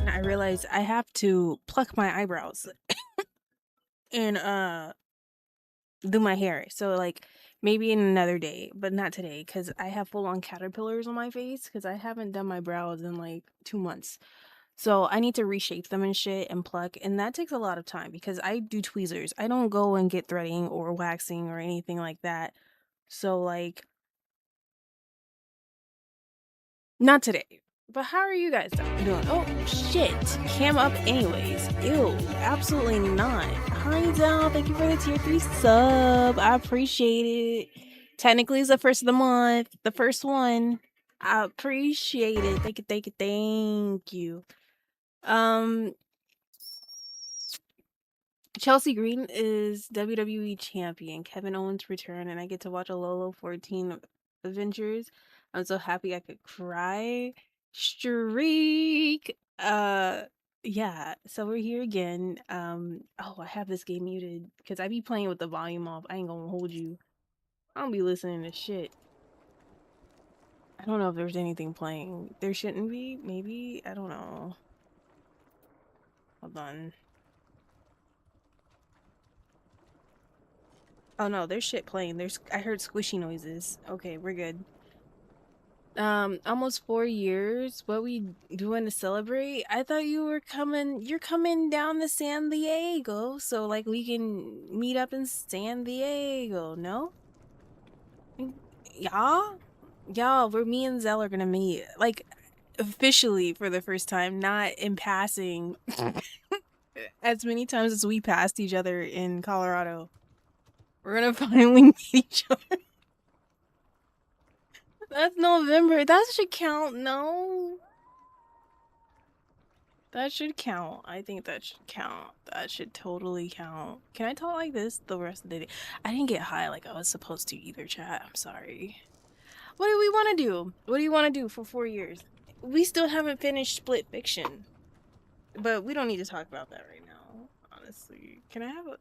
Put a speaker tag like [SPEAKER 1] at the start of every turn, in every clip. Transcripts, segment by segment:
[SPEAKER 1] I realized I have to pluck my eyebrows and do my hair. So like maybe in another day, but not today because I have full on caterpillars on my face because I haven't done my brows in like 2 months. So I need to reshape them and shit and pluck, and that takes a lot of time because I do tweezers. I don't go and get threading or waxing or anything like that. So not today. But how are you guys doing? Oh shit. Cam up anyways. Ew. Absolutely not. Hi down. Thank you for the tier 3 sub. I appreciate it. Technically it's the first of the month. The first one. I appreciate it. Thank you, thank you, thank you. Chelsea Green is WWE champion. Kevin Owens return, and I get to watch a Lolo 14 Avengers. I'm so happy I could cry. Streak. Yeah. So we're here again. Oh, I have this game muted because I be playing with the volume off. I ain't gonna hold you. I don't be listening to shit. I don't know if there's anything playing. There shouldn't be. Maybe. I don't know. Hold on. Oh no, there's shit playing. I heard squishy noises. Okay, we're good. Almost 4 years. What we doing to celebrate? I thought you're coming down to San Diego, so like we can meet up in San Diego, no? Y'all, where me and Zell are gonna meet. Like officially for the first time, not in passing. As many times as we passed each other in Colorado. We're gonna finally meet each other. That's November. That should count. No. That should count. I think that should count. That should totally count. Can I talk like this the rest of the day? I didn't get high like I was supposed to either, chat. I'm sorry. What do we want to do? What do you want to do for 4 years? We still haven't finished Split Fiction. But we don't need to talk about that right now, honestly. Can I have a...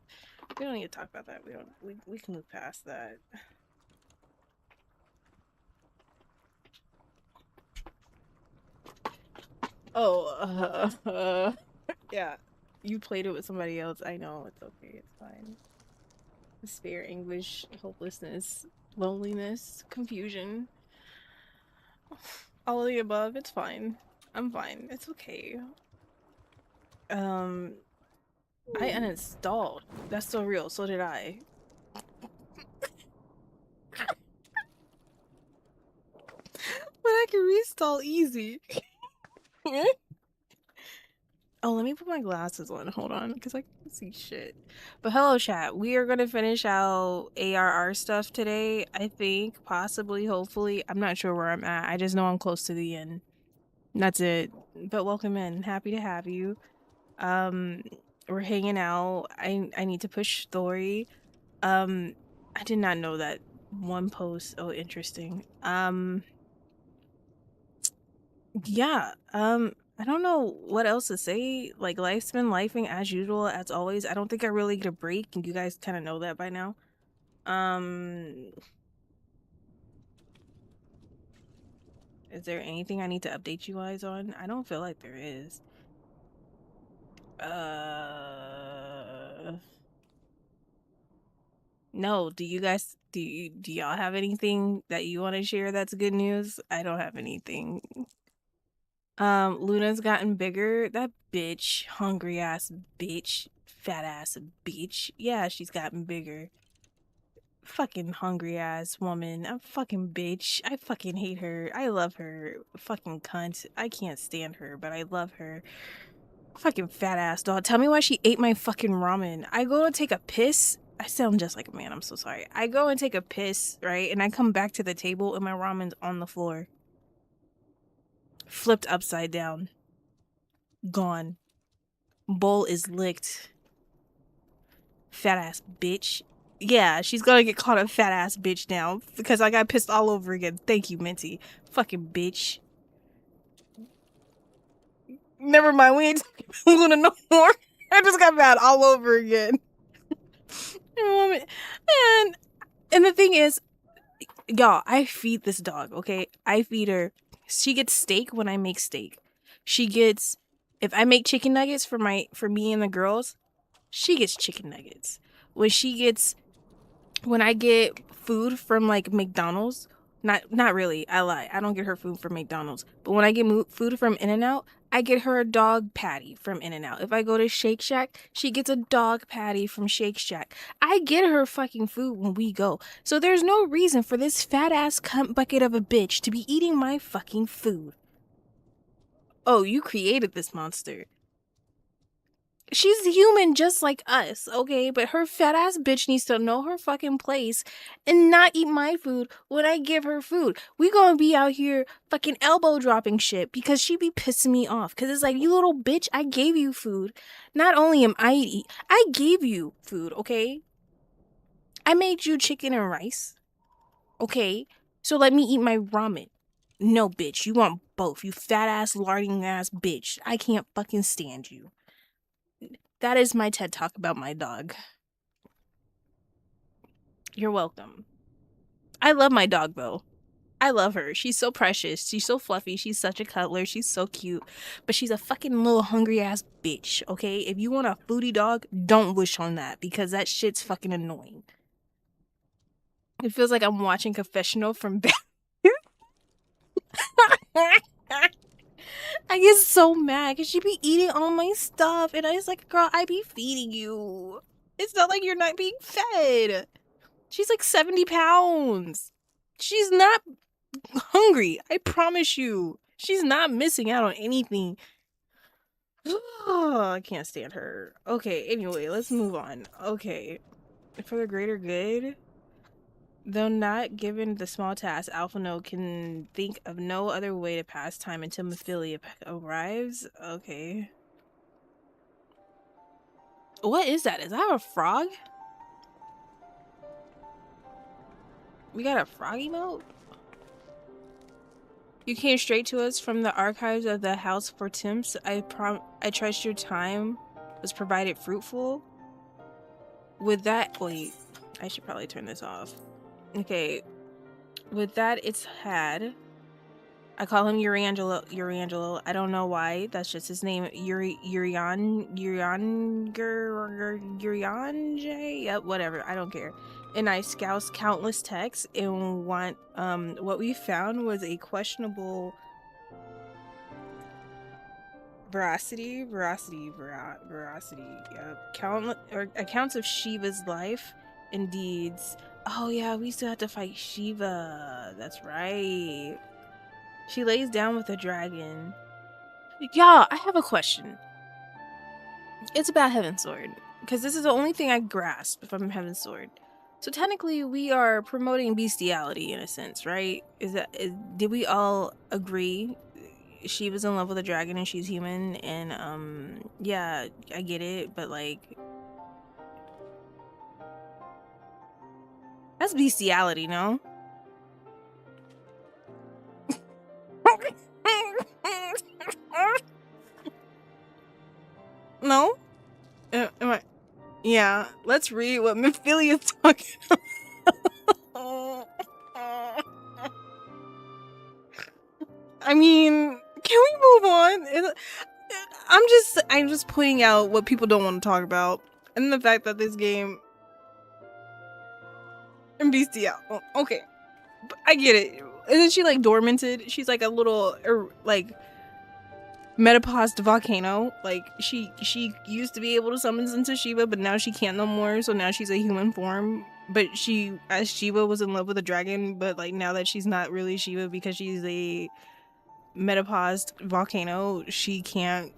[SPEAKER 1] We don't need to talk about that. We can move past that. Oh, yeah. You played it with somebody else. I know. It's okay. It's fine. Despair, anguish, hopelessness, loneliness, confusion. All of the above. It's fine. I'm fine. It's okay. I uninstalled. That's so real. So did I. But I can reinstall easy. Oh, let me put my glasses on. Hold on, because I can't see shit. But hello, chat. We are going to finish out ARR stuff today. I think, possibly, hopefully. I'm not sure where I'm at. I just know I'm close to the end. That's it. But welcome in. Happy to have you. We're hanging out. I need to push story. I did not know that one post. Oh, interesting. Yeah. I don't know what else to say. Like, life's been lifing as usual, as always. I don't think I really get a break, and you guys kind of know that by now. Is there anything I need to update you guys on? I don't feel like there is. No, do y'all have anything that you want to share that's good news? I don't have anything. Luna's gotten bigger. That bitch, hungry ass bitch, fat ass bitch. Yeah, she's gotten bigger. Fucking hungry ass woman. I'm fucking bitch. I fucking hate her. I love her. Fucking cunt. I can't stand her, but I love her. Fucking fat ass dog. Tell me why she ate my fucking ramen. I go to take a piss. I sound just like a man. I'm so sorry. I go and take a piss, right? And I come back to the table and my ramen's on the floor. Flipped upside down. Gone. Bowl is licked. Fat ass bitch. Yeah, she's gonna get called a fat ass bitch now because I got pissed all over again. Thank you, Minty. Fucking bitch. Never mind, we ain't talking Luna no more. I just got mad all over again. And the thing is, y'all, I feed this dog, okay? I feed her. She gets steak when I make steak. She gets, if I make chicken nuggets for me and the girls, she gets chicken nuggets. When I get food from like McDonald's Not really. I lie. I don't get her food from McDonald's. But when I get food from In-N-Out, I get her a dog patty from In-N-Out. If I go to Shake Shack, she gets a dog patty from Shake Shack. I get her fucking food when we go. So there's no reason for this fat ass cunt bucket of a bitch to be eating my fucking food. Oh, you created this monster. She's human just like us, okay? But her fat ass bitch needs to know her fucking place and not eat my food when I give her food. We gonna be out here fucking elbow dropping shit because she be pissing me off. Cause it's like, you little bitch, I gave you food. Not only am I gave you food, okay? I made you chicken and rice, okay? So let me eat my ramen. No, bitch, you want both. You fat ass, larding ass bitch. I can't fucking stand you. That is my TED Talk about my dog. You're welcome. I love my dog, though. I love her. She's so precious. She's so fluffy. She's such a cuddler. She's so cute. But she's a fucking little hungry ass bitch, okay? If you want a foodie dog, don't wish on that because that shit's fucking annoying. It feels like I'm watching Confessional from I get so mad because she be eating all my stuff. And I was like, girl, I be feeding you. It's not like you're not being fed. She's like 70 pounds. She's not hungry. I promise you. She's not missing out on anything. Oh, I can't stand her. Okay, anyway, let's move on. Okay. For the greater good, though not given the small task, Alpha No can think of no other way to pass time until Mephilia arrives. Okay. What is that? Is that a frog? We got a frog emote? You came straight to us from the archives of the House for Temps. I trust your time was provided fruitful. With that, wait, I should probably turn this off. Okay, with that, it's had. I call him Uriangelo. I don't know why. That's just his name. Urianje. Yep, whatever. I don't care. And I scoused countless texts and what we found was a questionable veracity. Yep. Accounts of Shiva's life and deeds. Oh yeah, we still have to fight Shiva. That's right. She lays down with a dragon. Y'all, I have a question. It's about Heavensward, because this is the only thing I grasp from Heavensward. So technically, we are promoting bestiality in a sense, right? Did we all agree she was in love with a dragon and she's human? And yeah, I get it, but like, that's bestiality, no? No? Am I? Yeah, let's read what Mephilia's talking about. I mean, can we move on? I'm just pointing out what people don't want to talk about, and the fact that this game and bestial. Okay, but I get it. Isn't she like dormanted? She's like a little like metapaused volcano. Like she used to be able to summon into Shiva, but now she can't no more. So now she's a human form. But she, as Shiva, was in love with a dragon. But like now that she's not really Shiva because she's a metapaused volcano, she can't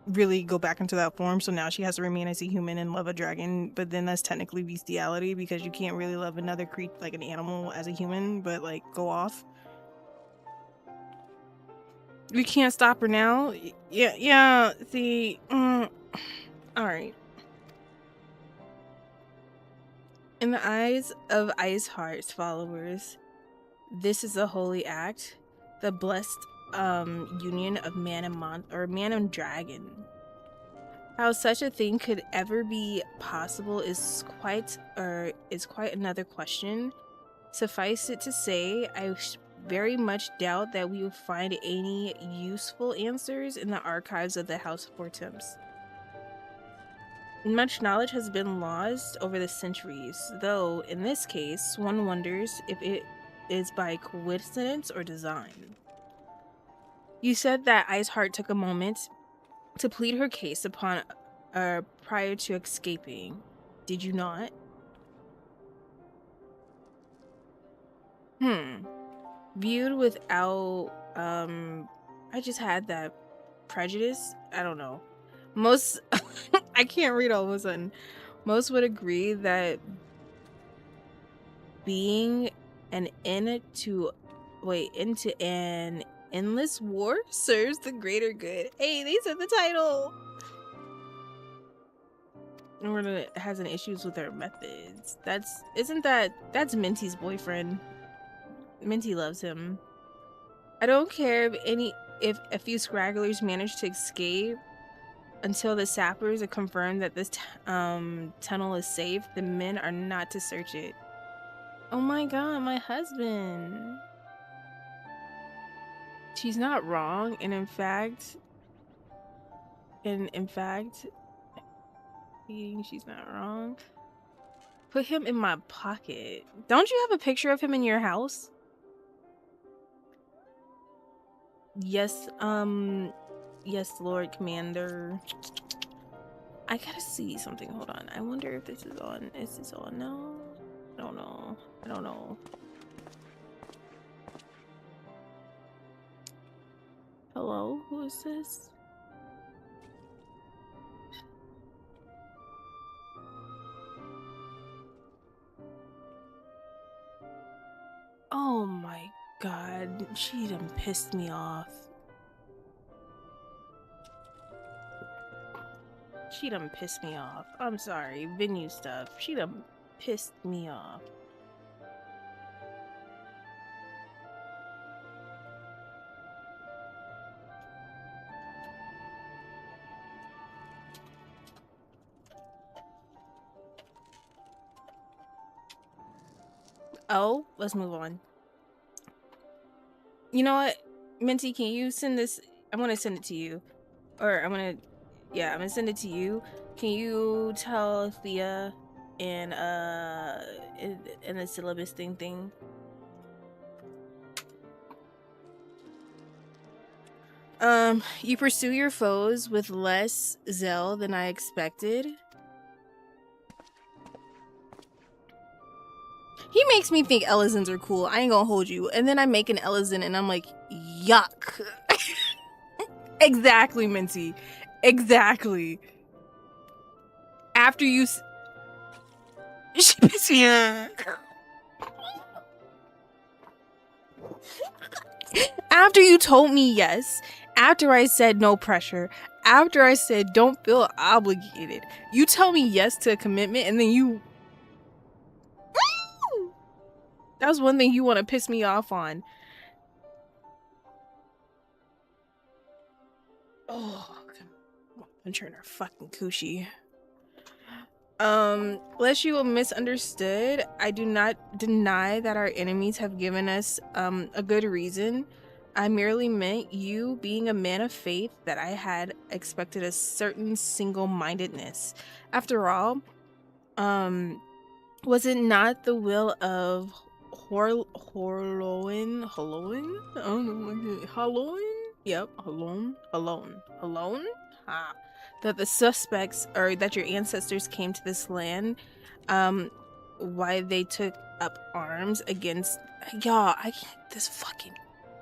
[SPEAKER 1] really go back into that form. So now she has to remain as a human and love a dragon. But then that's technically bestiality because you can't really love another creature like an animal as a human, but like go off. We can't stop her now. Yeah. See, all right. In the eyes of Ice Heart's followers, this is a holy act, the blessed union of man and dragon. How such a thing could ever be possible is quite another question. Suffice it to say, I very much doubt that we will find any useful answers in the archives of the House of Fortemps. Much knowledge has been lost over the centuries, though in this case, one wonders if it is by coincidence or design. You said that Iceheart took a moment to plead her case upon prior to escaping. Did you not? Viewed without I just had that prejudice. I don't know. Most I can't read all of a sudden. Most would agree that being into an endless war serves the greater good. Hey, they said the title. Or it has an issues with her methods. That's Minty's boyfriend. Minty loves him. I don't care if a few scragglers manage to escape until the sappers are confirmed that this tunnel is safe. The men are not to search it. Oh my god, my husband. She's not wrong, and in fact, she's not wrong. Put him in my pocket. Don't you have a picture of him in your house? Yes, yes, Lord Commander. I gotta see something. Hold on. I wonder if this is on. Is this on? No. I don't know. I don't know. Hello? Who is this? Oh my god. She done pissed me off. She done pissed me off. I'm sorry. Venue stuff. She done pissed me off. Oh, let's move on. You know what? Minty, can you send this? I'm gonna send it to you. Or I'm gonna send it to you. Can you tell Thea in the syllabus thing? You pursue your foes with less zeal than I expected. He makes me think Ellizens are cool. I ain't gonna hold you. And then I make an Ellizin and I'm like, yuck. Exactly, Minty. Exactly. After you... She pissed me off. After you told me yes, after I said no pressure, after I said don't feel obligated, you tell me yes to a commitment and then you... That was one thing you want to piss me off on. Oh, I'm turning her fucking coochie. Lest you misunderstood, I do not deny that our enemies have given us a good reason. I merely meant you being a man of faith that I had expected a certain single-mindedness. After all, was it not the will of Holoin? I don't know. Holoin? Yep, alone. Ah, that the suspects or that your ancestors came to this land, why they took up arms against y'all. I can't this fucking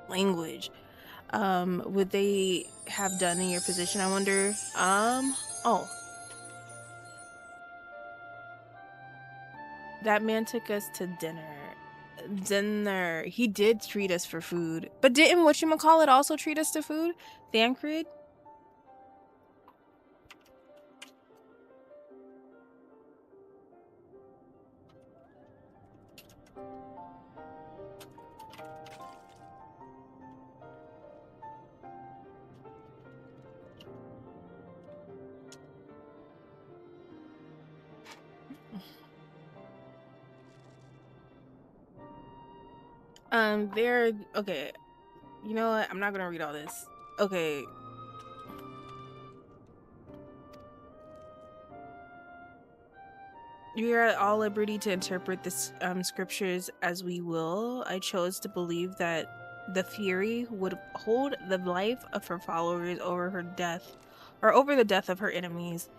[SPEAKER 1] language. Would they have done in your position? I wonder. Oh, that man took us to dinner. He did treat us for food, but didn't whatchamacallit also treat us to food? Thancred? They're okay. You know what? I'm not gonna read all this. Okay. We are at all liberty to interpret the scriptures as we will. I chose to believe that the Fury would hold the life of her followers over her death, or over the death of her enemies.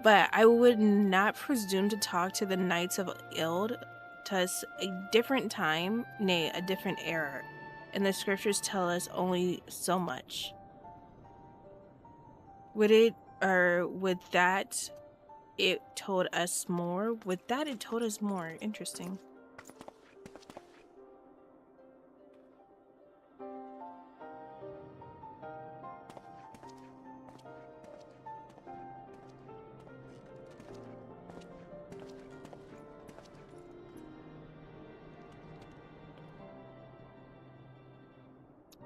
[SPEAKER 1] But I would not presume to talk to the Knights of Ild, tus a different time, nay, a different era. And the scriptures tell us only so much. Would it, or would that it told us more? With that, it told us more. Interesting.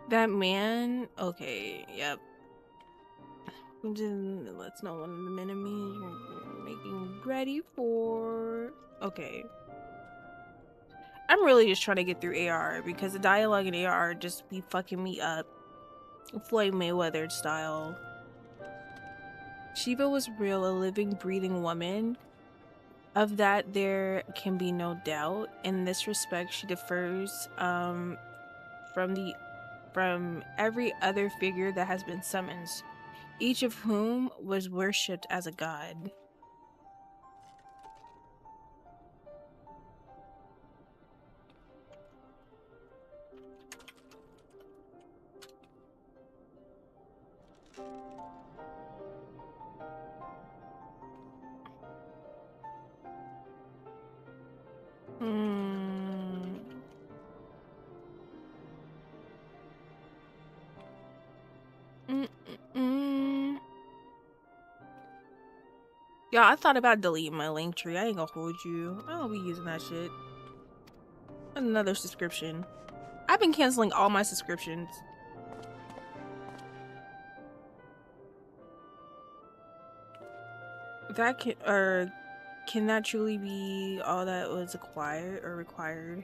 [SPEAKER 1] That man. Okay. Yep. Let's know one of the enemies you're making ready for. Okay. I'm really just trying to get through AR because the dialogue in AR just be fucking me up. Floyd Mayweather style. Shiva was real, a living, breathing woman. Of that, there can be no doubt. In this respect, she differs from every other figure that has been summoned, each of whom was worshipped as a god. Hmm. Mm-mm-mm. Yeah, I thought about deleting my link tree. I ain't gonna hold you. I don't be using that shit. Another subscription. I've been canceling all my subscriptions. That can that truly be all that was acquired or required?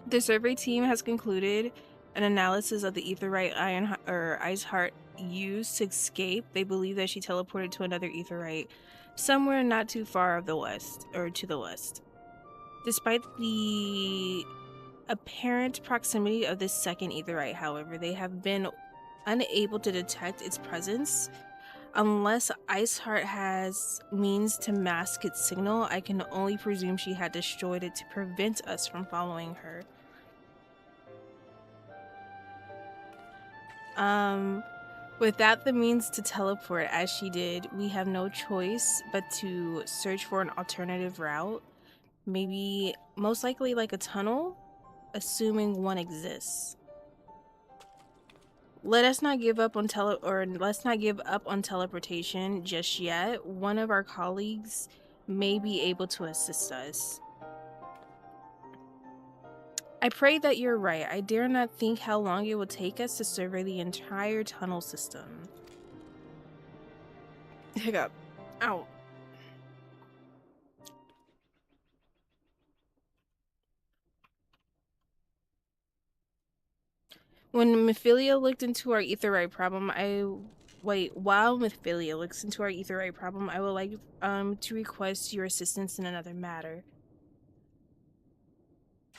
[SPEAKER 1] The survey team has concluded an analysis of the aetherite iron or ice heart used to escape. They believe that she teleported to another aetherite somewhere not too far of the west or to the west. Despite the apparent proximity of this second aetherite, however, they have been unable to detect its presence. Unless Iceheart has means to mask its signal, I can only presume she had destroyed it to prevent us from following her. Without the means to teleport as she did, we have no choice but to search for an alternative route. Maybe, most likely, like a tunnel, assuming one exists. Let's not give up on teleportation just yet. One of our colleagues may be able to assist us. I pray that you're right. I dare not think how long it will take us to survey the entire tunnel system. Hiccup. Ow. When Mephilia looked into our aetherite problem, while Mephilia looks into our aetherite problem, I would like to request your assistance in another matter.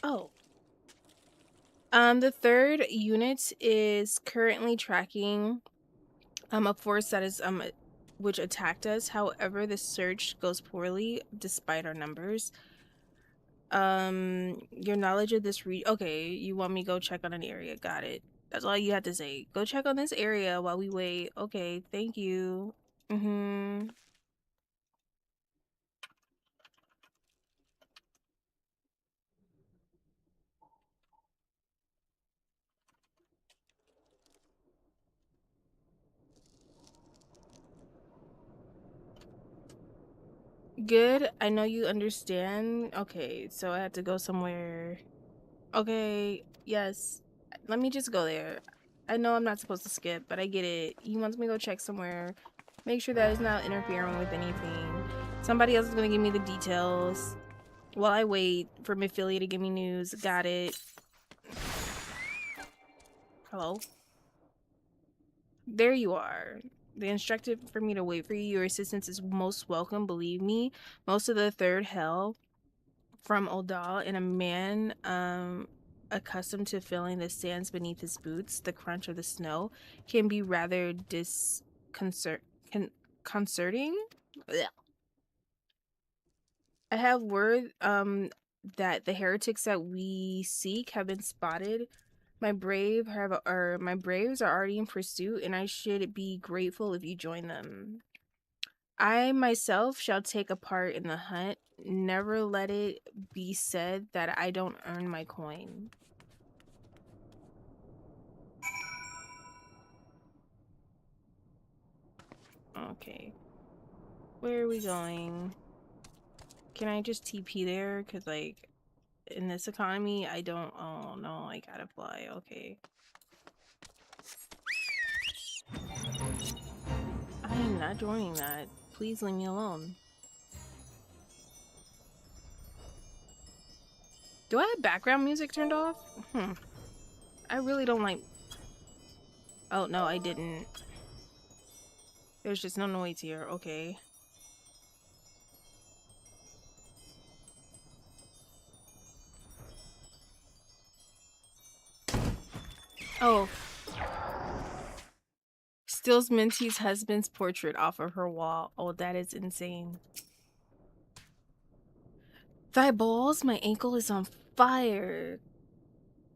[SPEAKER 1] Oh. The third unit is currently tracking a force that is which attacked us. However, the search goes poorly despite our numbers. Your knowledge of this okay, you want me to go check on an area. Got it. That's all you had to say. Go check on this area while we wait. Okay, thank you. Mm-hmm. Good. I know you understand. Okay, so I have to go somewhere. Okay, yes. Let me just go there. I know I'm not supposed to skip, but I get it. He wants me to go check somewhere. Make sure that it's not interfering with anything. Somebody else is gonna give me the details. While I wait for Mephilia to give me news. Got it. Hello? There you are. They instructed for me to wait for you. Your assistance is most welcome, believe me. Most of the third hell from Odal and a man accustomed to feeling the sands beneath his boots, the crunch of the snow, can be rather disconcerting. I have word that the heretics that we seek have been spotted. My braves are already in pursuit, and I should be grateful if you join them. I myself shall take a part in the hunt. Never let it be said that I don't earn my coin. Okay. Where are we going? Can I just TP there? Because, like, in this economy, I don't... Oh, no, I gotta fly. Okay. I am not joining that. Please leave me alone. Do I have background music turned off? I really don't like... Oh, no, I didn't. There's just no noise here. Okay. Oh. Steals Minty's husband's portrait off of her wall. Oh, that is insane. Thy balls, my ankle is on fire.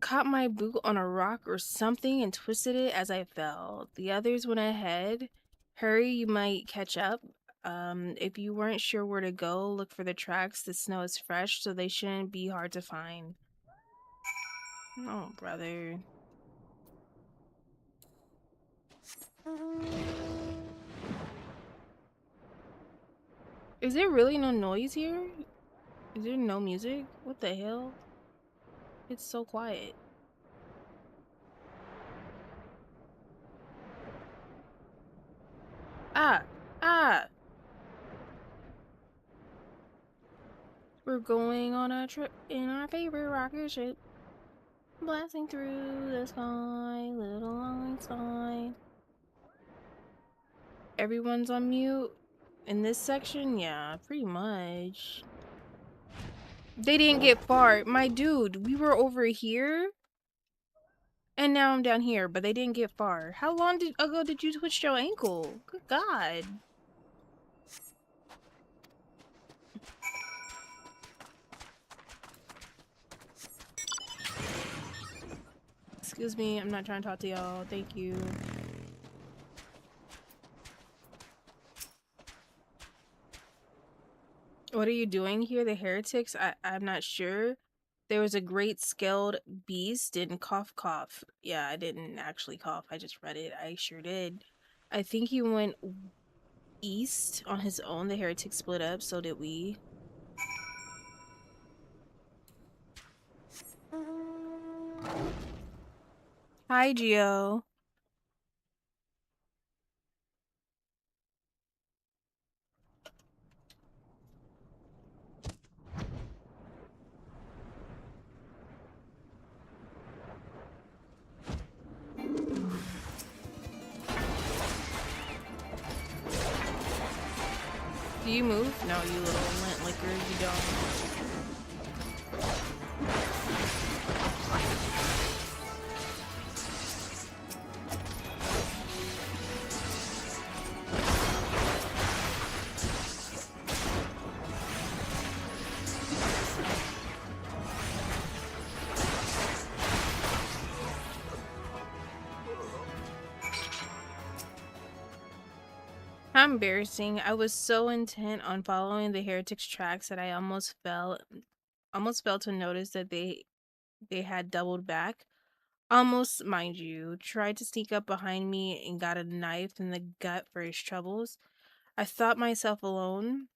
[SPEAKER 1] Caught my boot on a rock or something and twisted it as I fell. The others went ahead. Hurry, you might catch up. If you weren't sure where to go, look for the tracks. The snow is fresh, so they shouldn't be hard to find. Oh, brother. Is there really no noise here? Is there no music? What the hell? It's so quiet. Ah! Ah! We're going on a trip in our favorite rocket ship. Blasting through the sky, little Einstein. Everyone's on mute in this section? Yeah, pretty much. They didn't get far. My dude, we were over here and now I'm down here, but they didn't get far. How long ago did you twist your ankle? Good God. Excuse me, I'm not trying to talk to y'all. Thank you. What are you doing here? The heretics? I'm not sure. There was a great scaled beast and cough cough. Yeah, I didn't actually cough. I just read it. I sure did. I think he went east on his own. The heretics split up. So did we. Hi, Geo. Do you move? No, you little lint licker. You don't. How embarrassing. I was so intent on following the heretics tracks that I almost failed to notice that they had doubled back. Almost, mind you, tried to sneak up behind me and got a knife in the gut for his troubles. I thought myself alone.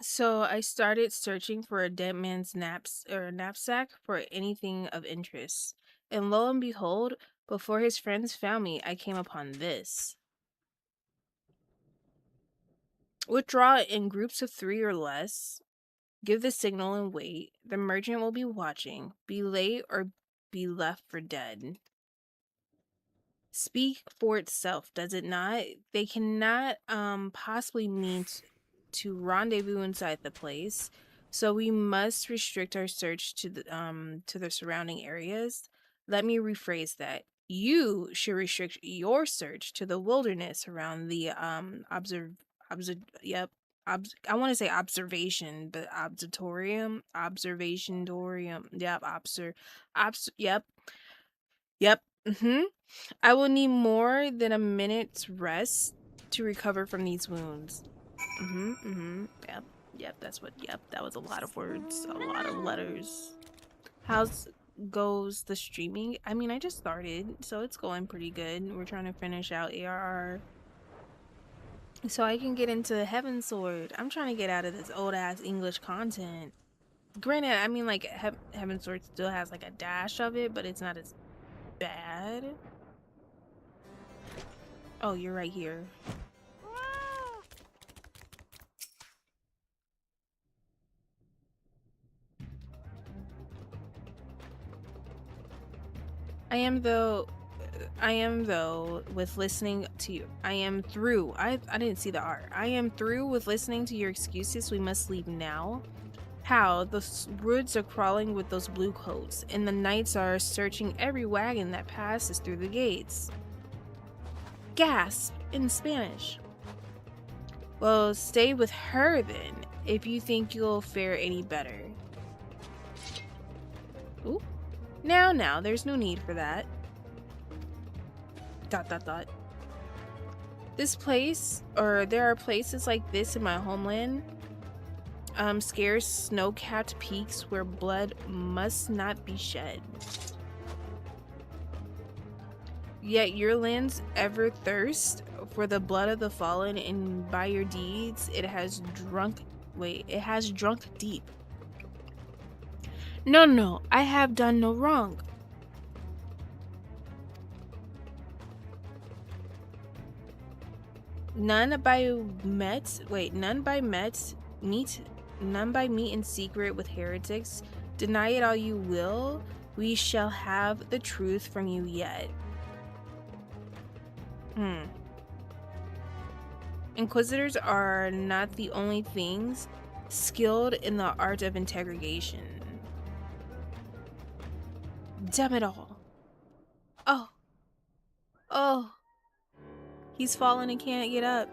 [SPEAKER 1] So I started searching for a dead man's knapsack for anything of interest. And lo and behold, before his friends found me, I came upon this. Withdraw in groups of 3 or less. Give the signal and wait. The merchant will be watching. Be late or be left for dead. Speak for itself, does it not? They cannot possibly mean to rendezvous inside the place, so we must restrict our search to the surrounding areas. Let me rephrase that. You should restrict your search to the wilderness around the yep. I want to say observation, but observationorium. Yep, yep. Yep. I will need more than a minute's rest to recover from these wounds. Yep. Yep, that's what, yep, that was a lot of words, a lot of letters. How's goes the streaming? I mean, I just started, so it's going pretty good. We're trying to finish out ARR so I can get into Heavensward. I'm trying to get out of this old ass English content. Granted, I mean, like, Heavensward still has like a dash of it, but it's not as bad. Oh, you're right here. I am though with listening to you. I am through. I didn't see the R. I am through with listening to your excuses. We must leave now. How? The woods are crawling with those blue coats, and the knights are searching every wagon that passes through the gates. Gasp in Spanish. Well, stay with her then, if you think you'll fare any better. Ooh. Now, there's no need for that. ... This place, or there are places like this in my homeland. Scarce snow-capped peaks where blood must not be shed. Yet your lands ever thirst for the blood of the fallen, and by your deeds it has drunk deep. No, I have done no wrong. None by meet in secret with heretics. Deny it all you will, we shall have the truth from you yet. Inquisitors are not the only things skilled in the art of interrogation. Damn it all. Oh. He's fallen and can't get up.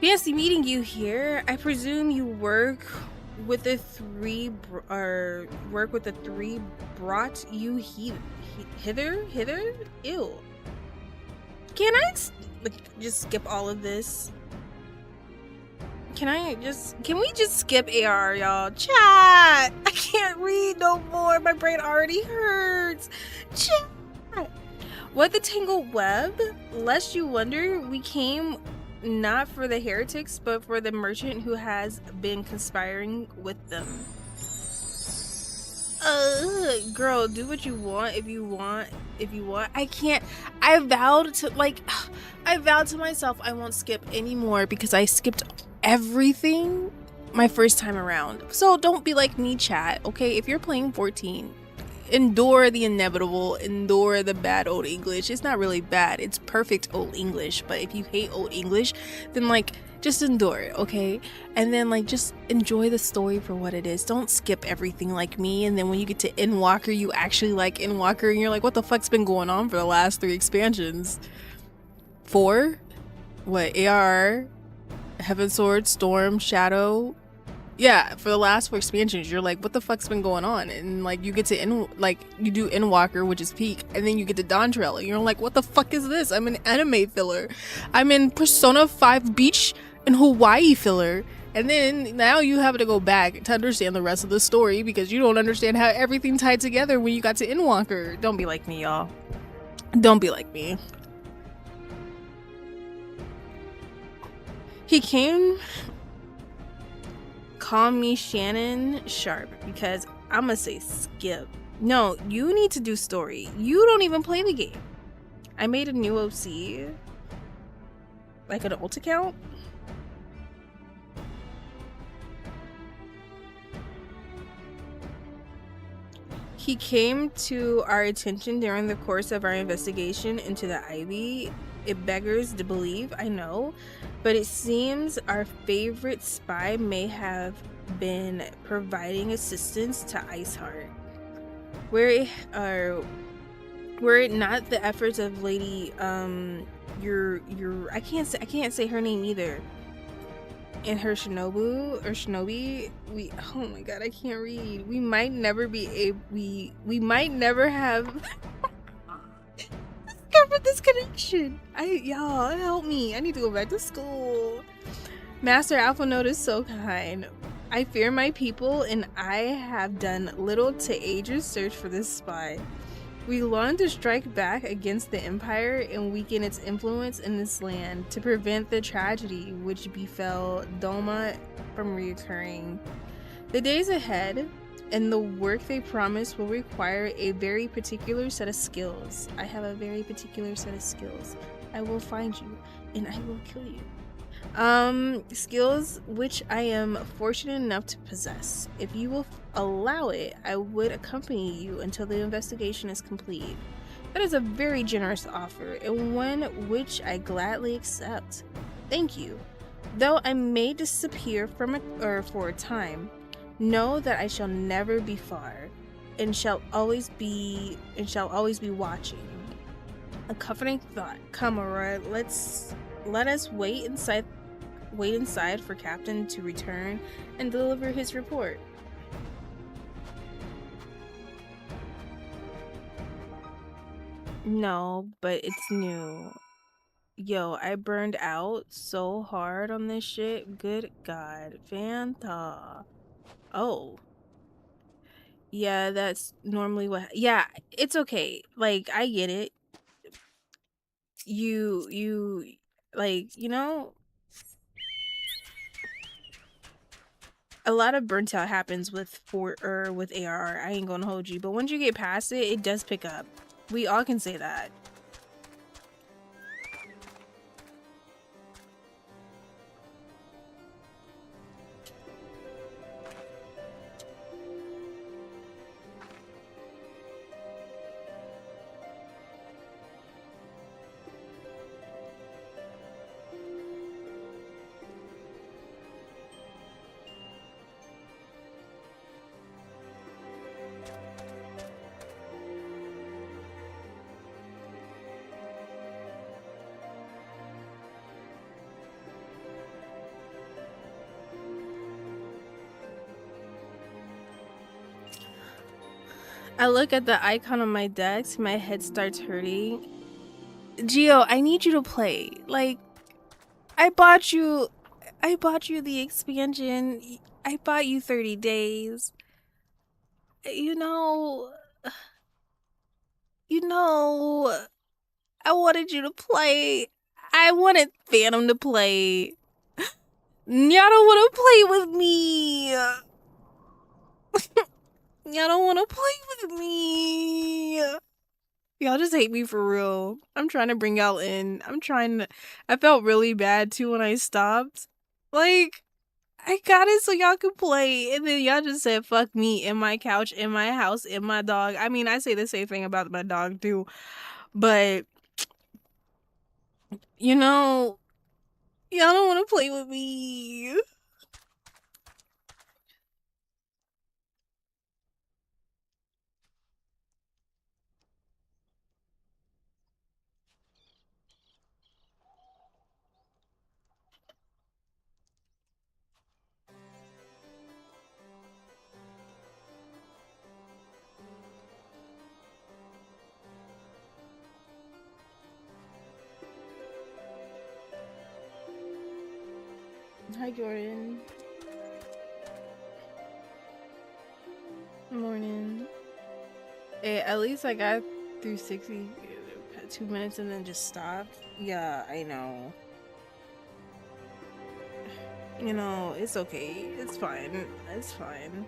[SPEAKER 1] Fancy meeting you here. I presume you work with the three brought you hither? Ew. Can I just skip all of this? Can we just skip AR, y'all? Chat! I can't read no more. My brain already hurts. Chat! What the tangled web? Lest you wonder, we came not for the heretics, but for the merchant who has been conspiring with them. Girl, do what you want if you want. I can't. I vowed to myself I won't skip anymore because I skipped everything my first time around. So don't be like me, chat, okay? If you're playing 14, endure the inevitable, endure the bad old English. It's not really bad, it's perfect old English, but if you hate old English, then like just endure it, okay? And then like just enjoy the story for what it is. Don't skip everything like me, and then when you get to Endwalker, you actually like Endwalker and you're like, what the fuck's been going on for the last 3 expansions? 4? What, ARR, Heavensward, Storm, Shadow? Yeah, for the last 4 expansions, you're like, what the fuck's been going on? And like, you get to you do Endwalker, which is peak, and then you get to Dawntrail, and you're like, what the fuck is this? I'm an anime filler. I'm in Persona 5 Beach and Hawaii filler. And then now you have to go back to understand the rest of the story because you don't understand how everything tied together when you got to Endwalker. Don't be like me, y'all. Don't be like me. He came. Call me Shannon Sharp because I'm gonna say skip. No, you need to do story. You don't even play the game. I made a new OC, like an alt account. He came to our attention during the course of our investigation into the Ivy. It beggars to believe, I know, but it seems our favorite spy may have been providing assistance to Iceheart. Were it not the efforts of Lady I can't say her name either. And her Shinobi, oh my god, I can't read. We might never have discovered this connection. Y'all help me. I need to go back to school. Master Alpha Note is so kind. I fear my people, and I have done little to aid your search for this spy. We long to strike back against the Empire and weaken its influence in this land to prevent the tragedy which befell Doma from reoccurring. The days ahead and the work they promise will require a very particular set of skills. I have a very particular set of skills. I will find you and I will kill you. Skills which I am fortunate enough to possess. If you will allow it, I would accompany you until the investigation is complete. That is a very generous offer, and one which I gladly accept. Thank you. Though I may disappear for a time, know that I shall never be far, and shall always be watching. A comforting thought. Come, Aurora, let us wait inside for Captain to return and deliver his report. No, but it's new. Yo, I burned out so hard on this shit. Good God. Fanta. Oh. Yeah, that's normally what... Yeah, it's okay. Like, I get it. Like, you know... A lot of burnt out happens with ARR. I ain't gonna hold you. But once you get past it, it does pick up. We all can say that. I look at the icon on my desk, my head starts hurting. Gio, I need you to play. Like, I bought you the expansion. I bought you 30 days. You know, I wanted you to play. I wanted Phantom to play. Y'all don't want to play with me. Y'all don't want to play with me. Y'all just hate me for real. I'm trying to bring y'all in. I felt really bad too when I stopped. Like, I got it so y'all could play, and then y'all just said "fuck me" in my couch, in my house, in my dog. I mean, I say the same thing about my dog too, but you know, y'all don't want to play with me. Hi, Jordan. Morning. Hey, at least I got through 2 minutes and then just stopped. Yeah, I know. You know, it's okay. It's fine. It's fine.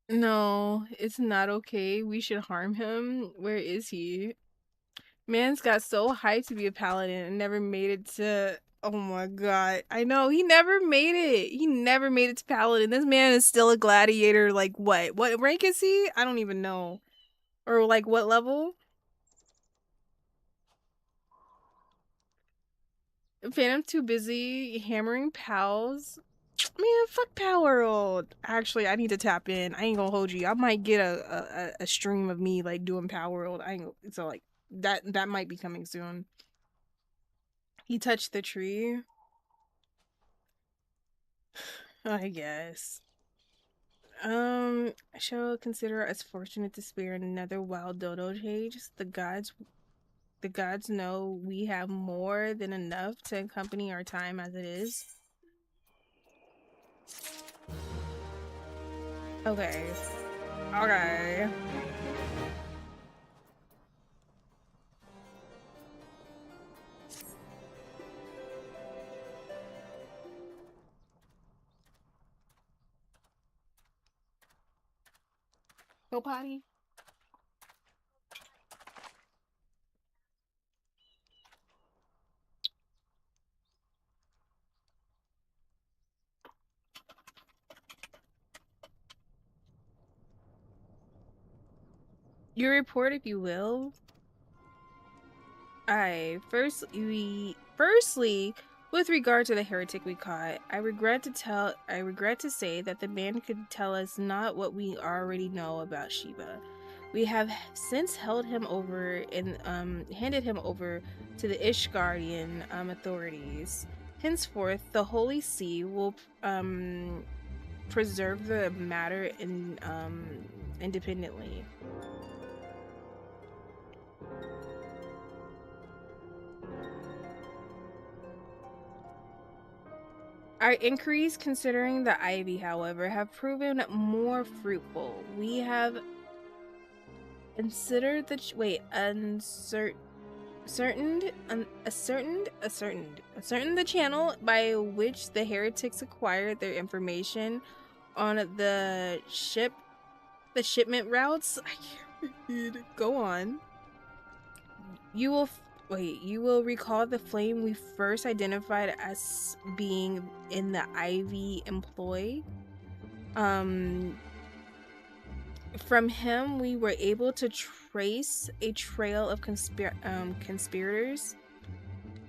[SPEAKER 1] No, it's not okay. We should harm him. Where is he? Man's got so high to be a paladin and never made it to. Oh my god. I know. He never made it. He never made it to paladin. This man is still a gladiator. Like, what? What rank is he? I don't even know. Or, like, what level? Phantom's too busy hammering pals. Man, fuck Power World. Actually, I need to tap in. I ain't gonna hold you. I might get a stream of me like doing Power World. I ain't so like that might be coming soon. He touched the tree. I guess. I shall consider us fortunate to spare another wild dodo cage. The gods know we have more than enough to accompany our time as it is. Okay. Okay. Go potty. Your report, if you will. Firstly, with regard to the heretic we caught, I regret to say that the man could tell us not what we already know about Sheba. We have since held him over and handed him over to the Ishgardian authorities. Henceforth, the Holy See will preserve the matter independently. Our inquiries considering the ivy, however, have proven more fruitful. We have considered the ascertained the channel by which the heretics acquired their information on the shipment routes. I can't read. Go on. You will you will recall the flame we first identified as being in the ivy employ. From him we were able to trace a trail of conspirators,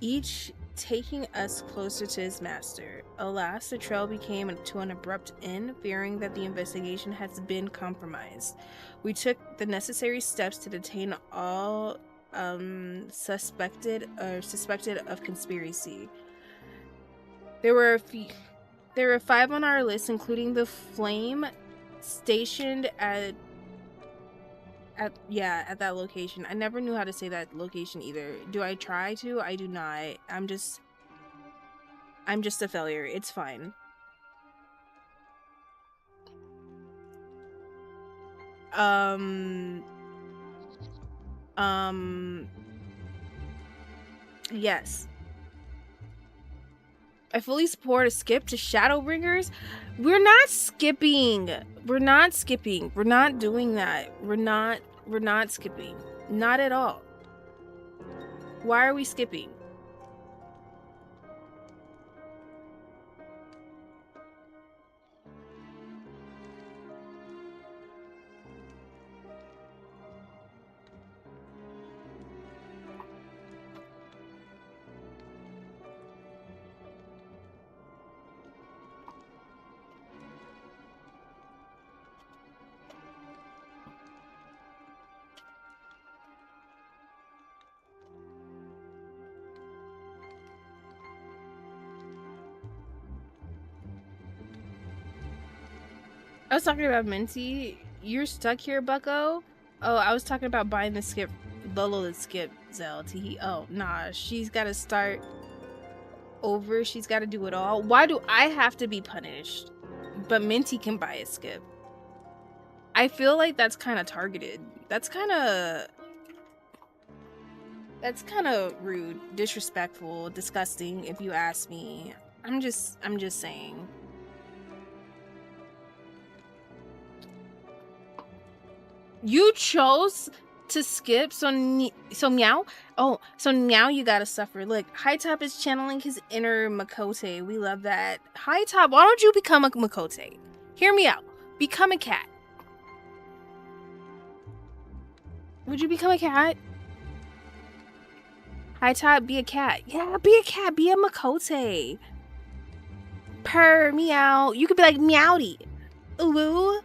[SPEAKER 1] each taking us closer to his master. Alas, the trail became to an abrupt end, fearing that the investigation has been compromised. We took the necessary steps to detain all suspected of conspiracy. There were 5 on our list, including the flame stationed at that location. I never knew how to say that location either. Do I try to? I do not. I'm just a failure. It's fine. Yes. I fully support a skip to Shadowbringers. We're not skipping. We're not skipping. We're not doing that. We're not skipping. Not at all. Why are we skipping? I was talking about Minty. You're stuck here, bucko? Oh, I was talking about buying the skip. Lolo the skip, Zell. Oh, nah. She's got to start over. She's got to do it all. Why do I have to be punished? But Minty can buy a skip. I feel like that's kind of targeted. That's kind of rude, disrespectful, disgusting, if you ask me. I'm just saying. You chose to skip, so Meow? Oh, so now you gotta suffer. Look, High Top is channeling his inner Makote. We love that. High Top, why don't you become a Makote? Hear me out. Become a cat. Would you become a cat? High Top, be a cat. Yeah, be a cat. Be a Makote. Purr, meow. You could be like Meowdy. Ooh.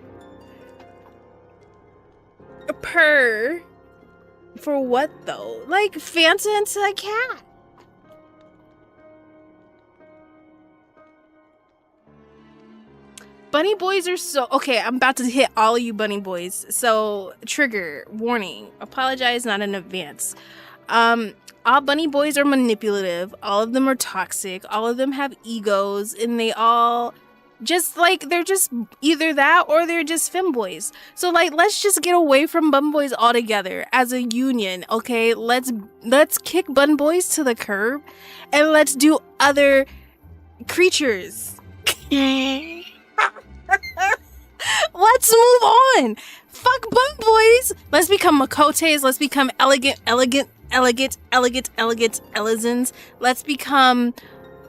[SPEAKER 1] Purr. For what though? Like Fanta into a cat. Bunny boys are so okay. I'm about to hit all of you bunny boys. So trigger warning. Apologize not in advance. All bunny boys are manipulative. All of them are toxic. All of them have egos, and they all just like they're just either that or they're just femboys. So like let's just get away from bun boys altogether as a union, okay? Let's kick bun boys to the curb and let's do other creatures. Let's move on. Fuck bun boys. Let's become Makotes. Let's become elegant Elizons. Let's become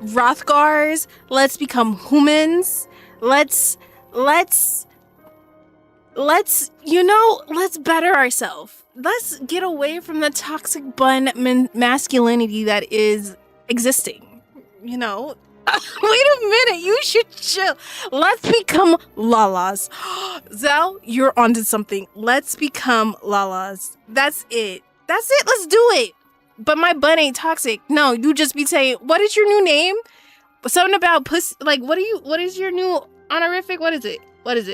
[SPEAKER 1] Rothgars. Let's become humans. Let's better ourselves. Let's get away from the toxic bun masculinity that is existing. You know? Wait a minute, you should chill. Let's become Lalas. Zell, you're onto something. Let's become Lalas. That's it. Let's do it. But my bun ain't toxic. No, you just be saying, what is your new name? Something about pussy. Like, what is your new honorific? What is it? What does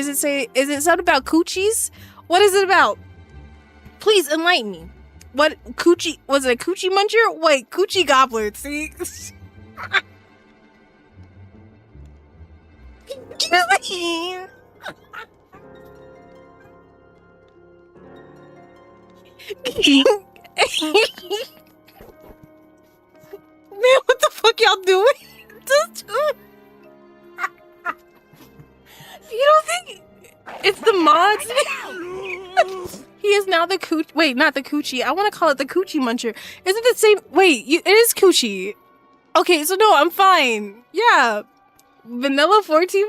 [SPEAKER 1] it say? Is it something about coochies? What is it about? Please enlighten me. What coochie? Was it a coochie muncher? Wait, coochie gobbler. See? Man, what the fuck y'all doing? You don't think it's the mods? He is now the coochie. Wait, not the coochie. I want to call it the coochie muncher. Is it the same? Wait, it is coochie. Okay, so no, I'm fine. Yeah. Vanilla 14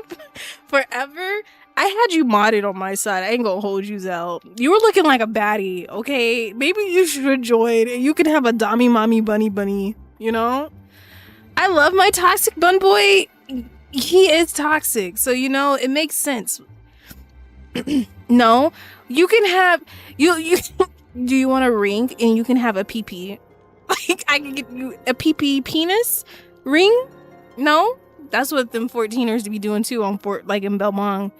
[SPEAKER 1] forever. I had you modded on my side. I ain't gonna hold you, Zell. You were looking like a baddie, okay? Maybe you should join. You can have a Dami Mommy Bunny, you know? I love my toxic bun boy. He is toxic, so you know, it makes sense. No, you can have you do you want a ring and you can have a PP? Like I can get you a PP penis ring? No? That's what them 14ers be doing too on like in Belmont.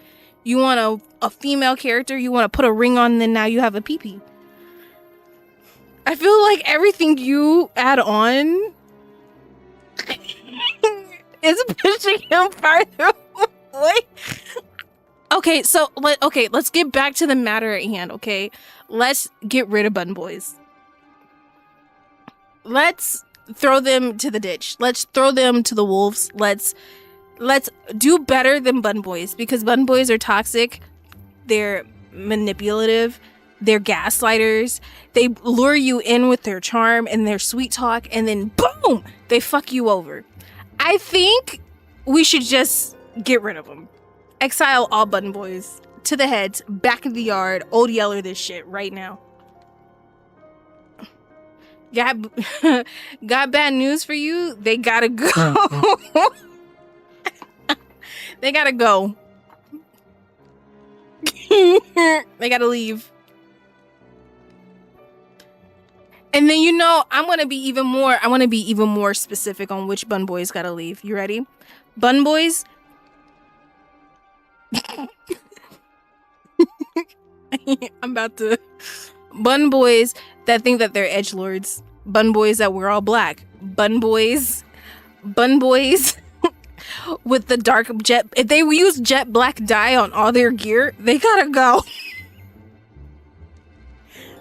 [SPEAKER 1] You want a female character, you want to put a ring on, then now you have a PP. I feel like everything you add on is pushing him farther away. Okay, so let's get back to the matter at hand, okay? Let's get rid of bun boys. Let's throw them to the ditch. Let's throw them to the wolves. Let's do better than bun boys, because bun boys are toxic. They're manipulative. They're gaslighters. They lure you in with their charm and their sweet talk, and then boom, they fuck you over. I think we should just get rid of them. Exile all bun boys to the heads, back of the yard, Old Yeller this shit right now. Got bad news for you. They gotta go. They gotta go. They gotta leave. And then, you know, I want to be even more specific on which bun boys gotta leave. You ready? Bun boys. Bun boys that think that they're edgelords. Bun boys that we're all black. Bun boys with the dark jet. If they use jet black dye on all their gear, they gotta go.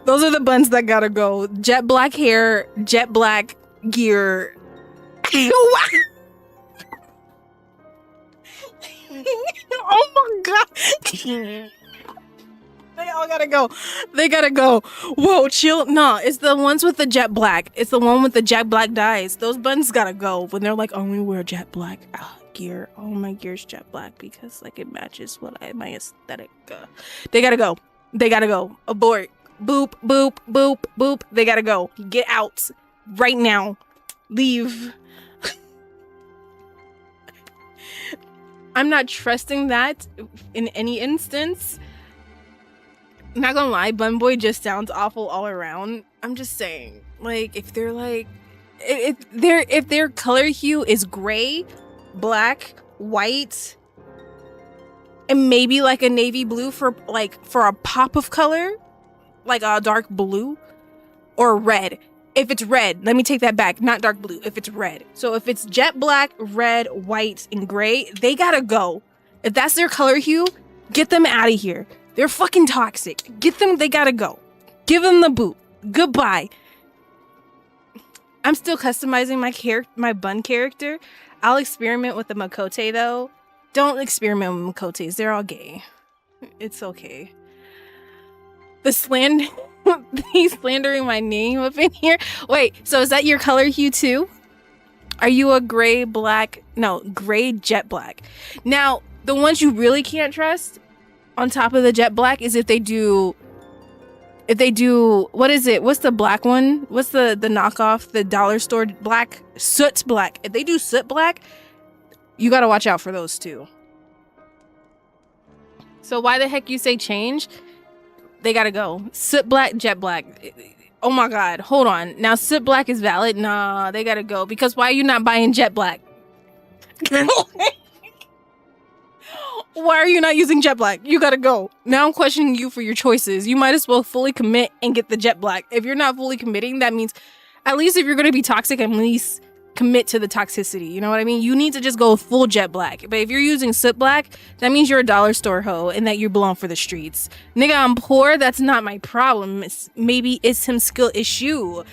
[SPEAKER 1] Those are the buns that gotta go. Jet black hair, jet black gear. Oh my god. They all gotta go. They gotta go. Whoa, chill. No, it's the ones with the jet black. It's the one with the jet black dyes. Those buns gotta go. When they're like, only wear jet black gear. Oh, my gear's jet black because like it matches my aesthetic. They gotta go. They gotta go. Abort. Boop, boop, boop, boop. They gotta go. Get out right now. Leave. I'm not trusting that in any instance. Not gonna lie, bun boy just sounds awful all around. I'm just saying, like, if they're like, if their color hue is gray, black, white, and maybe like a navy blue for a pop of color, like a dark blue or red. If it's red, let me take that back. Not dark blue. If it's red. So if it's jet black, red, white, and gray, they gotta go. If that's their color hue, get them out of here. They're fucking toxic. Get them, they gotta go. Give them the boot. Goodbye. I'm still customizing my bun character. I'll experiment with the Makote though. Don't experiment with Makotes. They're all gay. It's okay. He's slandering my name up in here. Wait, so is that your color hue too? Are you a gray jet black? Now, the ones you really can't trust on top of the jet black is if they do, what is it? What's the black one? What's the knockoff, the dollar store black? Soot black. If they do soot black, you gotta watch out for those too. So why the heck you say change? They gotta go. Soot black, jet black. Oh my god, hold on. Now soot black is valid? Nah, they gotta go. Because why are you not buying jet black? Why are you not using jet black? You gotta go. Now I'm questioning you for your choices. You might as well fully commit and get the jet black. If you're not fully committing, that means at least if you're gonna be toxic, at least commit to the toxicity. You know what I mean? You need to just go full jet black. But if you're using soot black, that means you're a dollar store hoe and that you belong for the streets. Nigga, I'm poor. That's not my problem. Maybe it's some skill issue.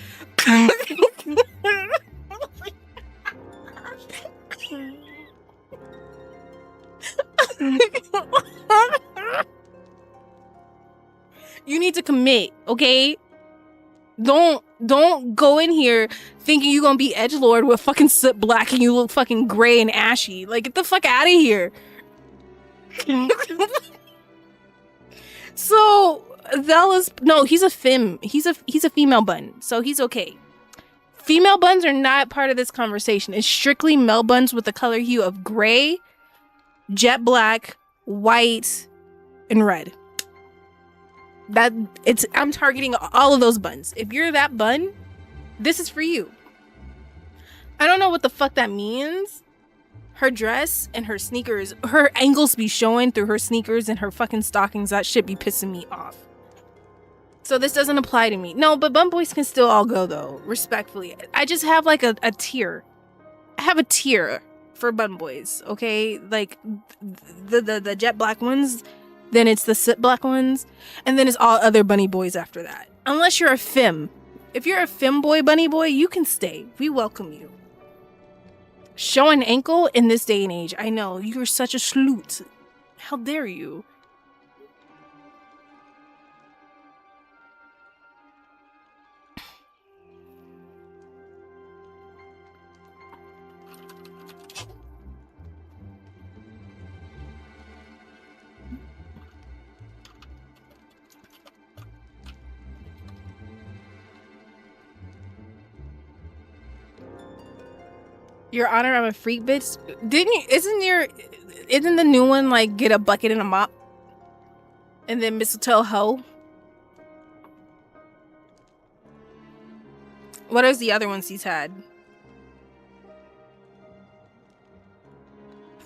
[SPEAKER 1] You need to commit, okay? Don't go in here thinking you're gonna be edgelord with fucking soot black and you look fucking gray and ashy. Like, get the fuck out of here. So Vala's he's a femme. He's a female bun, so he's okay. Female buns are not part of this conversation. It's strictly male buns with the color hue of gray, jet black, white, and red. I'm targeting all of those buns. If you're that bun, this is for you. I don't know what the fuck that means. Her dress and her sneakers, her ankles be showing through her sneakers and her fucking stockings. That shit be pissing me off. So this doesn't apply to me. No, but bun boys can still all go though, respectfully. I just have like a tier. I have a tier for bun boys, okay? Like the jet black ones, then it's the sit black ones, and then it's all other bunny boys after that. Unless you're a femme. If you're a femme boy, bunny boy, you can stay. We welcome you. Show an ankle in this day and age. I know, you're such a schloot. How dare you? Your Honor, I'm a freak, bitch. Isn't the new one like get a bucket and a mop? And then mistletoe hoe? What is the other ones he's had?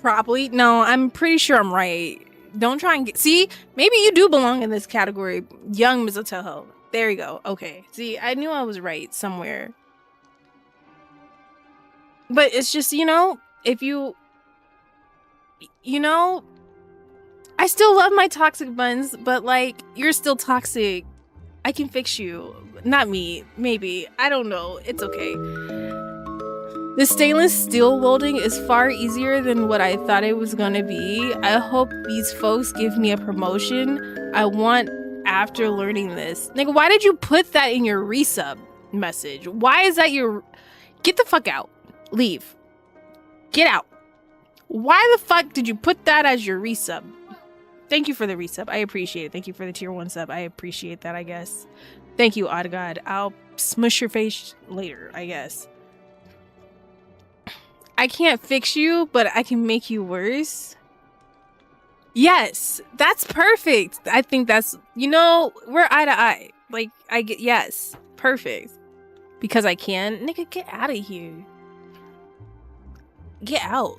[SPEAKER 1] Probably. No, I'm pretty sure I'm right. Don't try and see, maybe you do belong in this category. Young mistletoe hoe. There you go. Okay. See, I knew I was right somewhere. But it's just, if you I still love my toxic buns, but like, you're still toxic. I can fix you. Not me. Maybe. I don't know. It's okay. The stainless steel welding is far easier than what I thought it was gonna be. I hope these folks give me a promotion. I want after learning this. Nigga, why did you put that in your resub message? Why is that your... Get the fuck out. Leave. Get out. Why the fuck did you put that as your resub? Thank you for the resub. I appreciate it. Thank you for the tier 1 sub. I appreciate that, I guess. Thank you, Odd God. I'll smush your face later, I guess. I can't fix you, but I can make you worse. Yes, that's perfect. I think that's, we're eye to eye. Like, I get, yes, perfect. Because I can. Nigga, get out of here. Get out.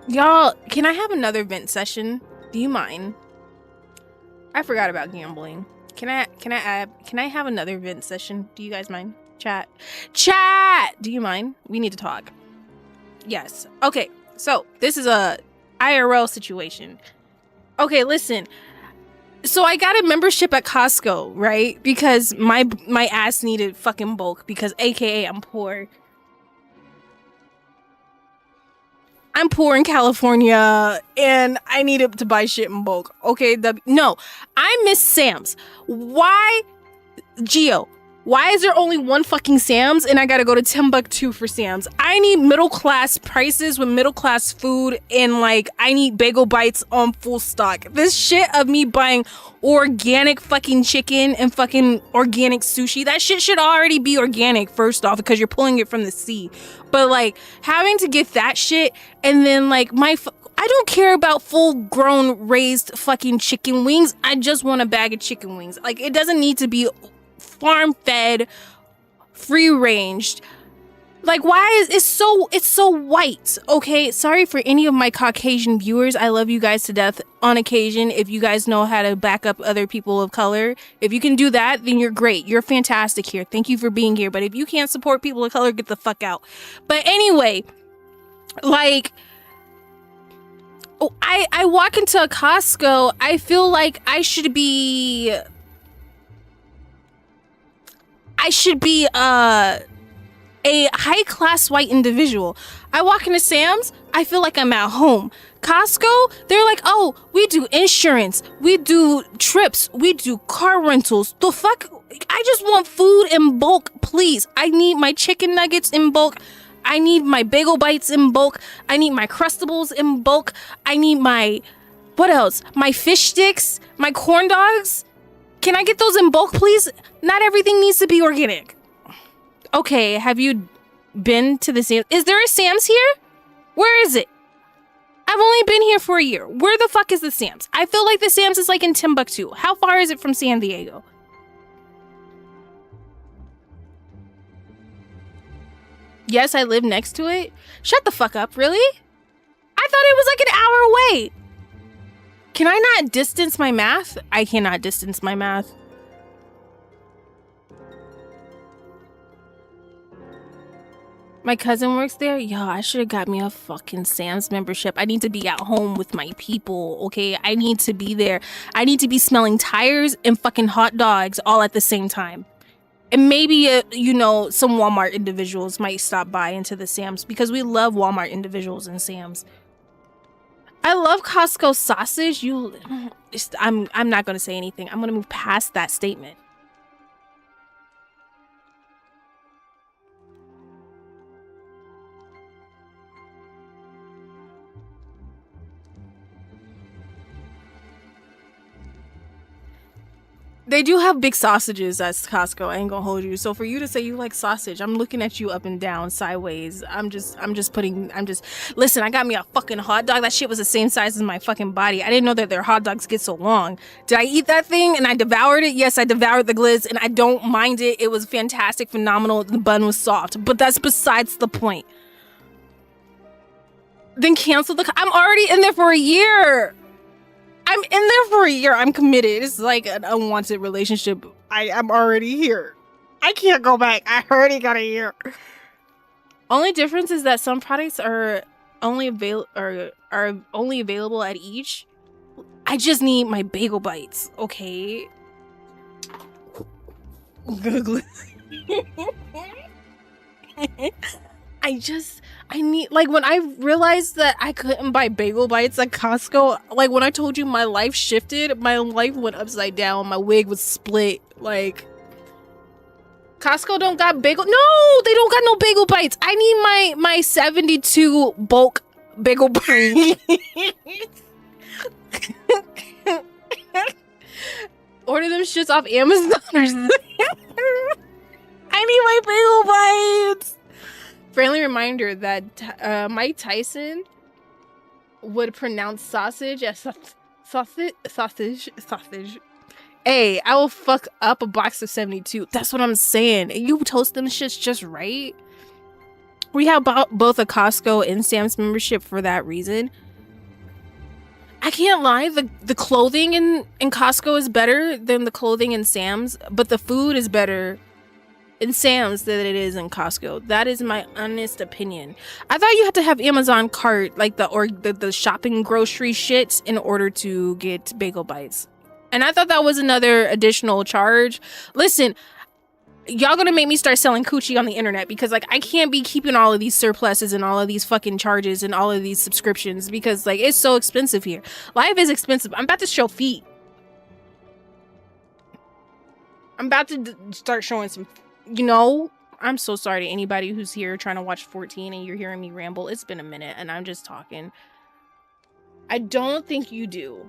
[SPEAKER 1] Y'all, can I have another vent session? Do you mind? I forgot about gambling. Can I have another vent session? Do you guys mind? Chat. Do you mind? We need to talk. Yes. Okay. So this is a IRL situation. Okay, listen. So I got a membership at Costco, right? Because my ass needed fucking bulk because AKA I'm poor. I'm poor in California and I needed to buy shit in bulk. Okay, no, I miss Sam's. Why, Geo? Why is there only one fucking Sam's and I gotta go to Timbuktu for Sam's? I need middle class prices with middle class food and like I need bagel bites on full stock. This shit of me buying organic fucking chicken and fucking organic sushi, that shit should already be organic first off because you're pulling it from the sea. But like having to get that shit and then like I don't care about full grown raised fucking chicken wings. I just want a bag of chicken wings. Like it doesn't need to be farm fed, free ranged. Like why is it's so white? Okay, sorry for any of my Caucasian viewers. I love you guys to death on occasion. If you guys know how to back up other people of color, if you can do that, then you're great. You're fantastic here. Thank you for being here. But if you can't support people of color, get the fuck out. But anyway, like I walk into a Costco, I feel like I should be a high-class white individual. I walk into Sam's, I feel like I'm at home. Costco, they're like, oh, we do insurance, we do trips, we do car rentals. The fuck? I just want food in bulk, please. I need my chicken nuggets in bulk. I need my bagel bites in bulk. I need my Crustables in bulk. I need my, what else? My fish sticks, my corn dogs. Can I get those in bulk, please? Not everything needs to be organic. Okay, have you been to the Sam's? Is there a Sam's here? Where is it? I've only been here for a year. Where the fuck is the Sam's? I feel like the Sam's is like in Timbuktu. How far is it from San Diego? Yes, I live next to it. Shut the fuck up, really? I thought it was like an hour away. Can I not distance my math? I cannot distance my math. My cousin works there. Yo, I should have got me a fucking Sam's membership. I need to be at home with my people, okay? I need to be there. I need to be smelling tires and fucking hot dogs all at the same time. And maybe, you know, some Walmart individuals might stop by into the Sam's because we love Walmart individuals and Sam's. I love Costco sausage. I'm not going to say anything. I'm going to move past that statement. They do have big sausages at Costco. I ain't gonna hold you. So for you to say you like sausage, I'm looking at you up and down, sideways. Listen, I got me a fucking hot dog. That shit was the same size as my fucking body. I didn't know that their hot dogs get so long. Did I eat that thing and I devoured it? Yes, I devoured the glizz and I don't mind it. It was fantastic, phenomenal. The bun was soft, but that's besides the point. Then cancel I'm already in there for a year. I'm in there for a year. I'm committed. It's like an unwanted relationship. I'm already here. I can't go back. I already got a year. Only difference is that some products are only available at each. I just need my bagel bites, okay? Google. I need, like, when I realized that I couldn't buy bagel bites at Costco, like, when I told you my life shifted, my life went upside down, my wig was split, like, Costco don't got bagel, no, they don't got no bagel bites. I need my 72 bulk bagel bites. Order them shits off Amazon or something. I need my bagel bites. Friendly reminder that Mike Tyson would pronounce sausage as sausage. Hey, I will fuck up a box of 72. That's what I'm saying. You toast them shits just right. We have both a Costco and Sam's membership for that reason. I can't lie, the clothing in Costco is better than the clothing in Sam's, but the food is better in Sam's than it is in Costco. That is my honest opinion. I thought you had to have Amazon cart, like the shopping grocery shit, in order to get bagel bites. And I thought that was another additional charge. Listen, y'all gonna make me start selling coochie on the internet because, like, I can't be keeping all of these surpluses and all of these fucking charges and all of these subscriptions because, like, it's so expensive here. Life is expensive. I'm about to show feet. I'm about to start showing some. You know, I'm so sorry to anybody who's here trying to watch 14 and you're hearing me ramble. It's been a minute and I'm just talking. I don't think you do.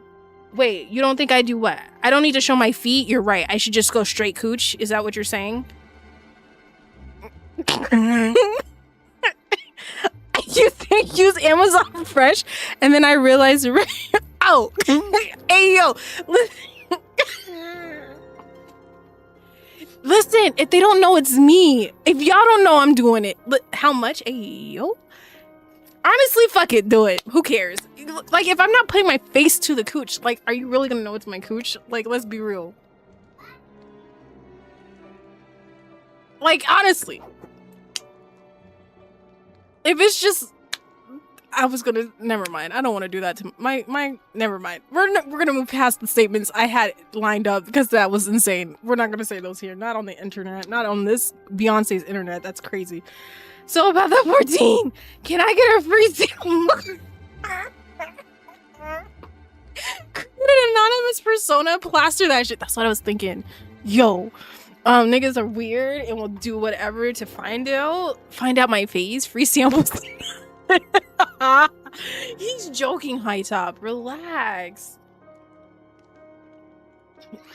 [SPEAKER 1] Wait, you don't think I do what? I don't need to show my feet? You're right. I should just go straight cooch. Is that what you're saying? You think use Amazon Fresh? And then I realized, oh, hey, yo, listen, if they don't know, it's me. If y'all don't know, I'm doing it. How much? Ayo. Honestly, fuck it. Do it. Who cares? Like, if I'm not putting my face to the cooch, like, are you really gonna know it's my cooch? Like, let's be real. Like, honestly. If it's just... I was gonna... Never mind. I don't want to do that to my... Never mind. We're gonna move past the statements I had lined up because that was insane. We're not gonna say those here. Not on the internet. Not on this Beyonce's internet. That's crazy. So about the 14, can I get a free sample? Create an anonymous persona, plaster that shit. That's what I was thinking. Yo, niggas are weird and will do whatever to find out my face. Free samples. He's joking, High Top. Relax.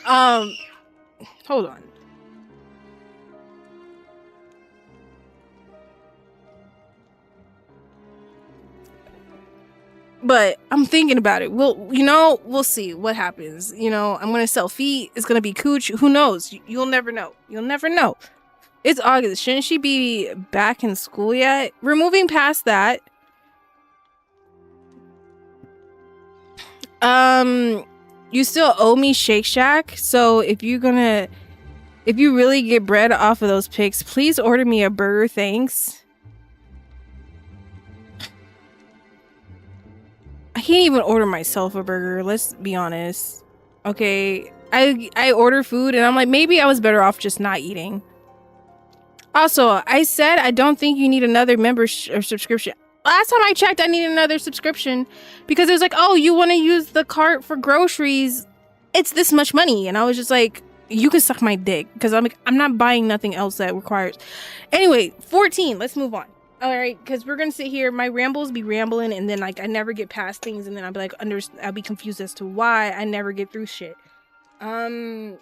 [SPEAKER 1] Hold on. But I'm thinking about it. We'll see what happens. You know, I'm gonna sell feet. It's gonna be cooch. Who knows? You'll never know. You'll never know. It's August. Shouldn't she be back in school yet? We're moving past that. You still owe me Shake Shack, so if you really get bread off of those pics, please order me a burger, thanks. I can't even order myself a burger, let's be honest. Okay, I order food and I'm like, maybe I was better off just not eating. Also, I said I don't think you need another membership or subscription. Last time I checked, I needed another subscription because it was like, oh, you want to use the cart for groceries? It's this much money. And I was just like, you can suck my dick because I'm like, I'm not buying nothing else that requires. Anyway, 14. Let's move on. All right, because we're gonna sit here. My rambles be rambling, and then like I never get past things, and then I'll be like, I'll be confused as to why I never get through shit. Yeah.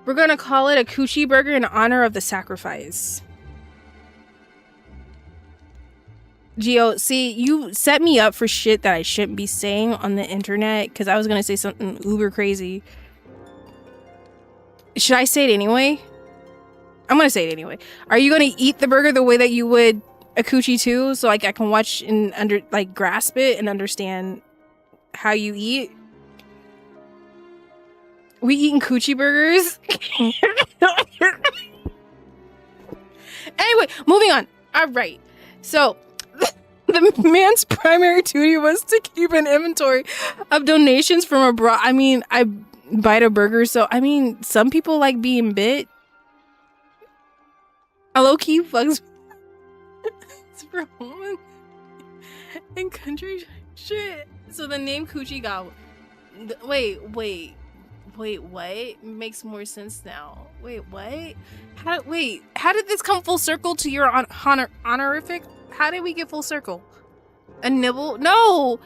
[SPEAKER 1] We're gonna call it a coochie burger in honor of the sacrifice. Gio, see, you set me up for shit that I shouldn't be saying on the internet because I was gonna say something uber crazy. Should I say it anyway? I'm gonna say it anyway. Are you gonna eat the burger the way that you would a coochie too? So like I can watch and grasp it and understand how you eat? We eating coochie burgers? Anyway, moving on. Alright. So the man's primary duty was to keep an inventory of donations from abroad. I mean, I bite a burger, so I mean, some people like being bit. I low-key fucks for home and country shit. So the name Coochie got... Wait, what? Makes more sense now. Wait, what? How did this come full circle to your honorific? How did we get full circle? A nibble? No!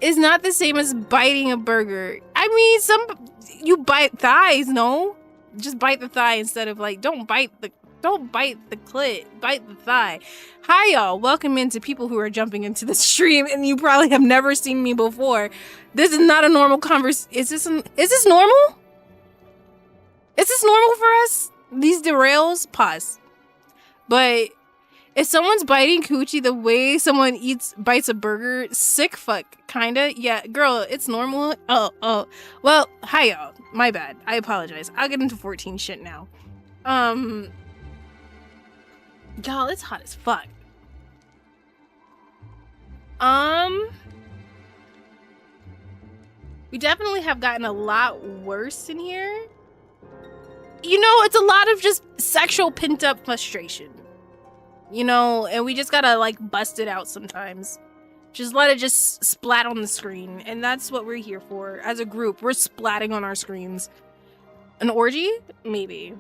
[SPEAKER 1] It's not the same as biting a burger. I mean, you bite thighs, no? Just bite the thigh instead of like, don't bite the clit, bite the thigh. Hi y'all, welcome into people who are jumping into the stream and you probably have never seen me before. This is not a normal conversation. Is this normal? Is this normal for us? These derails? Pause. But if someone's biting coochie the way someone bites a burger, sick fuck, kinda. Yeah, girl, it's normal. Oh. Well, hi y'all. My bad. I apologize. I'll get into 14 shit now. Y'all, it's hot as fuck. We definitely have gotten a lot worse in here. You know, it's a lot of just sexual pent-up frustration. You know, and we just gotta, like, bust it out sometimes. Just let it just splat on the screen. And that's what we're here for. As a group, we're splatting on our screens. An orgy? Maybe.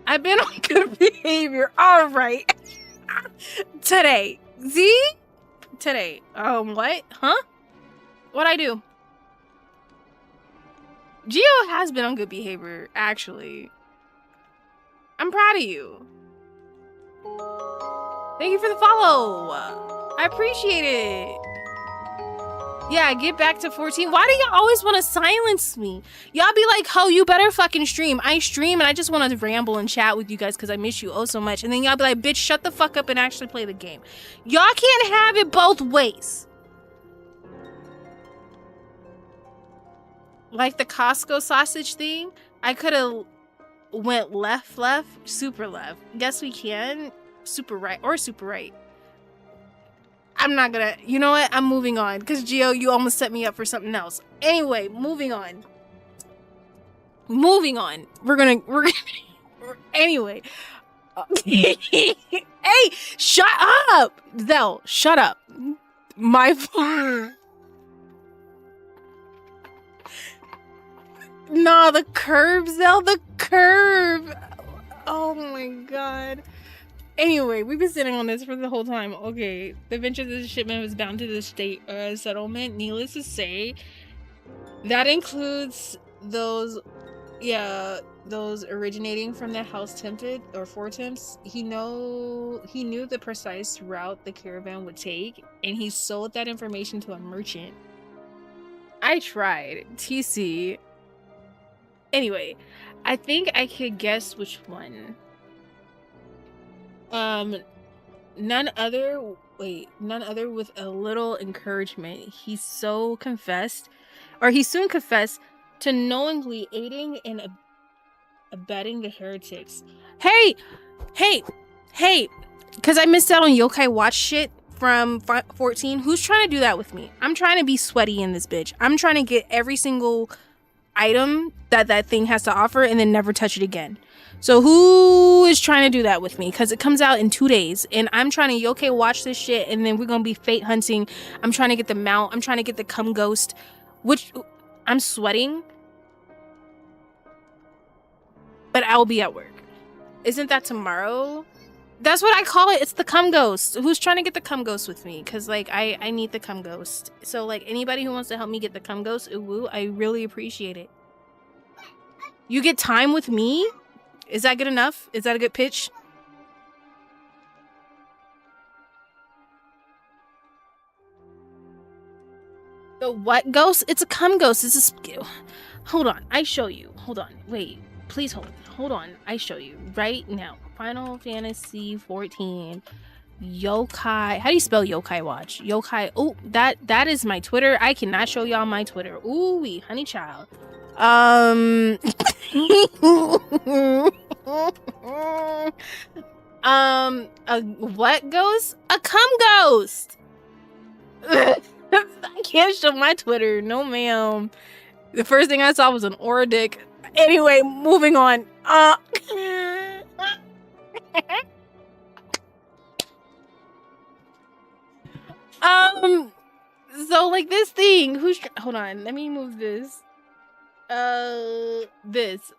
[SPEAKER 1] I've been on good behavior. All right. Today. Z? Today. What? Huh? What'd I do? Gio has been on good behavior, actually. I'm proud of you. Thank you for the follow. I appreciate it. Yeah, get back to 14. Why do y'all always want to silence me? Y'all be like, ho, you better fucking stream. I stream and I just want to ramble and chat with you guys because I miss you oh so much. And then y'all be like, bitch, shut the fuck up and actually play the game. Y'all can't have it both ways. Like the Costco sausage thing, I could have went left, super left. Guess we can. Super right or super right. I'm not gonna, you know what? I'm moving on because Gio, you almost set me up for something else. Anyway, moving on. Anyway. Hey, shut up! Zell, shut up. My phone. Nah, the curve, Zell, the curve. Oh my god. Anyway, we've been sitting on this for the whole time. Okay, the venture of the shipment was bound to the state settlement. Needless to say, that includes those originating from the house tempted or four temps. He knew the precise route the caravan would take, and he sold that information to a merchant. I tried. TC. Anyway, I think I could guess which one. none other with a little encouragement. He soon confessed to knowingly aiding and abetting the heretics. Hey, because I missed out on Yokai Watch shit from 14. Who's trying to do that with me? I'm trying to be sweaty in this bitch. I'm trying to get every single item that thing has to offer and then never touch it again. So who is trying to do that with me? Because it comes out in 2 days and I'm trying to Yokai Watch this shit and then we're gonna be fate hunting. I'm trying to get the mount. I'm trying to get the cum ghost, which I'm sweating, but I'll be at work. Isn't that tomorrow? That's what I call it. It's the cum ghost. Who's trying to get the cum ghost with me? Because like I need the cum ghost. So like anybody who wants to help me get the cum ghost, ooh, I really appreciate it. You get time with me? Is that good enough? Is that a good pitch? The what ghost? It's a cum ghost. It's a skill. Hold on. I show you. Hold on. Wait. Please hold. Hold on. I show you right now. Final Fantasy 14. Yokai. How do you spell Yokai Watch? Yokai. Oh, that is my Twitter. I cannot show y'all my Twitter. Ooh wee, honey child. A what ghost? A cum ghost. I can't show my Twitter. No, ma'am. The first thing I saw was an aura dick. Anyway, moving on. So like this thing, hold on, let me move this. This.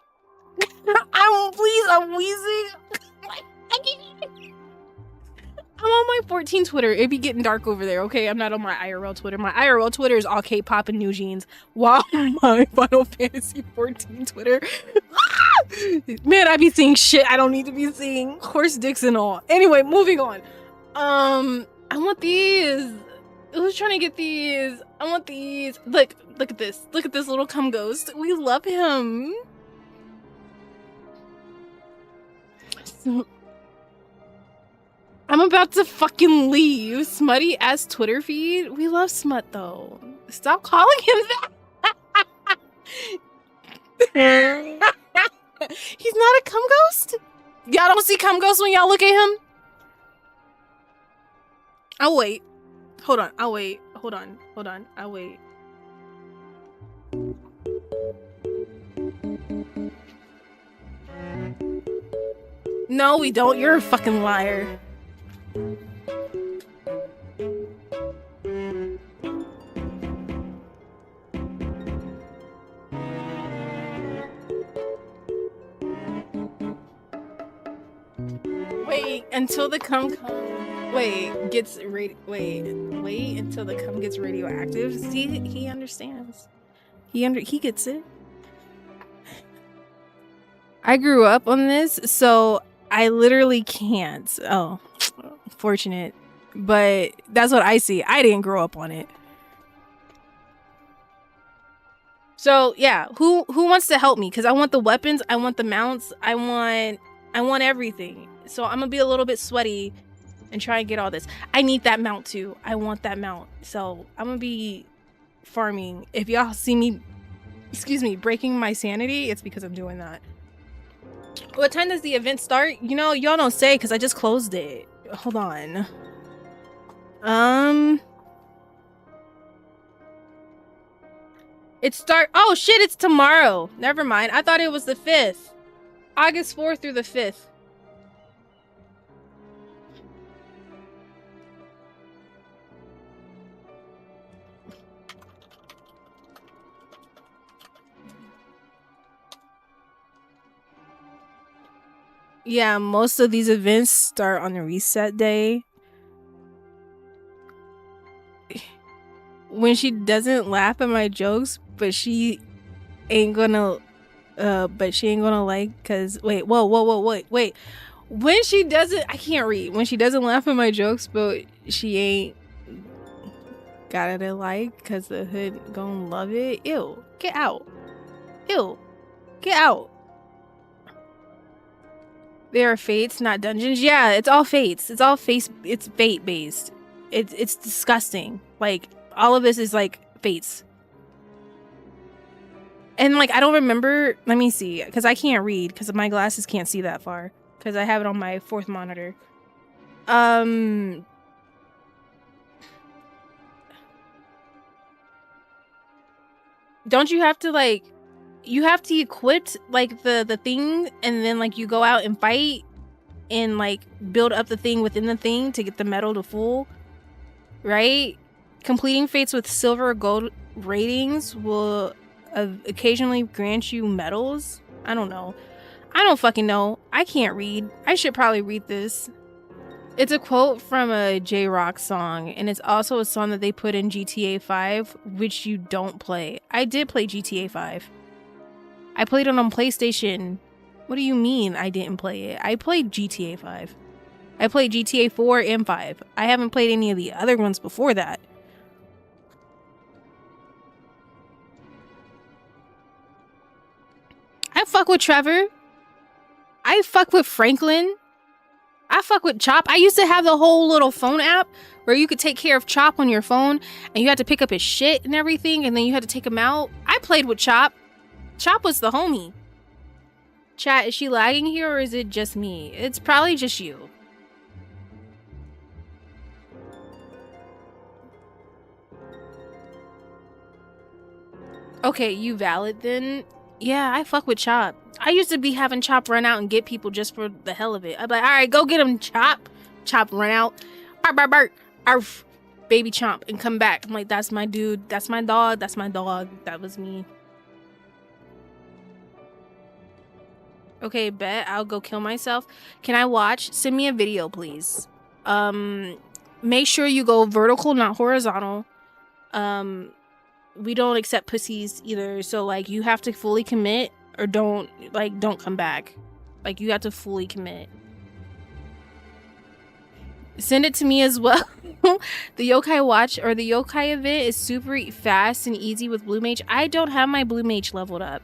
[SPEAKER 1] I'm wheezing. I'm on my 14 Twitter. It be getting dark over there, okay? I'm not on my IRL Twitter. My IRL Twitter is all K-pop and new jeans. Wow, my Final Fantasy 14 Twitter. Man, I be seeing shit I don't need to be seeing. Horse dicks and all. Anyway, moving on. I want these. Who's trying to get these? I want these. Look at this. Look at this little cum ghost. We love him. So, I'm about to fucking leave. Smutty ass Twitter feed. We love Smut though. Stop calling him that. He's not a cum ghost? Y'all don't see cum ghosts when y'all look at him? I'll wait. Hold on. I'll wait. Hold on. I'll wait. No, we don't. You're a fucking liar. Wait until the cum gets wait until the cum gets radioactive. See, he understands. He gets it. I grew up on this, so I literally can't. Oh, fortunate. But that's what I see. I didn't grow up on it. So yeah, who wants to help me? Because I want the weapons, I want the mounts, I want everything. So I'm gonna be a little bit sweaty and try and get all this. I need that mount too. I want that mount. So I'm gonna be farming. If y'all see me, breaking my sanity, it's because I'm doing that. What time does the event start? You know, y'all don't say because I just closed it. Hold on. Oh shit, it's tomorrow. Never mind. I thought it was the 5th. August 4th through the 5th. Yeah, most of these events start on the reset day. When she doesn't laugh at my jokes, but she ain't gonna like, cause wait. When she doesn't, I can't read. When she doesn't laugh at my jokes, but she ain't gotta like, cause the hood gonna love it. Ew, get out. Ew, get out. They are fates, not dungeons. Yeah, it's all fates. It's all face. It's fate based. It's disgusting. Like all of this is like fates. And like I don't remember. Let me see, because I can't read because my glasses can't see that far because I have it on my 4th monitor. Don't you have to like? You have to equip like the thing, and then like you go out and fight, and like build up the thing within the thing to get the medal to full, right? Completing fates with silver or gold ratings will occasionally grant you medals. I don't know. I don't fucking know. I can't read. I should probably read this. It's a quote from a J-Rock song, and it's also a song that they put in GTA 5, which you don't play. I did play GTA 5. I played it on PlayStation. What do you mean I didn't play it? I played GTA 5. I played GTA 4 and 5. I haven't played any of the other ones before that. I fuck with Trevor. I fuck with Franklin. I fuck with Chop. I used to have the whole little phone app where you could take care of Chop on your phone, and you had to pick up his shit and everything, and then you had to take him out. I played with Chop. Chop was the homie. Chat, is she lagging here or is it just me? It's probably just you. Okay, you valid then? Yeah, I fuck with Chop. I used to be having Chop run out and get people just for the hell of it. I'd be like, alright, go get him, Chop. Chop run out. Bark, bark, bark. Arf. Baby Chomp. And come back. I'm like, that's my dude. That's my dog. That's my dog. That was me. Okay, bet. I'll go kill myself. Can I watch? Send me a video, please. Make sure you go vertical, not horizontal. We don't accept pussies either. So, like, you have to fully commit or don't come back. Like, you have to fully commit. Send it to me as well. The Yokai Watch or the Yokai event is super fast and easy with Blue Mage. I don't have my Blue Mage leveled up.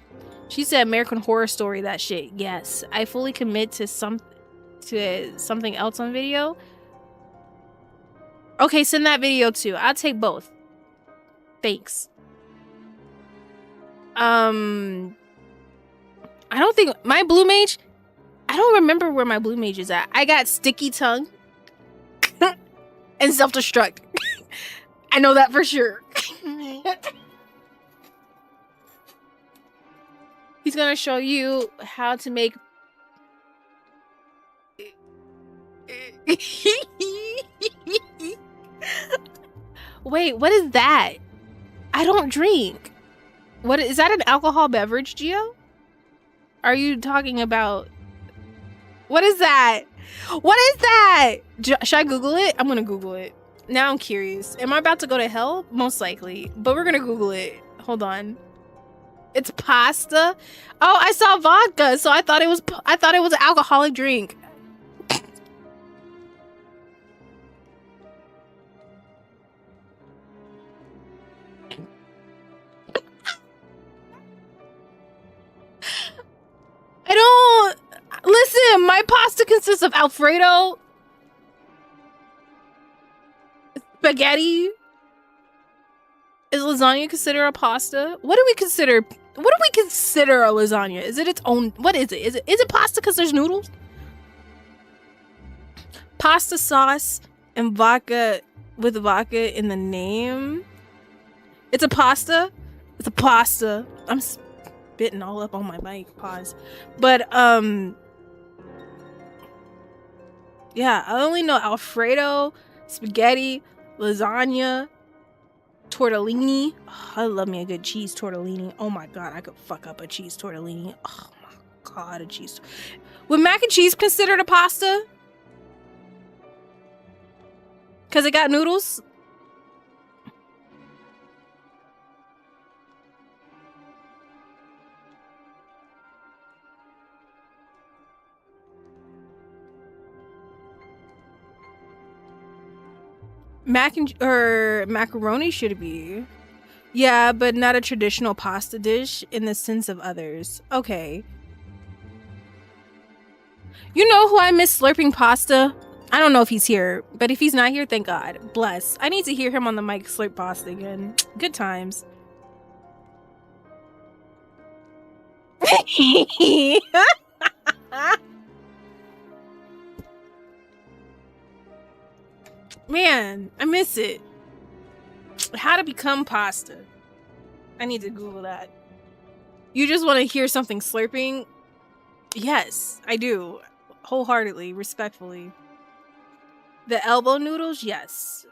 [SPEAKER 1] She said American Horror Story, that shit. Yes. I fully commit to something else on video. Okay, send that video too. I'll take both. Thanks. I don't think my Blue Mage, I don't remember where my Blue Mage is at. I got Sticky Tongue and Self-Destruct. I know that for sure. He's gonna show you how to make Wait, what is that? I don't drink. What is that, an alcohol beverage, Gio? Are you talking about? What is that? What is that? Should I Google it? I'm gonna Google it. Now I'm curious. Am I about to go to hell? Most likely. But we're gonna Google it. Hold on. It's pasta. Oh, I saw vodka, so I thought it was an alcoholic drink. I don't listen. My pasta consists of Alfredo, spaghetti. Is lasagna considered a pasta? What do we consider a lasagna? Is it its own? What is it? Is it pasta because there's noodles? Pasta sauce and vodka with vodka in the name. It's a pasta. It's a pasta. I'm spitting all up on my mic. Pause. But yeah, I only know Alfredo, spaghetti, lasagna, tortellini. Oh, I love me a good cheese tortellini. Oh my god, I could fuck up a cheese tortellini. Oh my god, a cheese. Would mac and cheese considered a pasta? Cause it got noodles? Macaroni should be. Yeah, but not a traditional pasta dish in the sense of others. Okay. You know who I miss slurping pasta? I don't know if he's here, but if he's not here, thank God. Bless. I need to hear him on the mic slurp pasta again. Good times. Man, I miss it. How to become pasta. I need to Google that. You just want to hear something slurping? Yes, I do. Wholeheartedly, respectfully. The elbow noodles? Yes.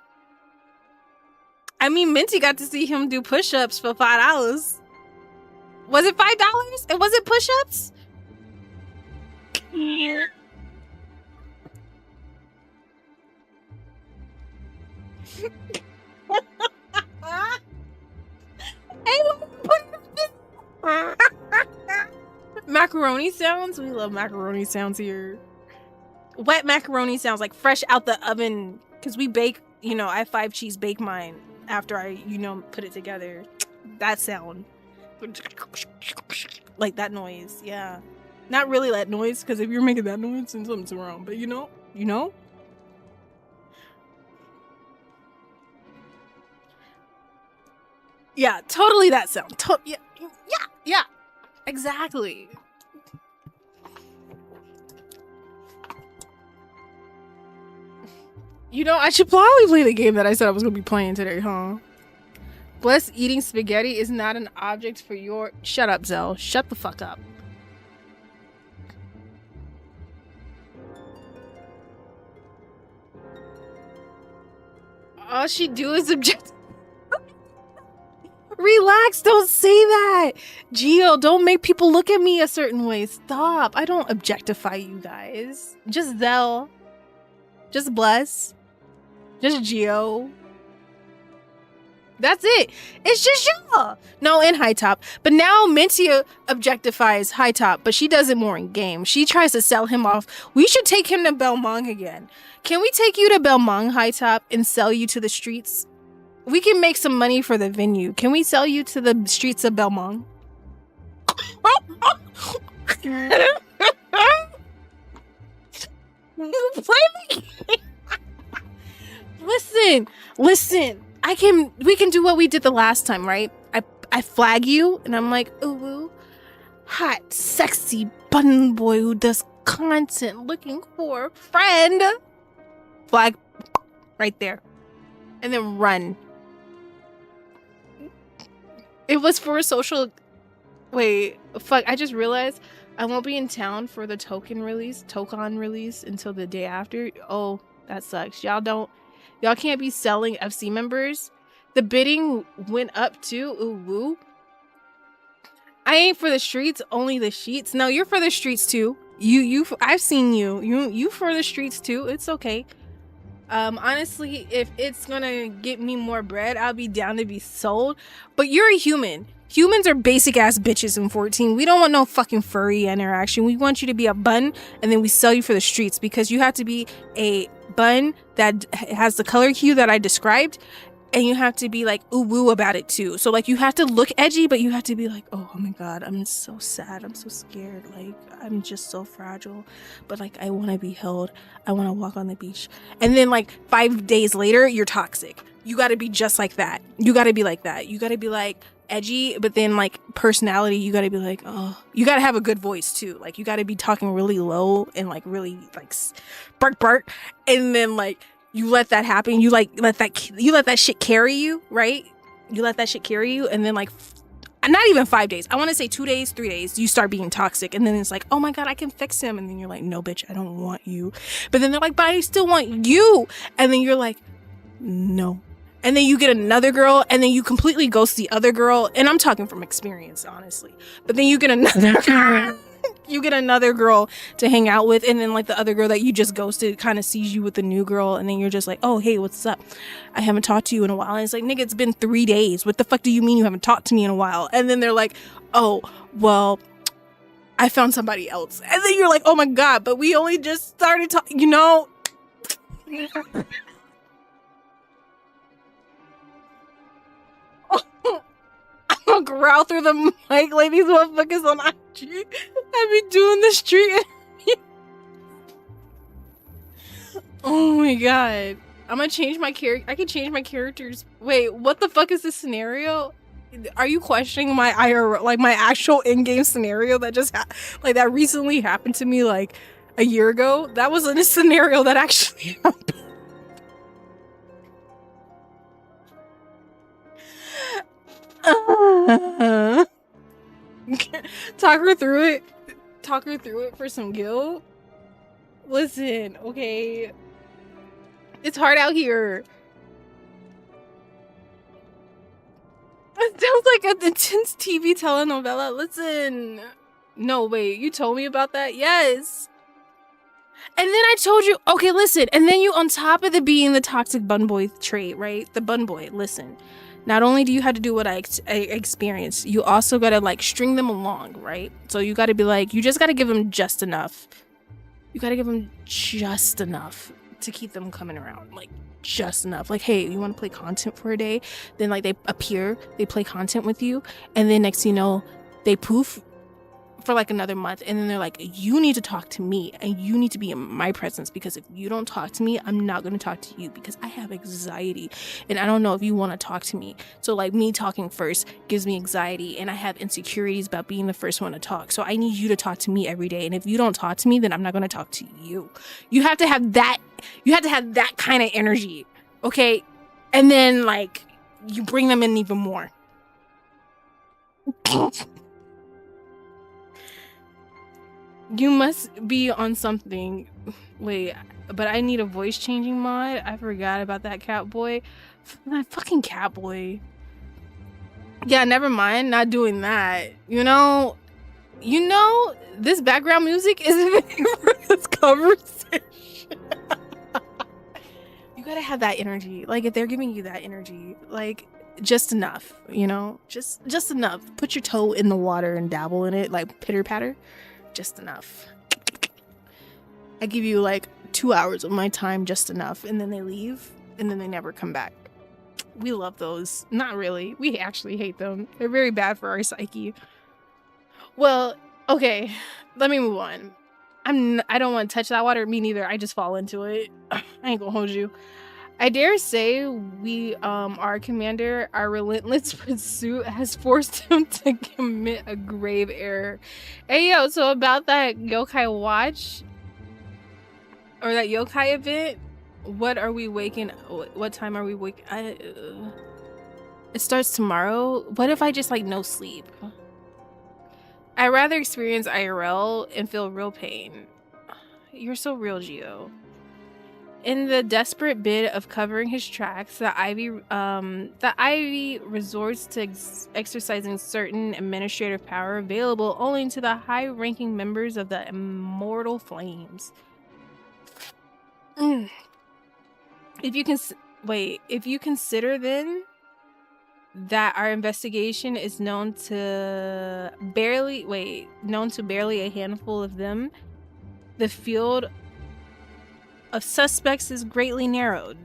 [SPEAKER 1] I mean, Minty got to see him do push-ups for $5. Was it $5? And was it push-ups? Macaroni sounds? We love macaroni sounds here. Wet macaroni sounds like fresh out the oven. Because we bake, you know, I 5-cheese bake mine after I, you know, put it together. That sound. Like that noise, yeah. Not really that noise, because if you're making that noise, then something's wrong. But you know? Yeah, totally that sound. Yeah. Exactly. You know, I should probably play the game that I said I was going to be playing today, huh? Bless eating spaghetti is not an object for your... Shut up, Zell. Shut the fuck up. All she do is object... Relax, don't say that. Gio, don't make people look at me a certain way. Stop. I don't objectify you guys. Just Zell. Just Bless. Just Gio. That's it. It's just y'all. No, in High Top. But now Mintia objectifies High Top, but she does it more in game. She tries to sell him off. We should take him to Belmont again. Can we take you to Belmont, High Top, and sell you to the streets? We can make some money for the venue. Can we sell you to the streets of Belmont? You play me. Listen. We can do what we did the last time, right? I flag you and I'm like, ooh, hot, sexy button boy who does content looking for a friend. Flag right there. And then run. It was for a social... Wait, fuck, I just realized I won't be in town for the token release until the day after. Oh, that sucks. Y'all can't be selling FC members. The bidding went up too. Ooh, woo. I ain't for the streets, only the sheets. No, you're for the streets too. I've seen you. You for the streets too. It's okay. Honestly, if it's gonna get me more bread, I'll be down to be sold. But you're a human. Humans are basic ass bitches in 14. We don't want no fucking furry interaction. We want you to be a bun, and then we sell you for the streets, because you have to be a bun that has the color hue that I described, and you have to be like ooh woo about it too. So like you have to look edgy, but you have to be like, oh my god, I'm so sad, I'm so scared, like I'm just so fragile, but like I want to be held, I want to walk on the beach. And then like 5 days later, you're toxic. You got to be just like that. You got to be like that. You got to be like edgy, but then like personality, you got to be like, oh, you got to have a good voice too. Like you got to be talking really low and like really like bark, and then like you let that happen. You let that shit carry you, right? You let that shit carry you, and then like not even 5 days. I want to say 2 days, 3 days, you start being toxic, and then it's like, oh my god, I can fix him, and then you're like, no bitch, I don't want you. But then they're like, but I still want you, and then you're like, no. And then you get another girl, and then you completely ghost the other girl, and I'm talking from experience, honestly. But then you get another girl to hang out with, and then like the other girl that you just ghosted kind of sees you with the new girl, and then you're just like, oh hey, what's up, I haven't talked to you in a while. And it's like, nigga, it's been 3 days, what the fuck do you mean you haven't talked to me in a while? And then they're like, oh well, I found somebody else. And then you're like, oh my god, but we only just started talking, you know. I'm gonna growl through the mic like these motherfuckers on IG. I be doing the street. Oh my god. I'm gonna change my character. I can change my characters. Wait, what the fuck is this scenario? Are you questioning my IRL, like my actual in-game scenario that just like that recently happened to me like a year ago? That wasn't a scenario that actually happened. Talk her through it. Talk her through it for some guilt. Listen, okay. It's hard out here. It sounds like an intense TV telenovela. Listen. No, wait. You told me about that? Yes. And then I told you, okay, listen. And then you, on top of the being the toxic bun boy trait, right? The bun boy, listen. Not only do you have to do what I experienced, you also got to like string them along, right? So you got to be like, you just got to give them just enough. You got to give them just enough to keep them coming around. Like, just enough. Like, hey, you want to play content for a day? Then like they appear, they play content with you. And then next thing you know, they poof for like another month, and then they're like, you need to talk to me and you need to be in my presence, because if you don't talk to me, I'm not going to talk to you because I have anxiety and I don't know if you want to talk to me. So like me talking first gives me anxiety, and I have insecurities about being the first one to talk. So I need you to talk to me every day, and if you don't talk to me, then I'm not going to talk to you. You have to have that kind of energy, okay? And then like you bring them in even more. You must be on something. Wait, but I need a voice changing mod. I forgot about that cat boy. That fucking cat boy. Yeah, never mind. Not doing that. You know, this background music isn't for this conversation. You gotta have that energy. Like, if they're giving you that energy, like, just enough, you know? Just enough. Put your toe in the water and dabble in it, like pitter patter. Just enough. I give you like 2 hours of my time, just enough, and then they leave, and then they never come back. We love those. Not really. We actually hate them. They're very bad for our psyche. Well, okay. Let me move on. I don't want to touch that water. Me neither. I just fall into it. I ain't gonna hold you. I dare say our commander, our relentless pursuit has forced him to commit a grave error. Hey, yo, so about that yokai watch, or that yokai event, what time are we waking? It starts tomorrow. What if I just like no sleep? I'd rather experience IRL and feel real pain. You're so real, Gio. In the desperate bid of covering his tracks, the Ivy resorts to exercising certain administrative power available only to the high-ranking members of the Immortal Flames. If you consider then that our investigation is known to barely a handful of them, the field of suspects is greatly narrowed.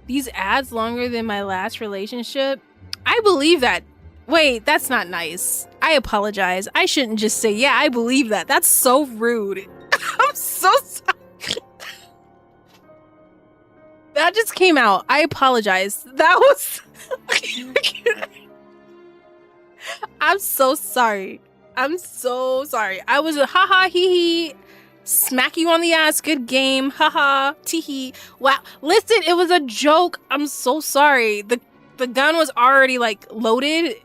[SPEAKER 1] These ads longer than my last relationship. I believe that. Wait, that's not nice. I apologize. I shouldn't just say, yeah, I believe that. That's so rude. I'm so sorry. That just came out. I apologize. That was... I'm so sorry. I'm so sorry. I was a haha hee hee. Smack you on the ass. Good game. Haha. Teehee. Wow. Listen, it was a joke. I'm so sorry. The gun was already like loaded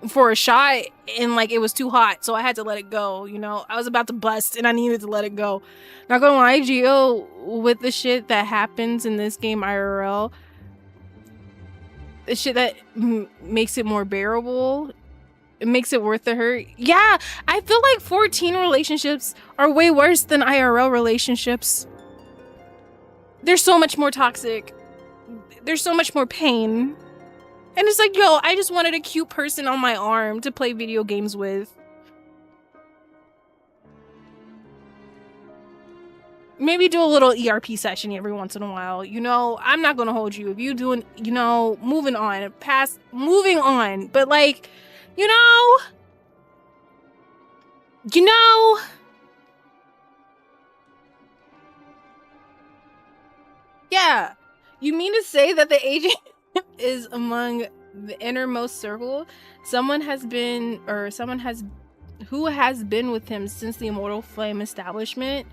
[SPEAKER 1] for a shot, and like it was too hot, so I had to let it go. You know, I was about to bust and I needed to let it go. Not gonna lie, Gio, with the shit that happens in this game IRL, the shit that makes it more bearable, it makes it worth the hurt. Yeah, I feel like 14 relationships are way worse than IRL relationships. They're so much more toxic. There's so much more pain. And it's like, yo, I just wanted a cute person on my arm to play video games with. Maybe do a little ERP session every once in a while. You know, I'm not gonna hold you. If you doing, you know, moving on. But like, you know, You mean to say that the agent is among the innermost circle? Someone has been, or someone has, who has been with him since the Immortal Flame establishment?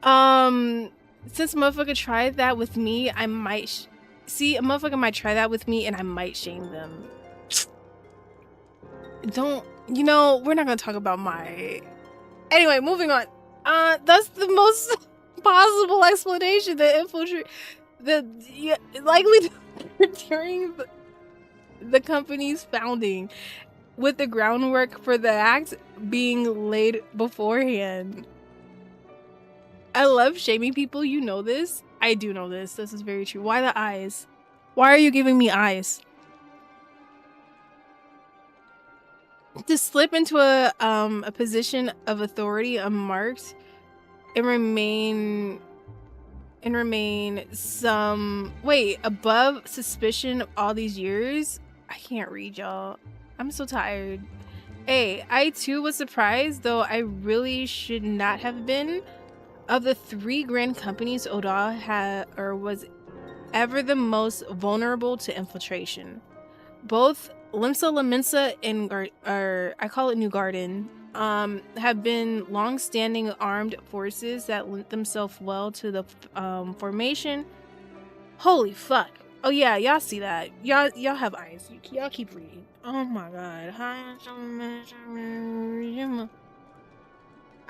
[SPEAKER 1] Since a motherfucker tried that with me, I might see a motherfucker might try that with me, and I might shame them. Don't, you know, we're not gonna talk about my. Anyway, moving on. That's the most possible explanation. The infiltrate, likely during the company's founding, with the groundwork for the act being laid beforehand. I love shaming people. You know this. I do know this. This is very true. Why the eyes? Why are you giving me eyes? To slip into a position of authority unmarked and remain some above suspicion all these years. I can't read, y'all. I'm so tired. Hey, I too was surprised, though I really should not have been. Of the 3 grand companies, Oda was ever the most vulnerable to infiltration. Both Limsa Laminsa and I call it New Garden, have been long-standing armed forces that lent themselves well to the formation. Holy fuck! Oh yeah, y'all see that? Y'all have eyes. Y'all keep reading. Oh my god.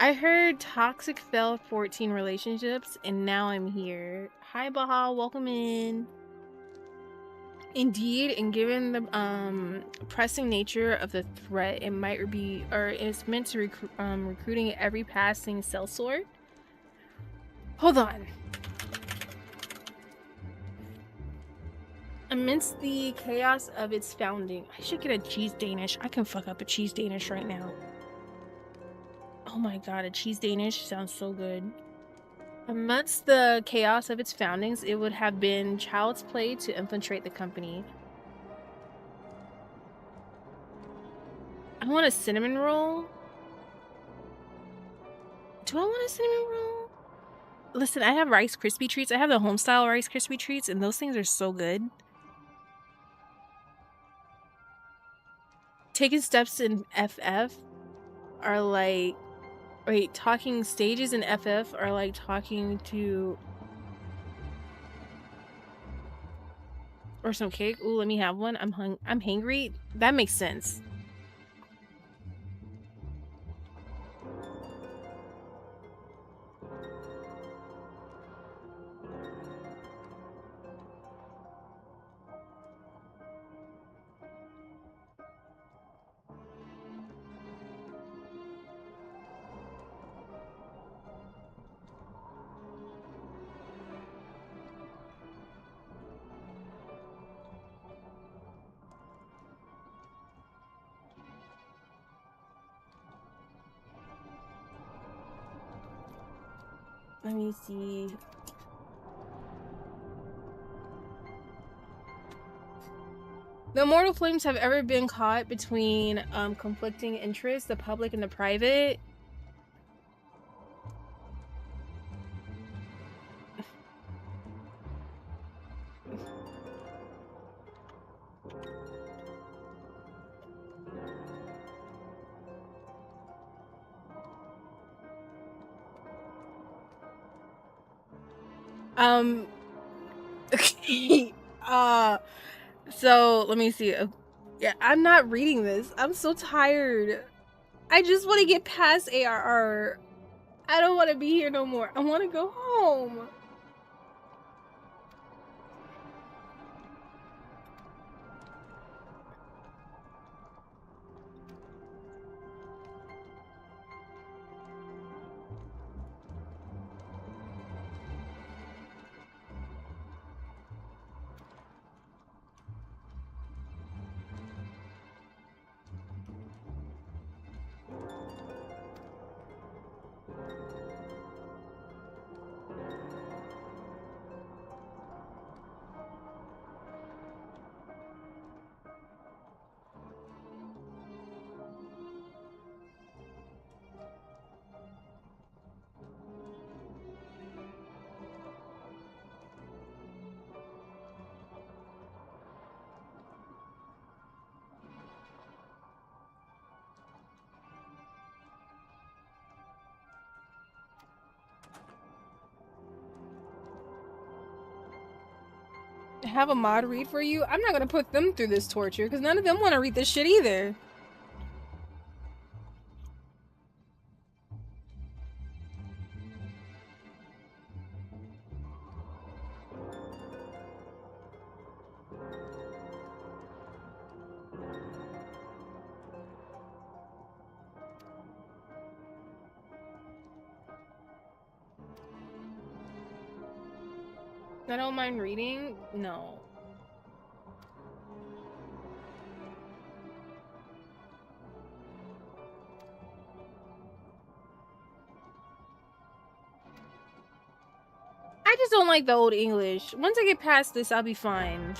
[SPEAKER 1] I heard toxic fell 14 relationships, and now I'm here. Hi, Baha, welcome in. Indeed, and given the pressing nature of the threat, it might be, or it's meant to recruiting every passing sellsword. Hold on. Amidst the chaos of its founding, I should get a cheese Danish. I can fuck up a cheese Danish right now. Oh my god, a cheese Danish sounds so good. Amidst the chaos of its foundings, it would have been child's play to infiltrate the company. I want a cinnamon roll. Do I want a cinnamon roll? Listen, I have Rice Krispie treats. I have the homestyle Rice Krispie treats, and those things are so good. Taking steps in FF are like... Wait, talking stages in FF are like talking to... Or some cake. Ooh, let me have one. I'm hangry. That makes sense. Let me see. The Immortal Flames have ever been caught between conflicting interests, the public and the private. Okay. So let me see. Yeah, I'm not reading this. I'm so tired. I just want to get past ARR. I don't want to be here no more. I want to go home. Have a mod read for you? I'm not gonna put them through this torture because none of them want to read this shit either. I don't mind reading. No. I just don't like the old English. Once I get past this, I'll be fine.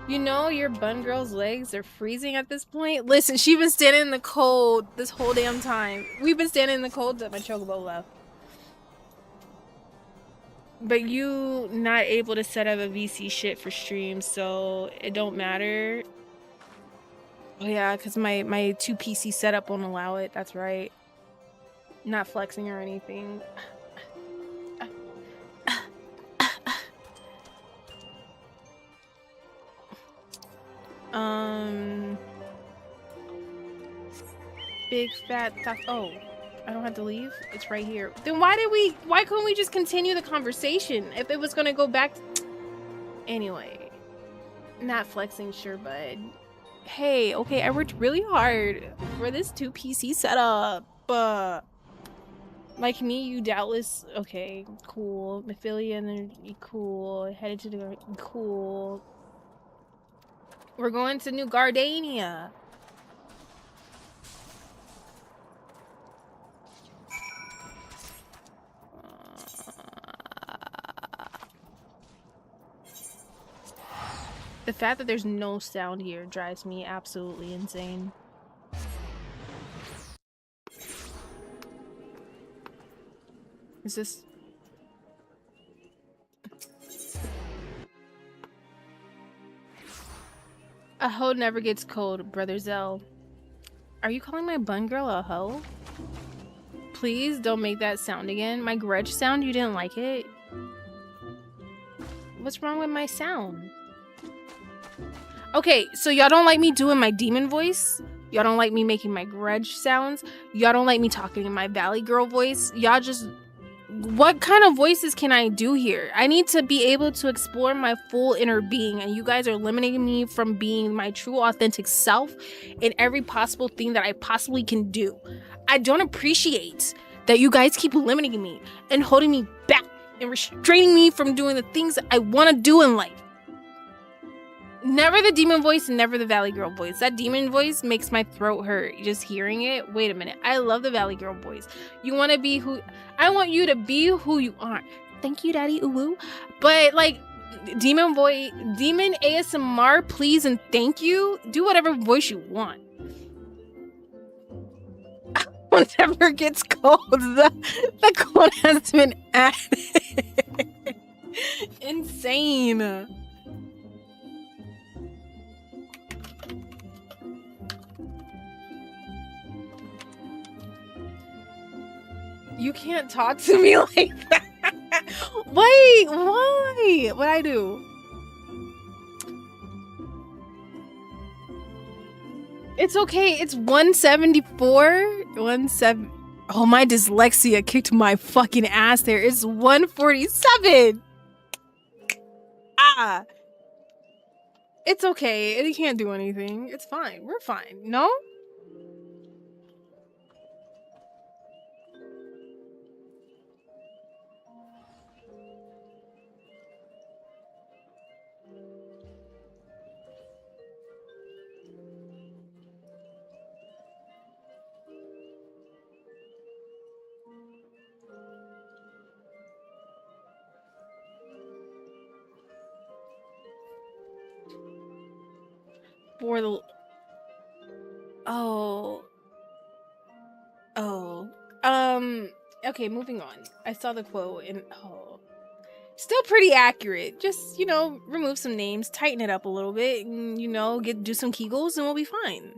[SPEAKER 1] You know your bun girl's legs are freezing at this point? Listen, she's been standing in the cold this whole damn time. We've been standing in the cold that my chocobo left. But you not able to set up a VC shit for stream, so it don't matter. Oh yeah, because my 2 PC setup won't allow it. That's right. Not flexing or anything. Big fat oh, I don't have to leave? It's right here. Then why couldn't we just continue the conversation if it was gonna go back anyway? Not flexing, sure, bud. Hey, okay, I worked really hard for this 2 PC setup. Like me, you doubtless, okay, cool. Affiliate, cool. Headed to the, cool. We're going to New Gardania. The fact that there's no sound here drives me absolutely insane. Is this... A hoe never gets cold, Brother Zell. Are you calling my bun girl a hoe? Please don't make that sound again. My grudge sound, you didn't like it? What's wrong with my sound? Okay, so y'all don't like me doing my demon voice? Y'all don't like me making my grudge sounds? Y'all don't like me talking in my valley girl voice? Y'all just... What kind of voices can I do here? I need to be able to explore my full inner being, and you guys are limiting me from being my true authentic self in every possible thing that I possibly can do. I don't appreciate that you guys keep limiting me and holding me back and restraining me from doing the things that I want to do in life. Never the demon voice, never the valley girl voice. That demon voice makes my throat hurt just hearing it. Wait a minute. I love the valley girl voice. You want to be who... I want you to be who you are. Thank you, Daddy Uwu. But, like, demon voice... Demon ASMR, please and thank you. Do whatever voice you want. Whenever gets cold, the cold has been added. Insane. You can't talk to me like that. Wait, why? What'd I do? It's okay. It's 174. 17. Oh, my dyslexia kicked my fucking ass there. It's 147. Ah. It's okay. It can't do anything. It's fine. We're fine. No? For the... Oh. Okay, moving on. I saw the quote and still pretty accurate. Just, you know, remove some names, tighten it up a little bit, and, you know, do some Kegels and we'll be fine.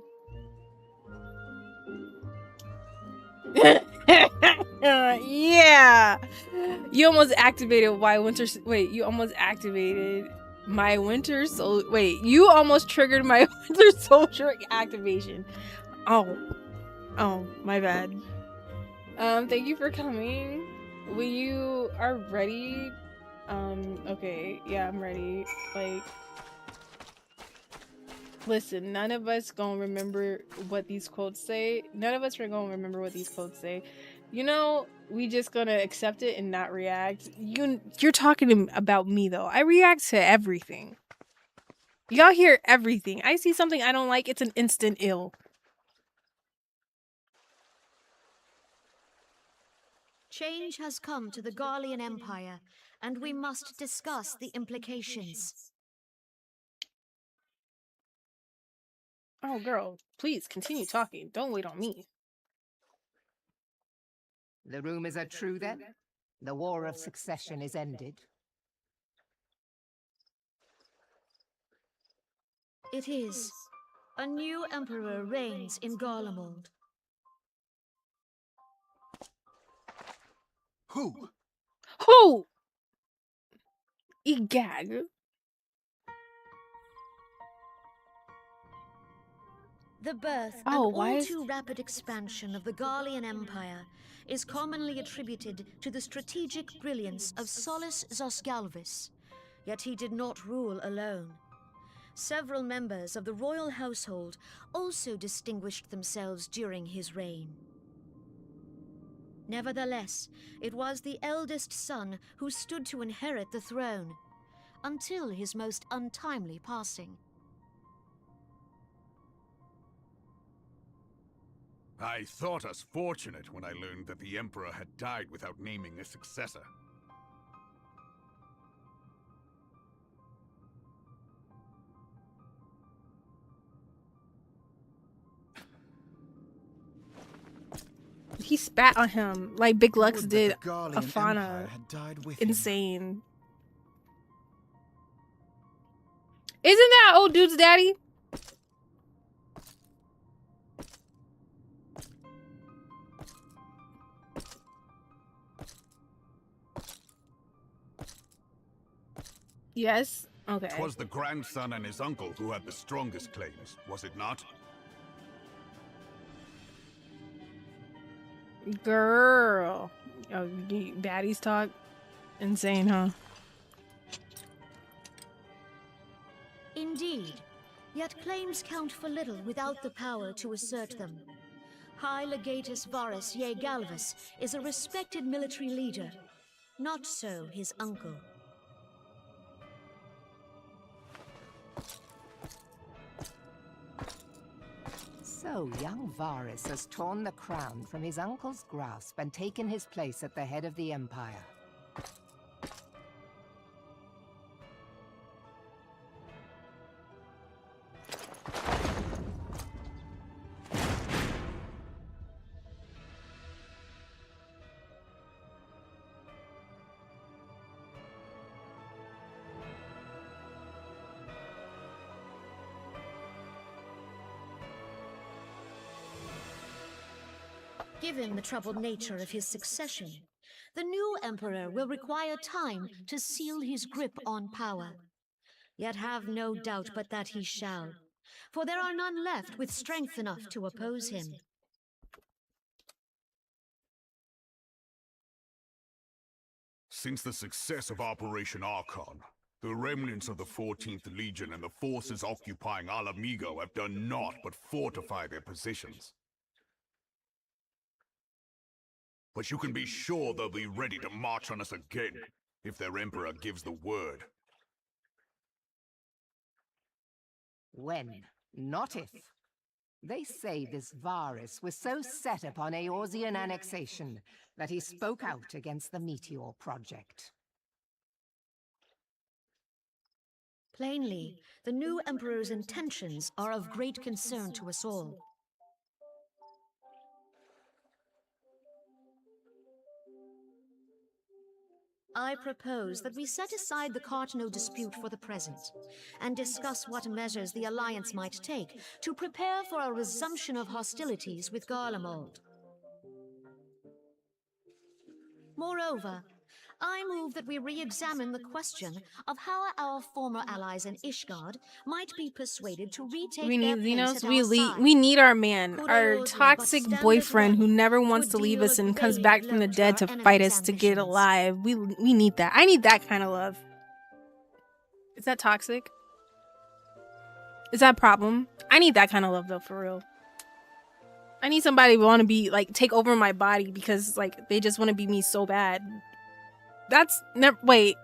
[SPEAKER 1] Yeah. You almost activated my winter. Wait, you almost activated my winter soul. Wait, you almost triggered my winter soldier activation. Oh, my bad. Thank you for coming. When you are ready, okay, yeah, I'm ready. Like, listen, none of us gonna remember what these quotes say. None of us are gonna remember what these quotes say. You know, we just gonna accept it and not react. You're talking about me though. I react to everything. Y'all hear everything. I see something I don't like, it's an instant ill.
[SPEAKER 2] Change has come to the Garlean Empire, and we must discuss the implications.
[SPEAKER 1] Oh, girl, please continue talking. Don't wait on me.
[SPEAKER 3] The rumors are true, then? The War of Succession is ended?
[SPEAKER 2] It is. A new emperor reigns in Garlemald.
[SPEAKER 4] Who?
[SPEAKER 1] Who? Egag.
[SPEAKER 2] The birth and all too rapid expansion of the Garlean Empire is commonly attributed to the strategic brilliance of Solus Zosgalvis, yet he did not rule alone. Several members of the royal household also distinguished themselves during his reign. Nevertheless, it was the eldest son who stood to inherit the throne, until his most untimely passing.
[SPEAKER 4] I thought us fortunate when I learned that the Emperor had died without naming a successor.
[SPEAKER 1] He spat on him like Big Lux did
[SPEAKER 5] Garlean
[SPEAKER 1] Afana.
[SPEAKER 5] Empire had died with him.
[SPEAKER 1] Insane. Isn't that old dude's daddy? Yes. Okay.
[SPEAKER 4] 'Twas the grandson and his uncle who had the strongest claims, was it not?
[SPEAKER 1] Girl. Oh, baddies talk. Insane, huh?
[SPEAKER 2] Indeed, yet claims count for little without the power to assert them. High Legatus Varus Ye Galvus is a respected military leader. Not so his uncle.
[SPEAKER 3] So young Varus has torn the crown from his uncle's grasp and taken his place at the head of the Empire.
[SPEAKER 2] Given the troubled nature of his succession, the new emperor will require time to seal his grip on power. Yet have no doubt but that he shall, for there are none left with strength enough to oppose him.
[SPEAKER 4] Since the success of Operation Archon, the remnants of the 14th Legion and the forces occupying Alamigo have done naught but fortify their positions. But you can be sure they'll be ready to march on us again, if their Emperor gives the word.
[SPEAKER 3] When, not if. They say this Varus was so set upon Eorzean annexation that he spoke out against the Meteor Project.
[SPEAKER 2] Plainly, the new emperor's intentions are of great concern to us all. I propose that we set aside the Cartano dispute for the present, and discuss what measures the Alliance might take to prepare for a resumption of hostilities with Garlemald. Moreover, I move that we re-examine the question of how our former allies in Ishgard might be persuaded to retake
[SPEAKER 1] We
[SPEAKER 2] their
[SPEAKER 1] need
[SPEAKER 2] place
[SPEAKER 1] Xenos.
[SPEAKER 2] at our side.
[SPEAKER 1] We need our man,
[SPEAKER 2] Could
[SPEAKER 1] our
[SPEAKER 2] Eorzea but
[SPEAKER 1] toxic
[SPEAKER 2] stand as
[SPEAKER 1] boyfriend who
[SPEAKER 2] one
[SPEAKER 1] never
[SPEAKER 2] to
[SPEAKER 1] wants to leave
[SPEAKER 2] deal
[SPEAKER 1] us
[SPEAKER 2] a
[SPEAKER 1] and comes
[SPEAKER 2] grave
[SPEAKER 1] back from the
[SPEAKER 2] blow to
[SPEAKER 1] dead
[SPEAKER 2] our
[SPEAKER 1] to fight
[SPEAKER 2] enemy's
[SPEAKER 1] us to get
[SPEAKER 2] ambitions.
[SPEAKER 1] alive. We need that. I need that kind of love. Is that toxic? Is that a problem? I need that kind of love though, for real. I need somebody who want to be like take over my body because like they just want to be me so bad. That's never. Wait.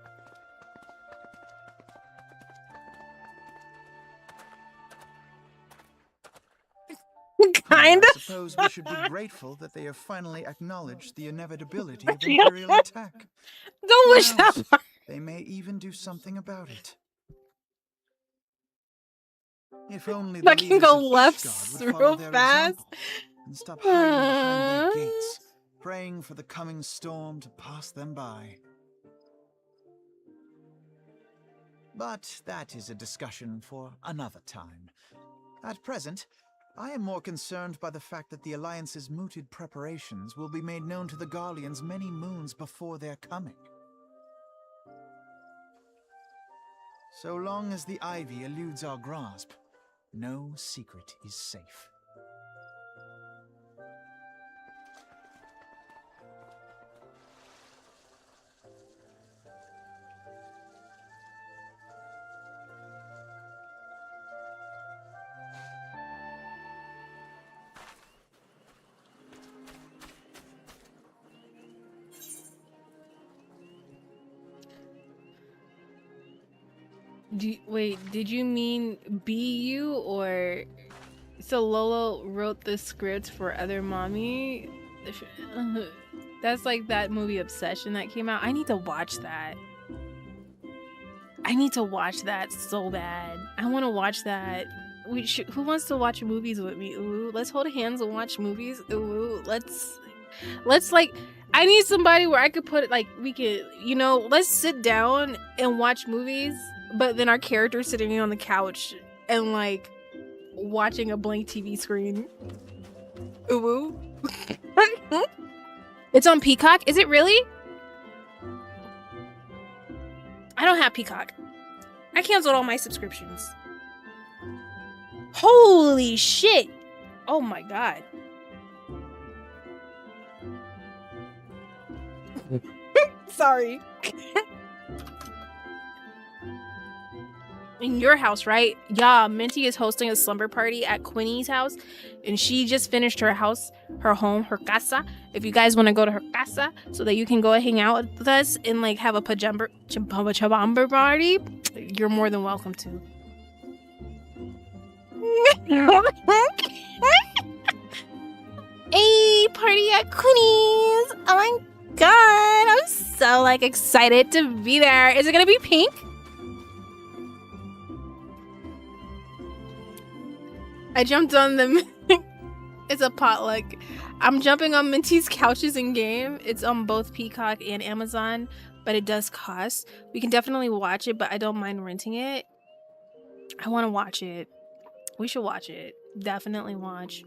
[SPEAKER 1] Kind
[SPEAKER 5] I
[SPEAKER 1] of.
[SPEAKER 5] suppose we should be grateful that they have finally acknowledged the inevitability of Imperial attack.
[SPEAKER 1] Don't
[SPEAKER 5] Who
[SPEAKER 1] wish that.
[SPEAKER 5] knows? They may even do something about it. If only the
[SPEAKER 1] I can
[SPEAKER 5] leaders
[SPEAKER 1] go
[SPEAKER 5] of
[SPEAKER 1] left
[SPEAKER 5] Ishgard would follow
[SPEAKER 1] real
[SPEAKER 5] their
[SPEAKER 1] fast.
[SPEAKER 5] example and stop hiding behind their gates, praying for the coming storm to pass them by. But that is a discussion for another time. At present, I am more concerned by the fact that the Alliance's mooted preparations will be made known to the Garleans many moons before their coming. So long as the ivy eludes our grasp, no secret is safe.
[SPEAKER 1] Wait, did you mean BU or so Lolo wrote the script for Other Mommy? That's like that movie Obsession that came out. I need to watch that. I need to watch that so bad. I want to watch that. Who wants to watch movies with me? Ooh, let's hold hands and watch movies. Ooh, let's like I need somebody where I could put like we could, you know, let's sit down and watch movies, but then our character's sitting on the couch and like watching a blank TV screen. Ooh. It's on Peacock? Is it really? I don't have Peacock. I canceled all my subscriptions. Holy shit! Oh my god. Sorry. In your house, right? Yeah, Minty is hosting a slumber party at Quinny's house, and she just finished her house, her home, her casa. If you guys want to go to her casa so that you can go hang out with us and like have a chabamba party, you're more than welcome to. Hey, party at Quinny's! Oh my god, I'm so like excited to be there. Is it gonna be pink? I jumped on them. It's a potluck. I'm jumping on Minty's couches in game. It's on both Peacock and Amazon, but it does cost. We can definitely watch it, but I don't mind renting it. I want to watch it. We should watch it. Definitely watch.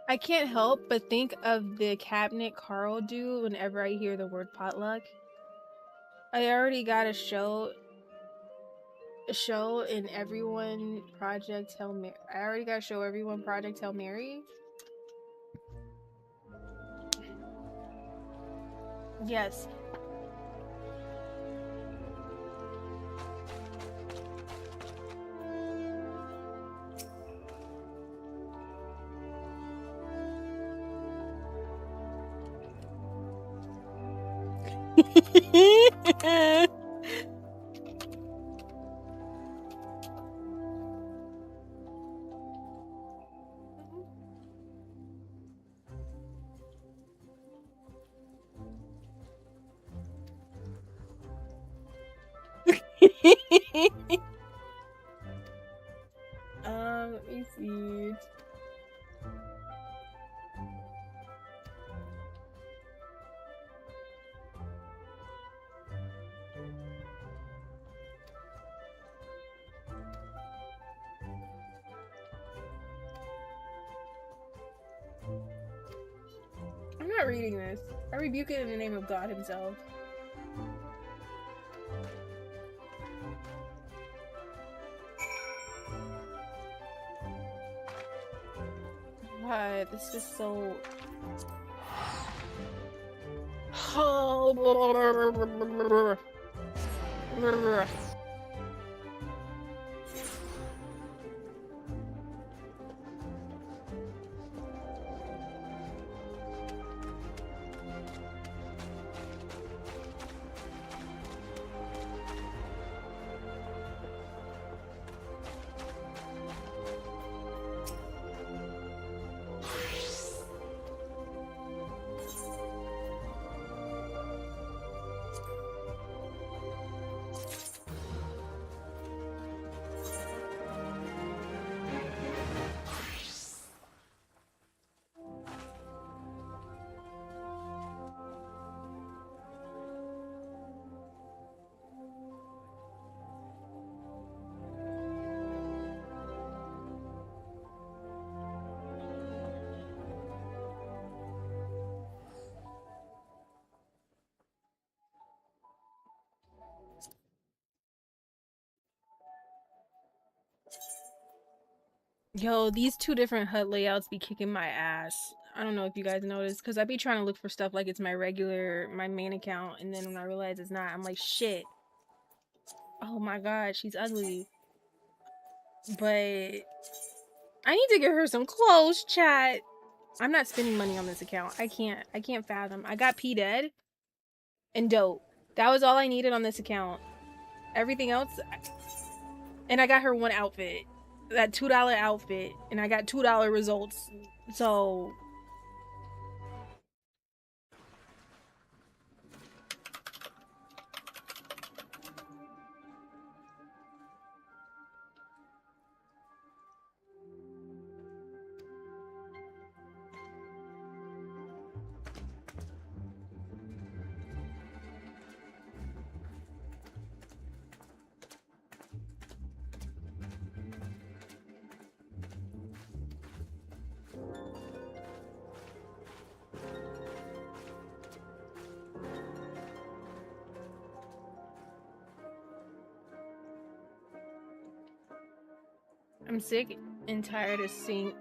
[SPEAKER 1] I can't help but think of the cabinet Carl do whenever I hear the word potluck. I already got a show in Everyone Project Hail Mary. I already got a show Everyone Project Hail Mary. Yes. not reading this. I rebuke it in the name of God himself. God, this is so... Oh, yo, these two different HUD layouts be kicking my ass. I don't know if you guys noticed, because I be trying to look for stuff like it's my main account, and then when I realize it's not, I'm like, shit. Oh my god, she's ugly. But I need to get her some clothes, chat. I'm not spending money on this account. I can't fathom. I got P dead and dope. That was all I needed on this account. Everything else, and I got her one outfit. That $2 outfit, and I got $2 results. So I'm sick and tired of seeing.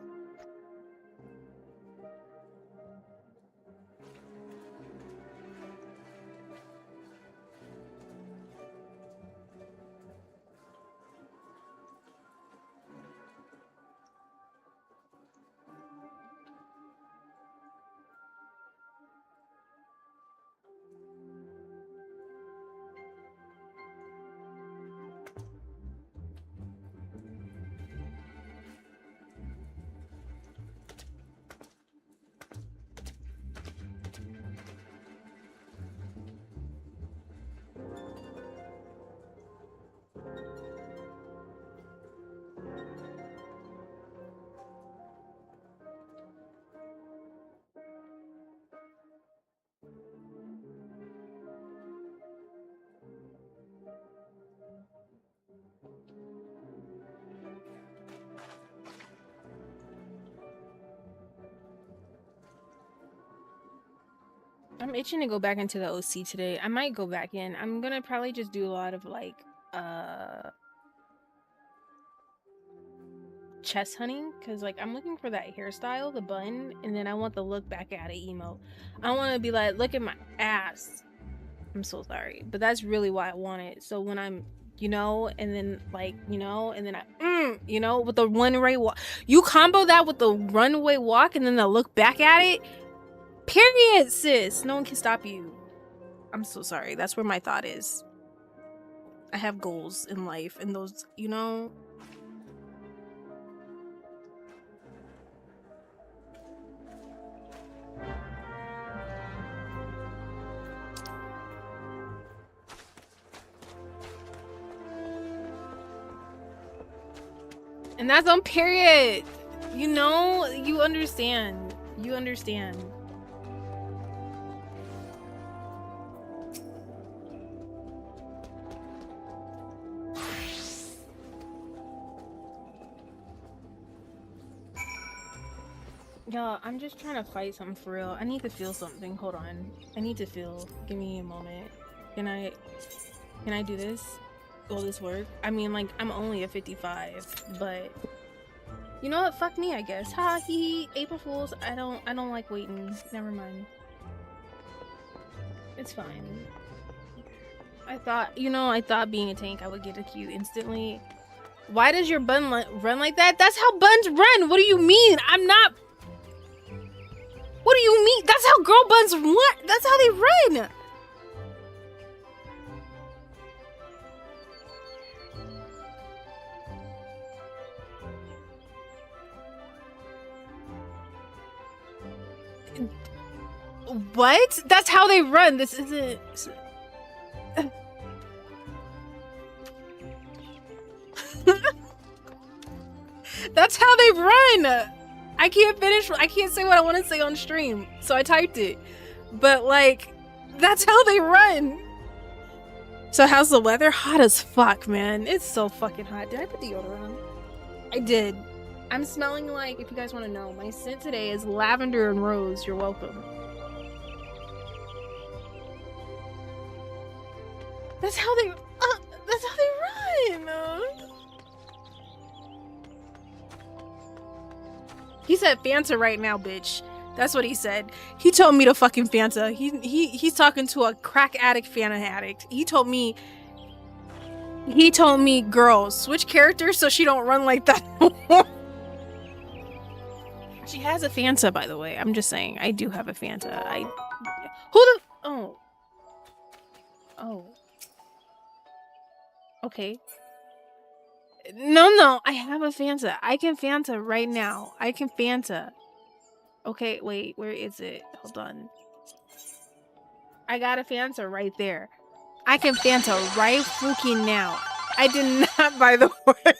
[SPEAKER 1] I'm itching to go back into the OC today. I might go back in. I'm gonna probably just do a lot of like chest hunting, because like I'm looking for that hairstyle, the bun, and then I want the look back at it emo. I want to be like, look at my ass. I'm so sorry, but that's really why I want it. So when I'm, and then like, and then I, with the runway walk, you combo that with the runway walk and then the look back at it. Period, sis. No one can stop you. I'm so sorry. That's where my thought is. I have goals in life, and those, and that's on period. You understand. You understand. Y'all, I'm just trying to fight something for real. I need to feel something. Hold on. I need to feel. Give me a moment. Can I do this? Will this work? I mean, like, I'm only a 55, but you know what? Fuck me, I guess. Ha he. April Fools. I don't like waiting. Never mind. It's fine. I thought being a tank I would get a Q instantly. Why does your bun run like that? That's how buns run. What do you mean? I'm not. What do you mean? That's how girl buns run. That's how they run. What? That's how they run. This isn't. That's how they run. I can't say what I want to say on stream, so I typed it. But like, that's how they run. So how's the weather? Hot as fuck, man. It's so fucking hot. Did I put deodorant on? I did. I'm smelling like, if you guys want to know, my scent today is lavender and rose. You're welcome. That's how they run. He said Fanta right now, bitch. That's what he said. He told me to fucking Fanta. He's talking to a crack addict, Fanta addict. He told me, girl, switch characters so she don't run like that. She has a Fanta, by the way. I'm just saying. I do have a Fanta. Oh. Okay. No, I have a Fanta. I can Fanta right now. I can Fanta. Okay, wait, where is it? Hold on. I got a Fanta right there. I can Fanta right fucking now. I did not, by the way.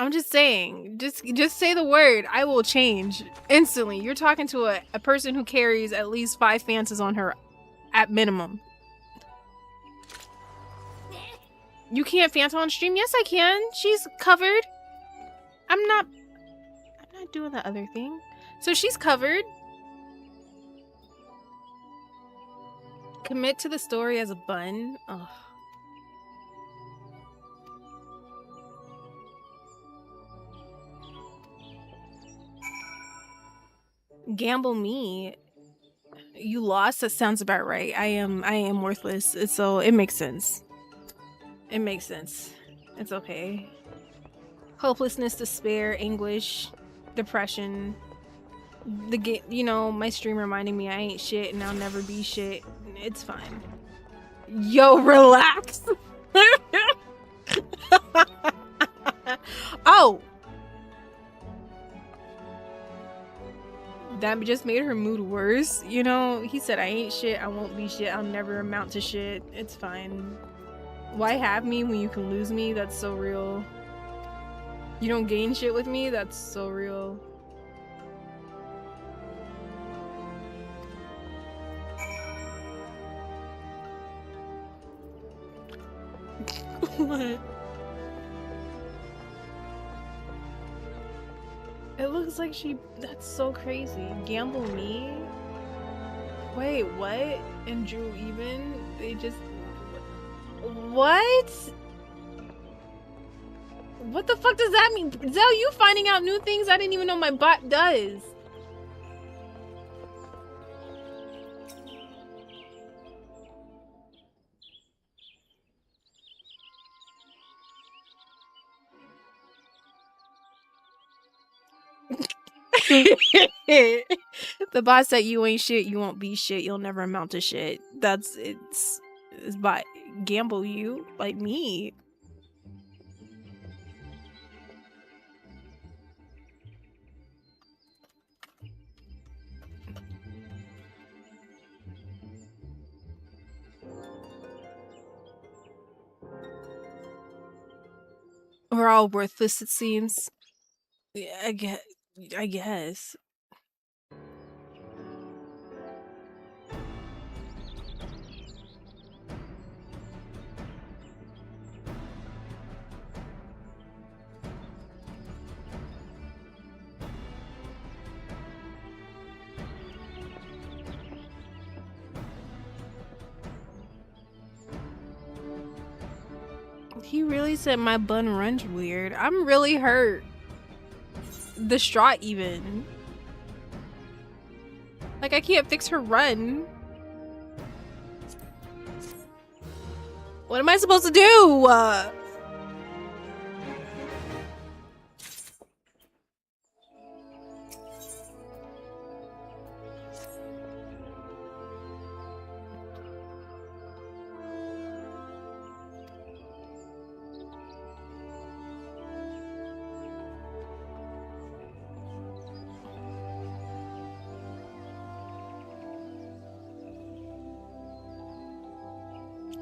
[SPEAKER 1] I'm just saying, just say the word. I will change instantly. You're talking to a person who carries at least 5 Fantas on her at minimum. You can't Fanta on stream? Yes, I can. She's covered. I'm not doing the other thing. So she's covered. Commit to the story as a bun. Ugh. Gamble me. You lost? That sounds about right. I am worthless. So it makes sense. It makes sense. It's okay. Hopelessness, despair, anguish, depression. My stream reminding me I ain't shit and I'll never be shit. It's fine. Yo, relax. Oh! That just made her mood worse. He said I ain't shit, I won't be shit, I'll never amount to shit. It's fine. Why have me when you can lose me? That's so real. You don't gain shit with me? That's so real. What? It looks like that's so crazy. Gamble me? Wait, what? And drew even? They just... What? What the fuck does that mean? Zell, you finding out new things I didn't even know my bot does. The bot said you ain't shit, you won't be shit, you'll never amount to shit. It's bot gamble you like me. We're all worthless, it seems. Yeah, I guess. He really said my bun runs weird. I'm really hurt. Distraught even. Like, I can't fix her run. What am I supposed to do?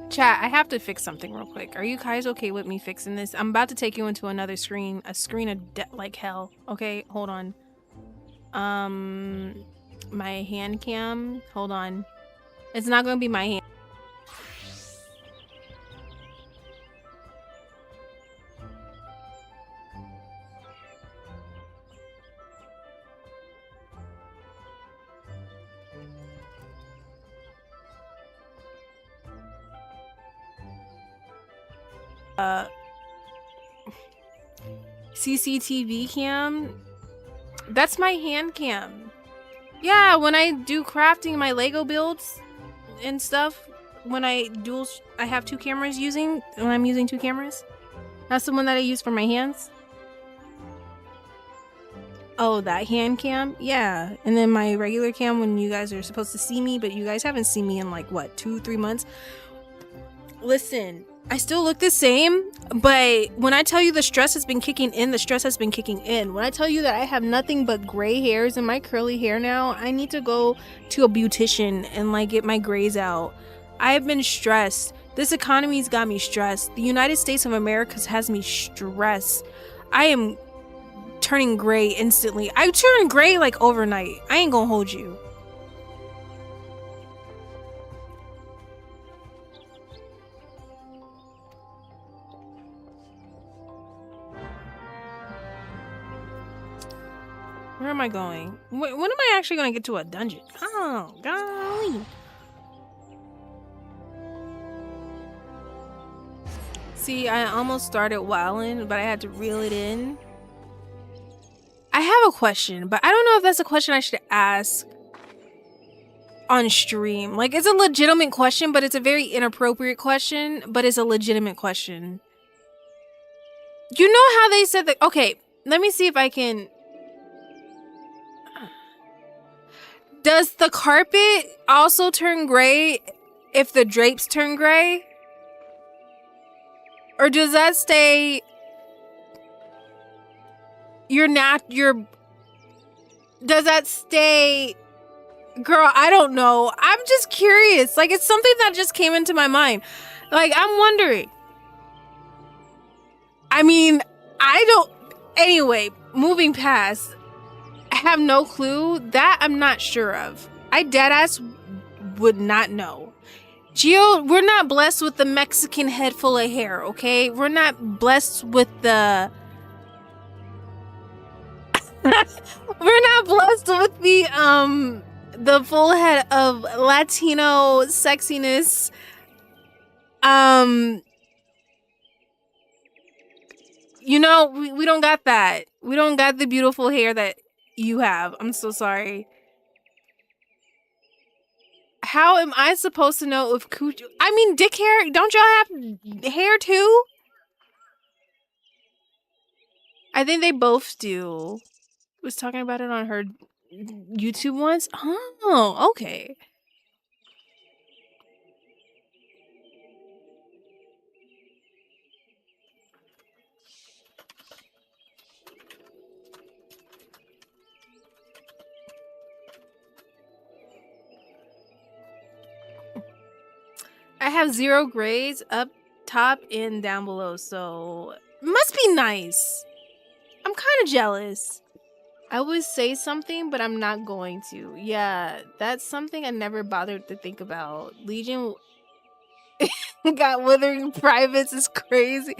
[SPEAKER 1] Chat, I have to fix something real quick. Are you guys okay with me fixing this? I'm about to take you into another screen. A screen of like hell. Okay, hold on. My hand cam. Hold on. It's not gonna be my hand. CCTV cam. That's my hand cam. Yeah, when I do crafting, my Lego builds and stuff, when I have two cameras when I'm using two cameras. That's the one that I use for my hands. Oh, that hand cam? Yeah. And then my regular cam when you guys are supposed to see me, but you guys haven't seen me in like, what, 2-3 months? Listen, I still look the same, but when I tell you the stress has been kicking in, the stress has been kicking in. When I tell you that I have nothing but gray hairs in my curly hair now, I need to go to a beautician and like get my grays out. I have been stressed. This economy's got me stressed. The United States of America has me stressed. I am turning gray instantly. I turned gray like overnight. I ain't gonna hold you. Where am I going? When am I actually gonna get to a dungeon? Oh, golly. See, I almost started wilding, but I had to reel it in. I have a question, but I don't know if that's a question I should ask on stream. Like, it's a legitimate question, but it's a very inappropriate question, but it's a legitimate question. You know how they said that? Okay, let me see if I can. Does the carpet also turn gray if the drapes turn gray? Or does that stay does that stay? Girl, I don't know. I'm just curious. Like, it's something that just came into my mind. Like, I'm wondering. I mean, I don't. Anyway, moving past. I have no clue. That I'm not sure of. I deadass would not know. Gio, we're not blessed with the Mexican head full of hair, okay? We're not blessed with the... we're not blessed with the full head of Latino sexiness. You know, we don't got that. We don't got the beautiful hair that you have. I'm so sorry. How am I supposed to know if cooch... I mean, dick hair, don't y'all have hair too? I think they both do. Was talking about it on her YouTube once. Oh, okay. I have 0 grades up top and down below, so must be nice. I'm kind of jealous. I would say something, but I'm not going to. Yeah, that's something I never bothered to think about. Legion got withering privates is crazy.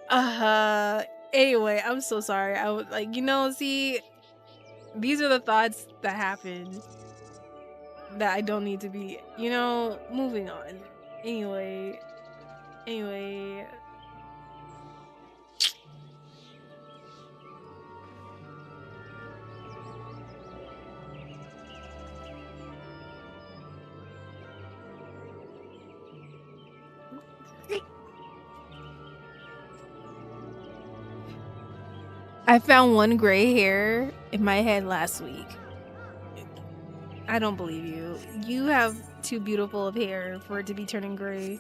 [SPEAKER 1] Anyway, I'm so sorry. I was like, see, these are the thoughts that happen that I don't need to be, moving on. Anyway. I found one gray hair in my head last week. I don't believe you. You have too beautiful of hair for it to be turning gray.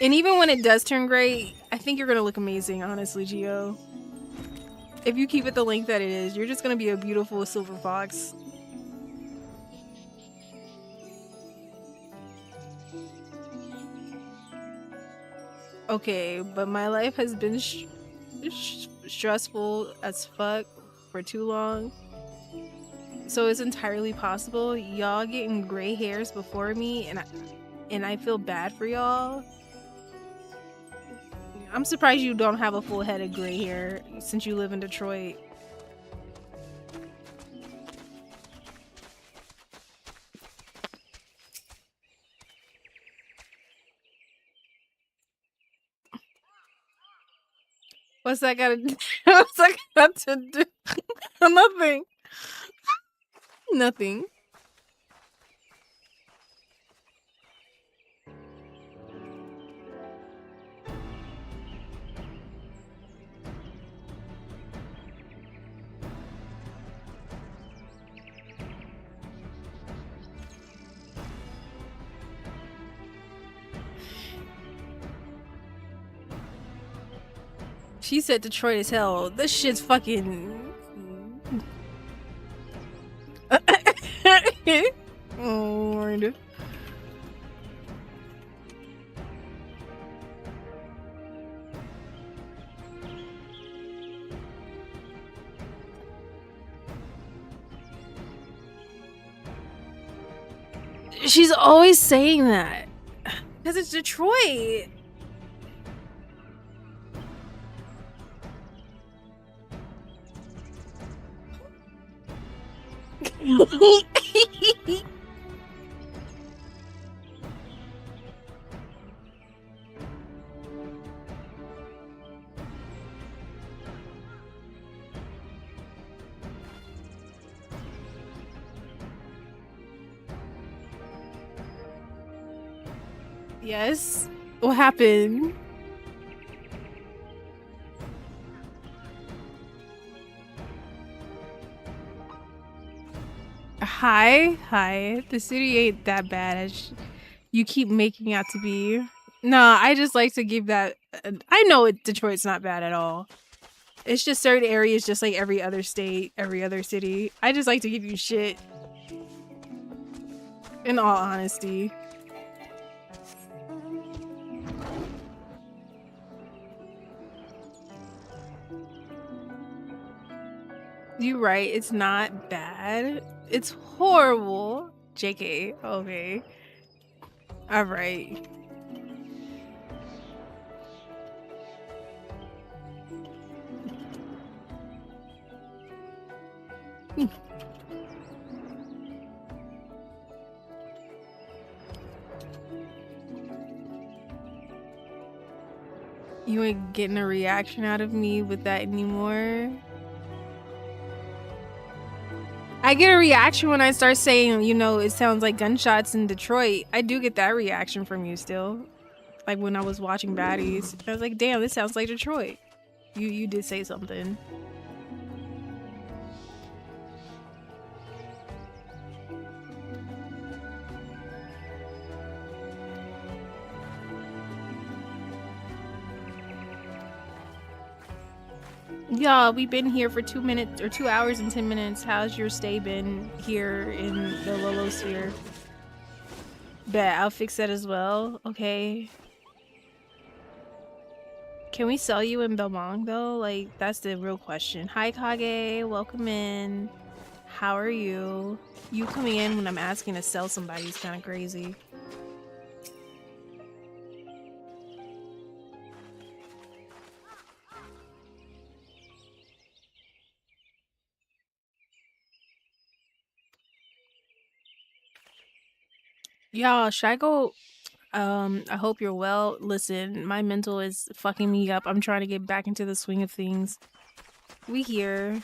[SPEAKER 1] And even when it does turn gray, I think you're gonna look amazing, honestly, Gio. If you keep it the length that it is, you're just gonna be a beautiful silver fox. Okay, but my life has been stressful as fuck for too long. So it's entirely possible y'all getting gray hairs before me, and I feel bad for y'all. I'm surprised you don't have a full head of gray hair since you live in Detroit. What's that got to do? Nothing. Nothing. She said Detroit is hell. This shit's fucking... Oh, Lord. She's always saying that. Because it's Detroit. Yes. What happened? Hi. The city ain't that bad as you keep making out to be. Nah, I just like to give that. I know Detroit's not bad at all. It's just certain areas, just like every other state, every other city. I just like to give you shit. In all honesty. You're right, it's not bad. It's horrible. JK, okay. Alright. You ain't getting a reaction out of me with that anymore. I get a reaction when I start saying, you know, it sounds like gunshots in Detroit. I do get that reaction from you still. Like when I was watching Baddies. I was like, damn, this sounds like Detroit. You did say something. Y'all, we've been here for 2 minutes or 2 hours and 10 minutes. How's your stay been here in the Lolo sphere? Bet, I'll fix that as well. Okay. Can we sell you in Belmont though? Like, that's the real question. Hi Kage, welcome in. How are you? You coming in when I'm asking to sell somebody is kind of crazy. Y'all, should I go? I hope you're well. Listen, my mental is fucking me up. I'm trying to get back into the swing of things. We here.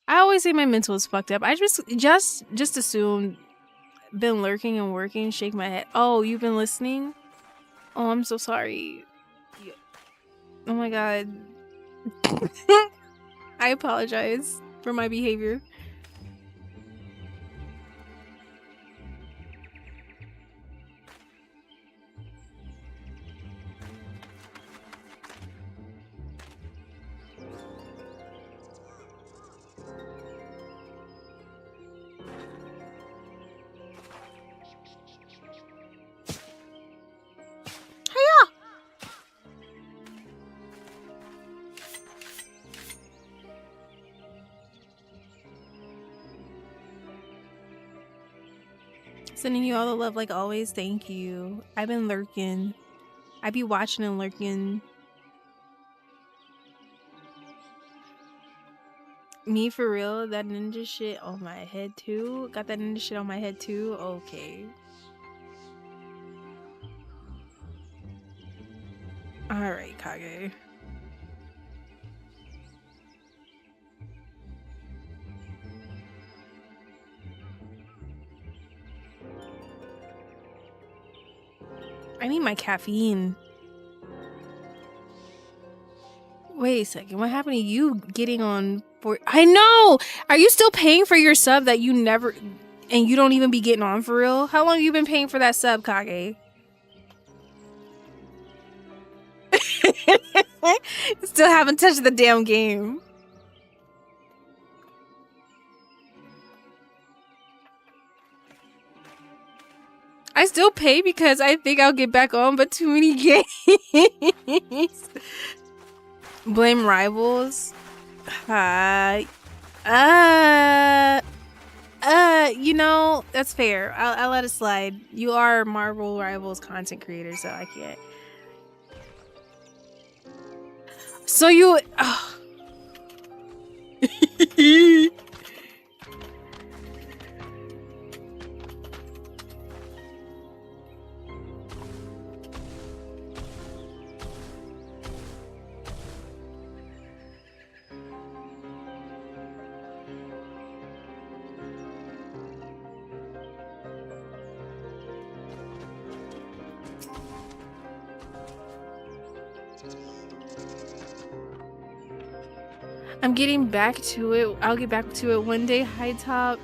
[SPEAKER 1] I always say my mental is fucked up. I just assumed, been lurking and working, shake my head. Oh, you've been listening? Oh, I'm so sorry. Oh my god. I apologize for my behavior. Sending you all the love like always. Thank you. I've been lurking. I be watching and lurking. Me for real? That ninja shit on my head too? Got that ninja shit on my head too? Okay. Alright, Kage. I need my caffeine. Wait a second. What happened to you getting on for? I know! Are you still paying for your sub that you never... And you don't even be getting on for real? How long have you been paying for that sub, Kage? Still haven't touched the damn game. I still pay because I think I'll get back on, but too many games. Blame rivals. You know, that's fair. I'll let it slide. You are Marvel Rivals content creator, so I can't. So you... Oh. I'm getting back to it. I'll get back to it one day. High top.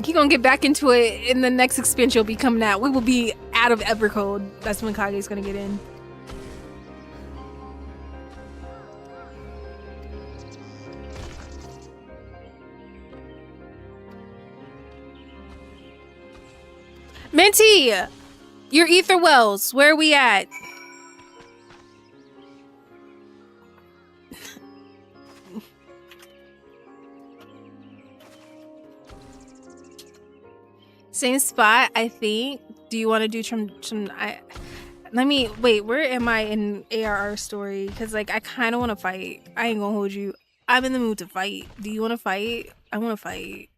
[SPEAKER 1] He gonna get back into it in the next expansion will be coming out. We will be out of Evercode. That's when Kage's gonna get in. Minty! Your ether wells. Where are we at? Same spot, I think. Do you want to do some let me wait, where am I in ARR story? Because like I kind of want to fight. I ain't gonna hold you. I'm in the mood to fight. Do you want to fight? I want to fight.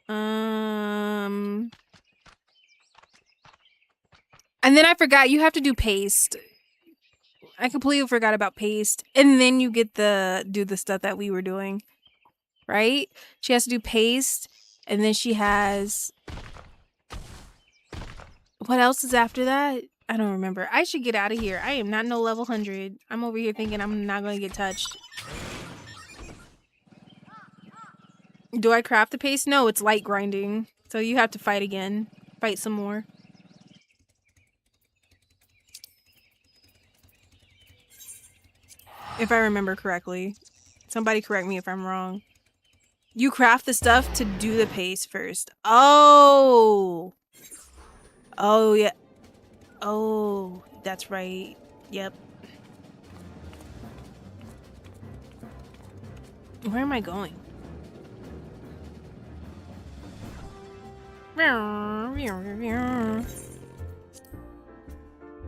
[SPEAKER 1] And then I forgot you have to do paste. I completely forgot about paste. And then you get do the stuff that we were doing. Right? She has to do paste, and then she has... What else is after that? I don't remember. I should get out of here. I am not no level 100. I'm over here thinking I'm not going to get touched. Do I craft the paste? No, it's light grinding. So you have to fight again. Fight some more. If I remember correctly. Somebody correct me if I'm wrong. You craft the stuff to do the paste first. Oh! Oh, yeah. Oh, that's right. Yep. Where am I going?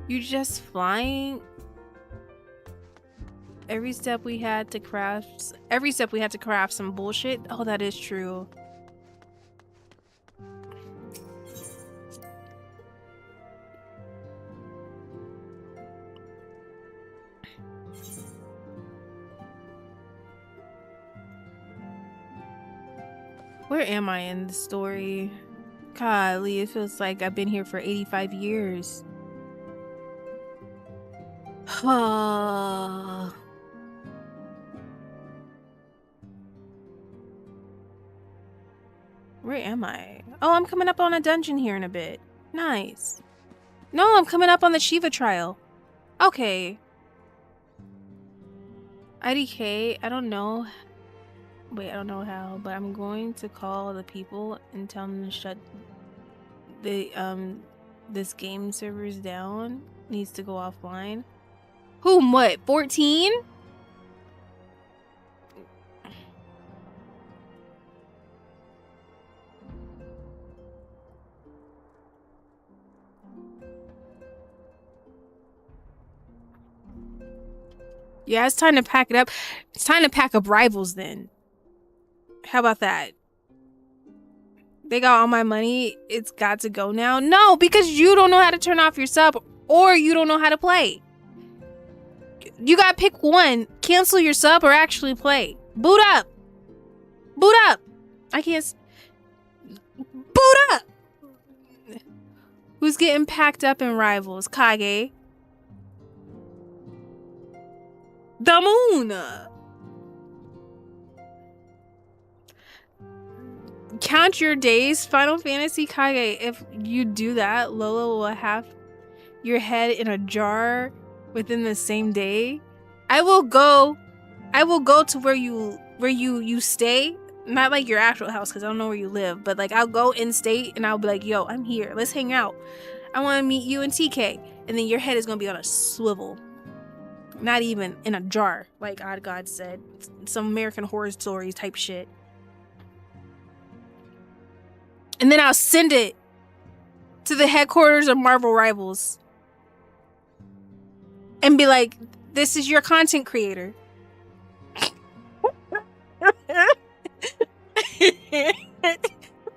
[SPEAKER 1] You just flying? Every step we had to craft some bullshit. Oh, that is true. Where am I in the story? Golly, it feels like I've been here for 85 years. Where am I? Oh, I'm coming up on a dungeon here in a bit. Nice. No, I'm coming up on the Shiva trial. Okay. IDK, I don't know. Wait, I don't know how, but I'm going to call the people and tell them to shut the this game servers down. Needs to go offline. Whom what? 14? Yeah, it's time to pack it up. It's time to pack up Rivals then. How about that? They got all my money. It's got to go now. No, because you don't know how to turn off your sub or you don't know how to play. You gotta pick one. Cancel your sub or actually play. Boot up. Boot up. I can't. Boot up. Who's getting packed up in Rivals? Kage. The moon. Count your days, Final Fantasy Kage. If you do that, Lola will have your head in a jar within the same day. I will go to where you stay. Not like your actual house, because I don't know where you live, but like I'll go in state and I'll be like, yo, I'm here. Let's hang out. I want to meet you and TK. And then your head is gonna be on a swivel. Not even in a jar, like Odd God said. Some American Horror Stories type shit. And then I'll send it to the headquarters of Marvel Rivals. And be like, this is your content creator.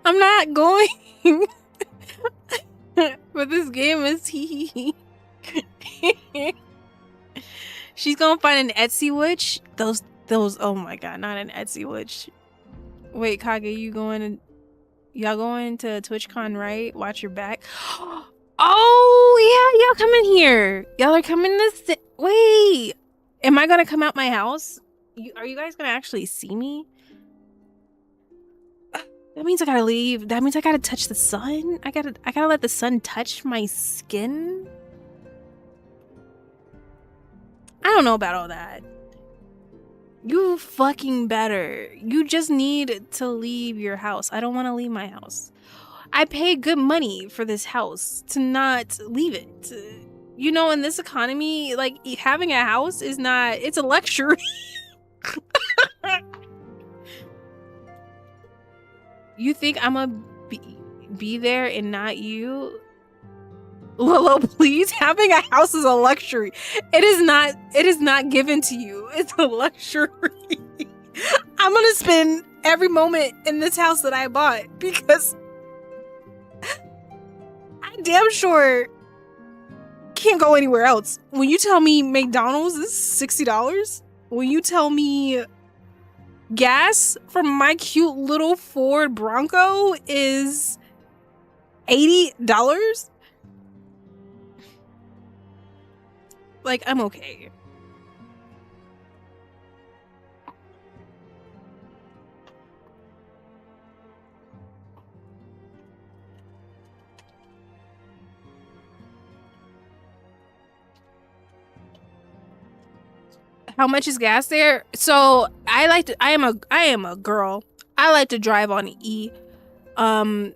[SPEAKER 1] I'm not going. But this game is hee. She's gonna find an Etsy witch. Those oh my god, not an Etsy witch. Wait, Kage, y'all going to TwitchCon, right? Watch your back. Oh yeah, y'all come in here. Y'all are coming this. Wait, am I gonna come out my house? Are you guys gonna actually see me? That means I gotta leave. That means I gotta touch the sun. I gotta let the sun touch my skin. I don't know about all that. You fucking better. You just need to leave your house. I don't want to leave my house. I pay good money for this house to not leave it. You know, in this economy, like having a house is not, it's a luxury. You think I'm gonna be there and not you? Lolo, please. Having a house is a luxury. It is not given to you. It's a luxury. I'm gonna spend every moment in this house that I bought because I damn sure can't go anywhere else. When you tell me McDonald's is $60, when you tell me gas from my cute little Ford Bronco is $80, like, I'm okay. How much is gas there? So I am a girl. I like to drive on E.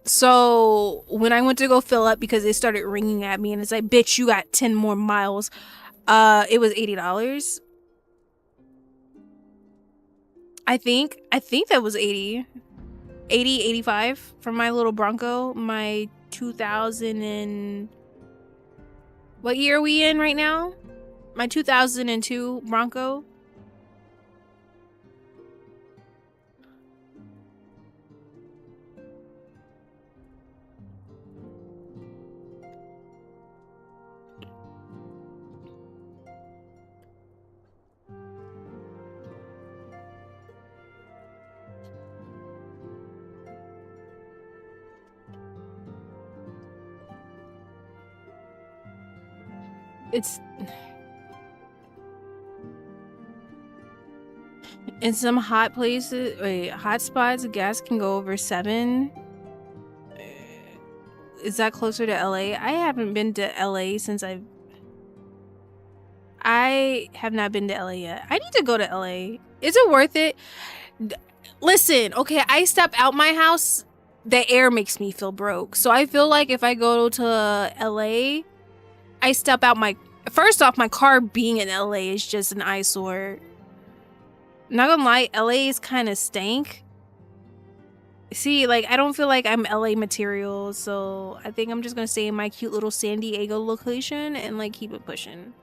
[SPEAKER 1] So when I went to go fill up because it started ringing at me and it's like, bitch, you got 10 more miles. It was $80. I think that was 85 from my little Bronco, my 2000 and what year are we in right now? My 2002 Bronco. It's In some hot places, wait, hot spots, gas can go over 7. Is that closer to LA? I haven't been to LA since I have not been to LA yet. I need to go to LA. Is it worth it? Listen, okay, I step out my house, the air makes me feel broke. So I feel like if I go to LA, I step out my... First off, my car being in LA is just an eyesore. Not gonna lie, LA is kind of stank. See, like, I don't feel like I'm LA material, so I think I'm just gonna stay in my cute little San Diego location and, like, keep it pushing.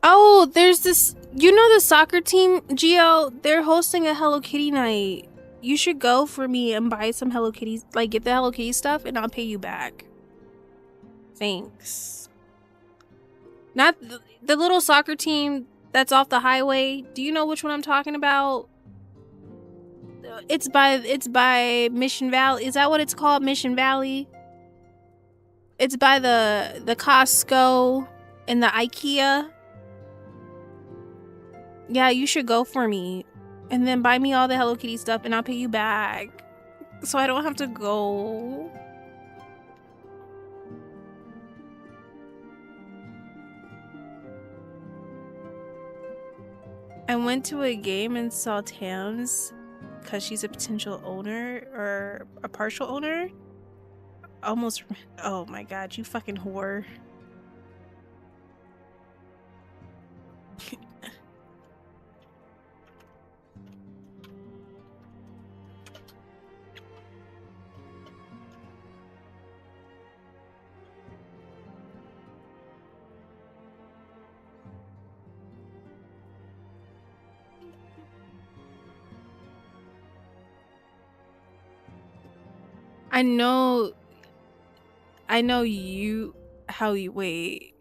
[SPEAKER 1] Oh, there's this, you know, the soccer team, Gio, they're hosting a Hello Kitty night. You should go for me and buy some Hello Kitty, like get the Hello Kitty stuff and I'll pay you back. Thanks. Not the little soccer team that's off the highway. Do you know which one I'm talking about? It's by Mission Valley. Is that what it's called? Mission Valley? It's by the Costco and the IKEA. Yeah, you should go for me. And then buy me all the Hello Kitty stuff and I'll pay you back. So I don't have to go. I went to a game and saw Tams because she's a potential owner or a partial owner. Almost, oh my god, you fucking whore. I know you, how you, wait.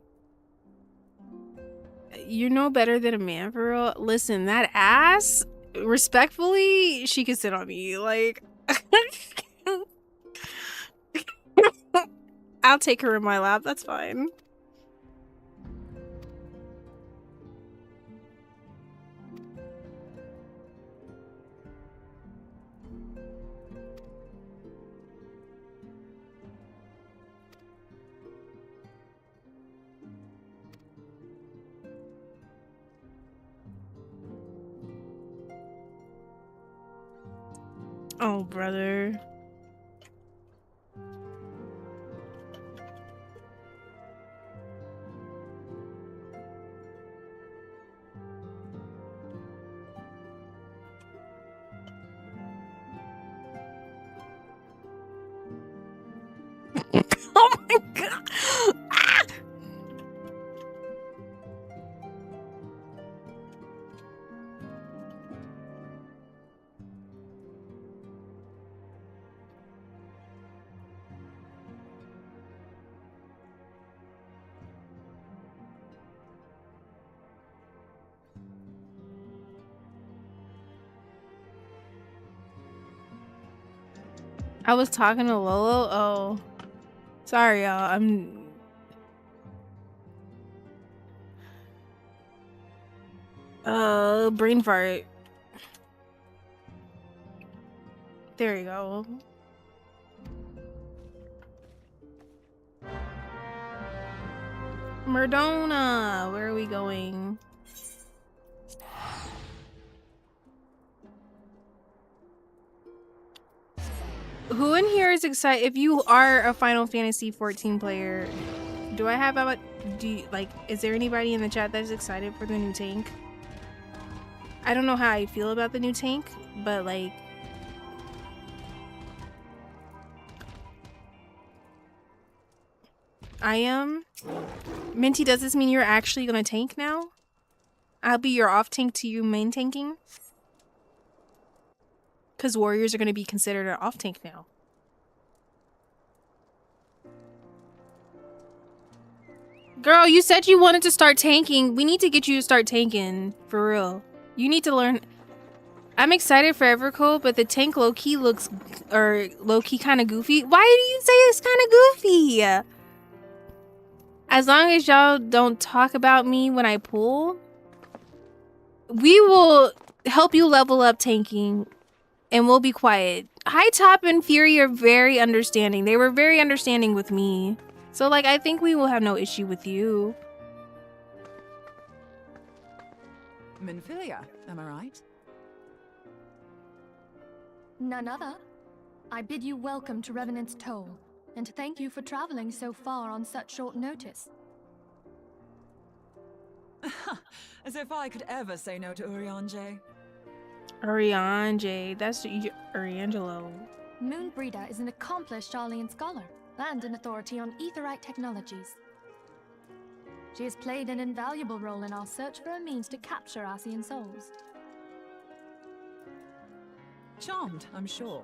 [SPEAKER 1] You know better than a man, for real? Listen, that ass, respectfully, she could sit on me, like. I'll take her in my lap, that's fine. Oh, brother. Oh my god. Ah! I was talking to Lolo. Oh, sorry, y'all. I'm. Brain fart. There you go. Merdona, where are we going? Who in here is excited? If you are a Final Fantasy 14 player, do I have about? Do you, like? Is there anybody in the chat that is excited for the new tank? I don't know how I feel about the new tank, but like, I am. Minty, does this mean you're actually gonna tank now? I'll be your off tank to you main tanking. Because warriors are going to be considered an off tank now. Girl, you said you wanted to start tanking. We need to get you to start tanking. For real. You need to learn. I'm excited for Evercold, but the tank low-key looks, or low-key kind of goofy. Why do you say it's kind of goofy? As long as y'all don't talk about me when I pull, we will help you level up tanking, and we'll be quiet. High Top and Fury are very understanding. They were very understanding with me. So, like, I think we will have no issue with you.
[SPEAKER 6] Minfilia, am I right?
[SPEAKER 7] None other. I bid you welcome to Revenant's Toll, and thank you for traveling so far on such short notice.
[SPEAKER 6] As if I could ever say no to Urianger.
[SPEAKER 1] Urianger, that's Uriangelo.
[SPEAKER 7] Moonbreeder is an accomplished Sharlayan scholar and an authority on aetherite technologies. She has played an invaluable role in our search for a means to capture Ascian souls.
[SPEAKER 6] Charmed, I'm sure.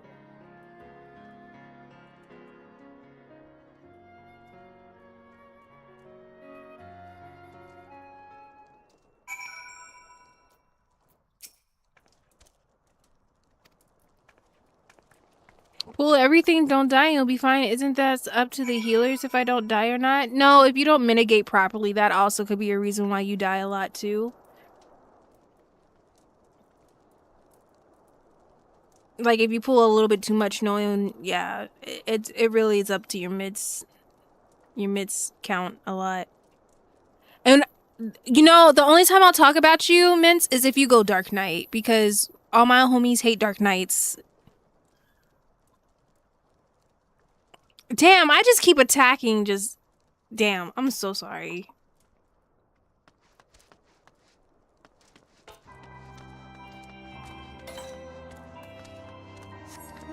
[SPEAKER 1] Pull everything, don't die, and you'll be fine. Isn't that up to the healers if I don't die or not? No, if you don't mitigate properly, that also could be a reason why you die a lot too. Like if you pull a little bit too much, knowing, yeah, it really is up to your mids count a lot. And you know, the only time I'll talk about you, Mints, is if you go Dark Knight, because all my homies hate Dark Knights. Damn, I just keep attacking, just... Damn, I'm so sorry.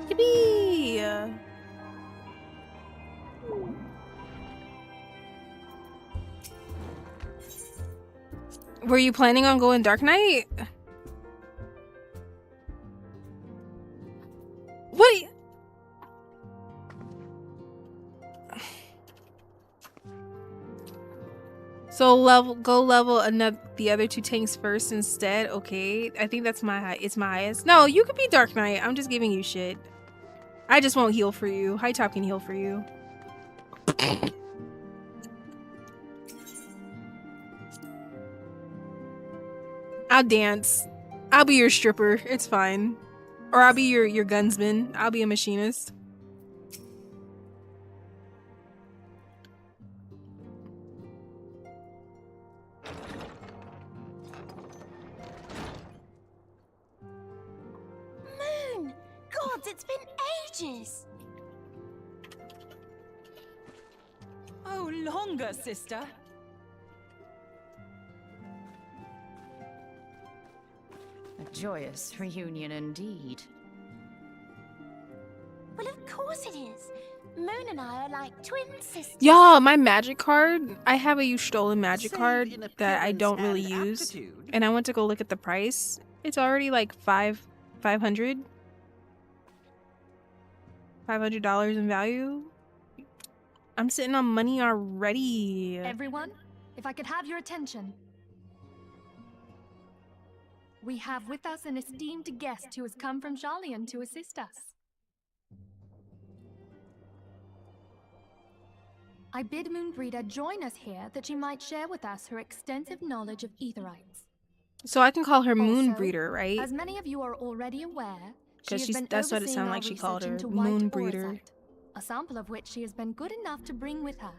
[SPEAKER 1] Yippee! Were you planning on going Dark Knight? What? So go level the other two tanks first instead. Okay, I think that's it's my highest. No, you could be Dark Knight. I'm just giving you shit. I just won't heal for you. High Top can heal for you. I'll dance. I'll be your stripper. It's fine. Or I'll be your gunsman. I'll be a machinist.
[SPEAKER 8] Moon! Gods, it's been ages!
[SPEAKER 6] Oh, longer, sister.
[SPEAKER 9] A joyous reunion indeed.
[SPEAKER 8] Well, of course it is. Moon and I are like twin sisters.
[SPEAKER 1] Y'all, my magic card. I have a you stolen magic card that I don't really use. And I went to go look at the price. It's already like $500 in value. I'm sitting on money already.
[SPEAKER 7] Everyone, if I could have your attention. We have with us an esteemed guest who has come from Sharlayan to assist us. I bid Moonbreeder join us here that she might share with us her extensive knowledge of aetherites.
[SPEAKER 1] So I can call her
[SPEAKER 7] Also,
[SPEAKER 1] Moonbreeder, right?
[SPEAKER 7] As many of you are already aware,
[SPEAKER 1] Because
[SPEAKER 7] she has been
[SPEAKER 1] that's what it
[SPEAKER 7] overseeing
[SPEAKER 1] sounded
[SPEAKER 7] our
[SPEAKER 1] like she called
[SPEAKER 7] research
[SPEAKER 1] her,
[SPEAKER 7] into white
[SPEAKER 1] Moonbreeder.
[SPEAKER 7] orosite, a sample of which she has been good enough to bring with her.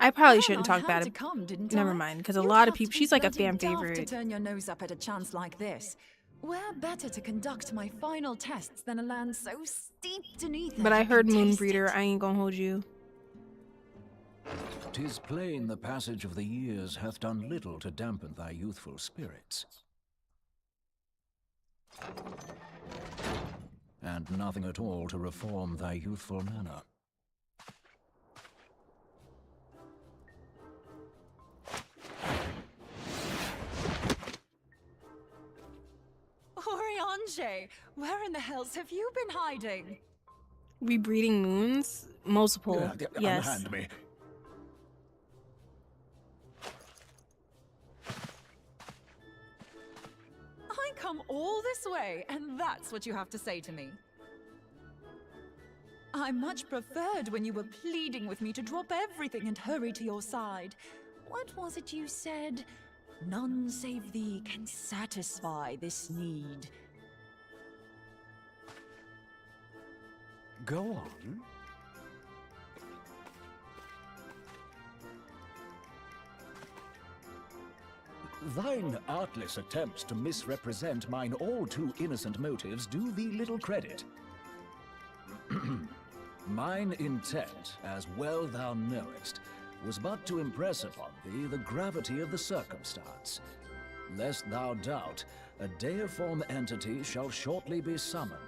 [SPEAKER 1] I probably
[SPEAKER 6] Well,
[SPEAKER 1] shouldn't
[SPEAKER 6] I
[SPEAKER 1] talk
[SPEAKER 6] had
[SPEAKER 1] bad.
[SPEAKER 6] to come, didn't
[SPEAKER 1] Never
[SPEAKER 6] I?
[SPEAKER 1] mind, because a
[SPEAKER 6] You'd
[SPEAKER 1] lot of
[SPEAKER 6] have to
[SPEAKER 1] people.
[SPEAKER 6] be
[SPEAKER 1] She's like a
[SPEAKER 6] bloody
[SPEAKER 1] fan
[SPEAKER 6] daft
[SPEAKER 1] favorite.
[SPEAKER 6] to turn your nose up at a chance like this. Where better to conduct my final tests than a land so steeped in ether?
[SPEAKER 1] But I
[SPEAKER 6] you
[SPEAKER 1] heard
[SPEAKER 6] can taste
[SPEAKER 1] Moonbreeder.
[SPEAKER 6] it?
[SPEAKER 1] I ain't gonna hold you.
[SPEAKER 10] 'Tis plain the passage of the years hath done little to dampen thy youthful spirits. And nothing at all to reform thy youthful manner.
[SPEAKER 6] Oriange, where in the hells have you been hiding?
[SPEAKER 1] Rebreeding moons? Multiple. Yes.
[SPEAKER 10] Unhand me.
[SPEAKER 6] I come all this way, and that's what you have to say to me. I much preferred when you were pleading with me to drop everything and hurry to your side. What was it you said? None save thee can satisfy this need.
[SPEAKER 10] Go on. Thine artless attempts to misrepresent mine all too innocent motives do thee little credit. Mine intent, as well thou knowest, was but to impress upon thee the gravity of the circumstance. Lest thou doubt, a deiform entity shall shortly be summoned,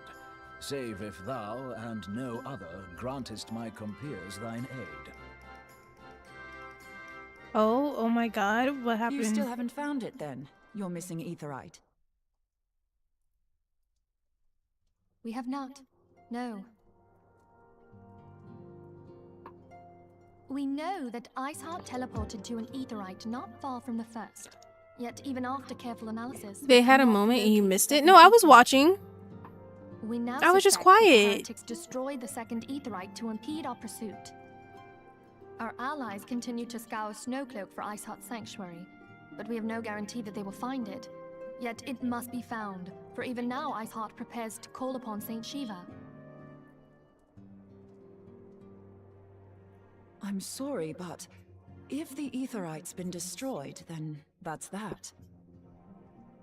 [SPEAKER 10] save if thou and no other grantest my compeers thine aid.
[SPEAKER 1] Oh my god, what happened?
[SPEAKER 6] You still haven't found it then, your missing aetherite?
[SPEAKER 7] We have not. No. We know that Iceheart teleported to an aetherite not far from the first. Yet even after careful analysis,
[SPEAKER 1] They had a moment and you missed it? No, I was watching.
[SPEAKER 7] we now
[SPEAKER 1] I was just
[SPEAKER 7] suspect that the
[SPEAKER 1] quiet.
[SPEAKER 7] heretics destroyed the second aetherite to impede our pursuit. Our allies continue to scour Snowcloak for Iceheart's sanctuary, but we have no guarantee that they will find it. Yet it must be found, for even now Iceheart prepares to call upon Saint Shiva.
[SPEAKER 6] I'm sorry, but if the aetherite's been destroyed, then that's that.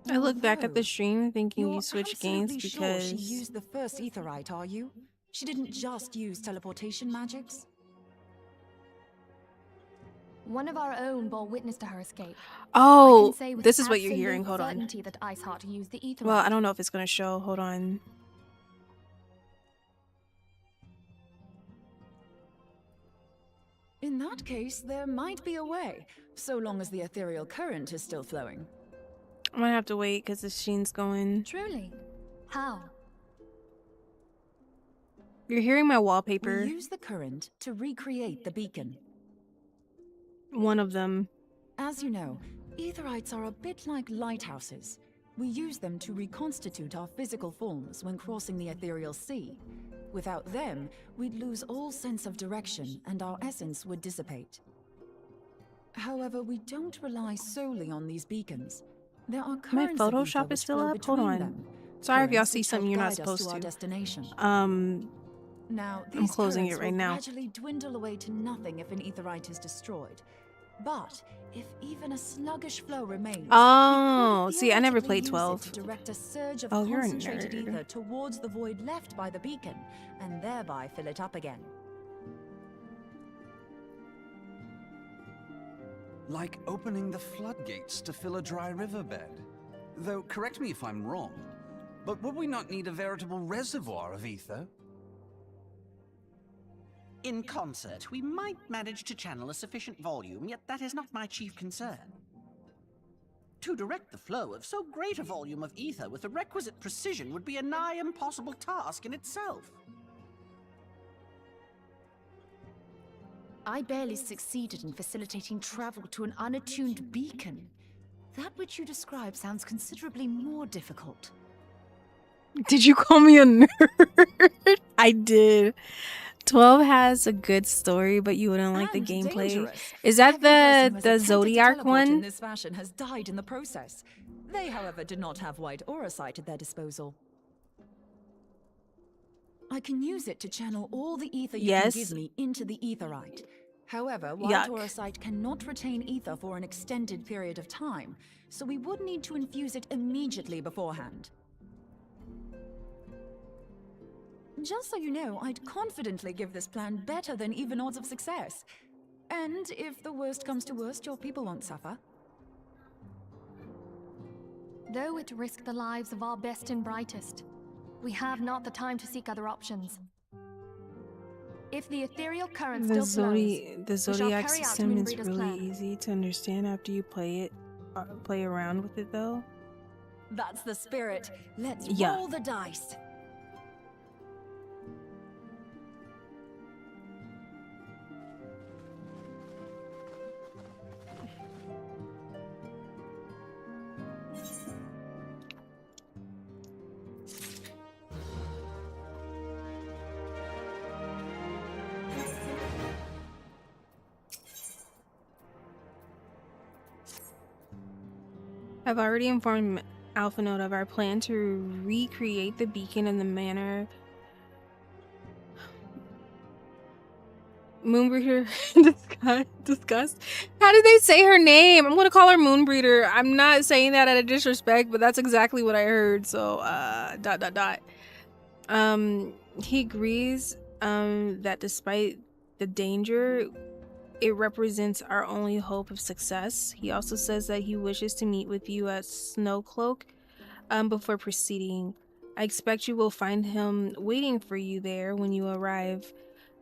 [SPEAKER 1] I look back at the
[SPEAKER 6] Although,
[SPEAKER 1] stream thinking
[SPEAKER 6] you're
[SPEAKER 1] you switched games
[SPEAKER 6] absolutely
[SPEAKER 1] because
[SPEAKER 6] sure she used the first aetherite, are you? She didn't just use teleportation magics?
[SPEAKER 7] One of our own bore witness to her escape.
[SPEAKER 1] Oh,
[SPEAKER 7] I can say with
[SPEAKER 1] this is what you're
[SPEAKER 7] absolute
[SPEAKER 1] hearing. Hold on.
[SPEAKER 7] certainty that Iceheart used the aetherite.
[SPEAKER 1] Well, I don't know if it's gonna show. Hold on.
[SPEAKER 6] In that case, there might be a way, so long as the ethereal current is still flowing.
[SPEAKER 1] I'm gonna have to wait because the sheen's going.
[SPEAKER 7] Truly? How?
[SPEAKER 1] You're hearing my
[SPEAKER 6] We
[SPEAKER 1] wallpaper.
[SPEAKER 6] use the current to recreate the beacon.
[SPEAKER 1] One of them.
[SPEAKER 6] As you know, aetherites are a bit like lighthouses. We use them to reconstitute our physical forms when crossing the ethereal sea. Without them, we'd lose all sense of direction and our essence would dissipate. However, we don't rely solely on these beacons. There are
[SPEAKER 1] My
[SPEAKER 6] currents of ether
[SPEAKER 1] Photoshop
[SPEAKER 6] which
[SPEAKER 1] is still
[SPEAKER 6] flow
[SPEAKER 1] up? Hold
[SPEAKER 6] between
[SPEAKER 1] on.
[SPEAKER 6] them.
[SPEAKER 1] Sorry if y'all
[SPEAKER 6] Currents
[SPEAKER 1] see
[SPEAKER 6] which
[SPEAKER 1] something
[SPEAKER 6] help
[SPEAKER 1] you're not
[SPEAKER 6] guide us
[SPEAKER 1] supposed
[SPEAKER 6] to our
[SPEAKER 1] to.
[SPEAKER 6] destination. Now,
[SPEAKER 1] I'm
[SPEAKER 6] these
[SPEAKER 1] closing it
[SPEAKER 6] currents
[SPEAKER 1] right
[SPEAKER 6] will
[SPEAKER 1] now.
[SPEAKER 6] gradually dwindle away to nothing if an aetherite is destroyed. But if even a sluggish flow remains,
[SPEAKER 1] Oh,
[SPEAKER 6] we could
[SPEAKER 1] see, I never
[SPEAKER 6] theoretically
[SPEAKER 1] played
[SPEAKER 6] use it
[SPEAKER 1] 12.
[SPEAKER 6] to direct a surge of
[SPEAKER 1] Oh, you're a
[SPEAKER 6] concentrated
[SPEAKER 1] nerd.
[SPEAKER 6] ether towards the void left by the beacon, and thereby fill it up again.
[SPEAKER 11] Like opening the floodgates to fill a dry riverbed. Though, correct me if I'm wrong, but would we not need a veritable reservoir of ether?
[SPEAKER 12] In concert, we might manage to channel a sufficient volume, yet that is not my chief concern. To direct the flow of so great a volume of ether with the requisite precision would be a nigh impossible task in itself.
[SPEAKER 9] I barely succeeded in facilitating travel to an unattuned beacon. That which you describe sounds considerably more difficult.
[SPEAKER 1] Did you call me a nerd? I did. 12 has a good story, but you wouldn't like the
[SPEAKER 6] And
[SPEAKER 1] gameplay.
[SPEAKER 6] dangerous.
[SPEAKER 1] Is that
[SPEAKER 6] Every person who has
[SPEAKER 1] the
[SPEAKER 6] attempted to
[SPEAKER 1] Zodiac
[SPEAKER 6] teleport in
[SPEAKER 1] one?
[SPEAKER 6] this fashion has died in the process. They, however, did not have white auracite at their disposal. I can use it to channel all the ether you
[SPEAKER 1] Yes.
[SPEAKER 6] can give me into the aetherite. However, white
[SPEAKER 1] Yuck.
[SPEAKER 6] auracite cannot retain ether for an extended period of time, so we would need to infuse it immediately beforehand. Just so you know, I'd confidently give this plan better than even odds of success. And if the worst comes to worst, your people won't suffer.
[SPEAKER 7] Though it risked the lives of our best and brightest, we have not the time to seek other options. If the ethereal current
[SPEAKER 1] The
[SPEAKER 7] still flows,
[SPEAKER 1] the
[SPEAKER 7] shall
[SPEAKER 1] Zodiac
[SPEAKER 7] carry out
[SPEAKER 1] system is
[SPEAKER 7] Moonbreeder's
[SPEAKER 1] really
[SPEAKER 7] plan.
[SPEAKER 1] easy to understand after you play around with it though.
[SPEAKER 6] That's the spirit. Let's
[SPEAKER 1] Yeah.
[SPEAKER 6] roll the dice.
[SPEAKER 1] I've already informed Alpha Node of our plan to recreate the beacon in the manner Moonbreeder discussed. How did they say her name? I'm gonna call her Moonbreeder. I'm not saying that out of disrespect, but that's exactly what I heard. So he agrees that despite the danger, it represents our only hope of success. He also says that he wishes to meet with you at Snowcloak before proceeding. I expect you will find him waiting for you there when you arrive.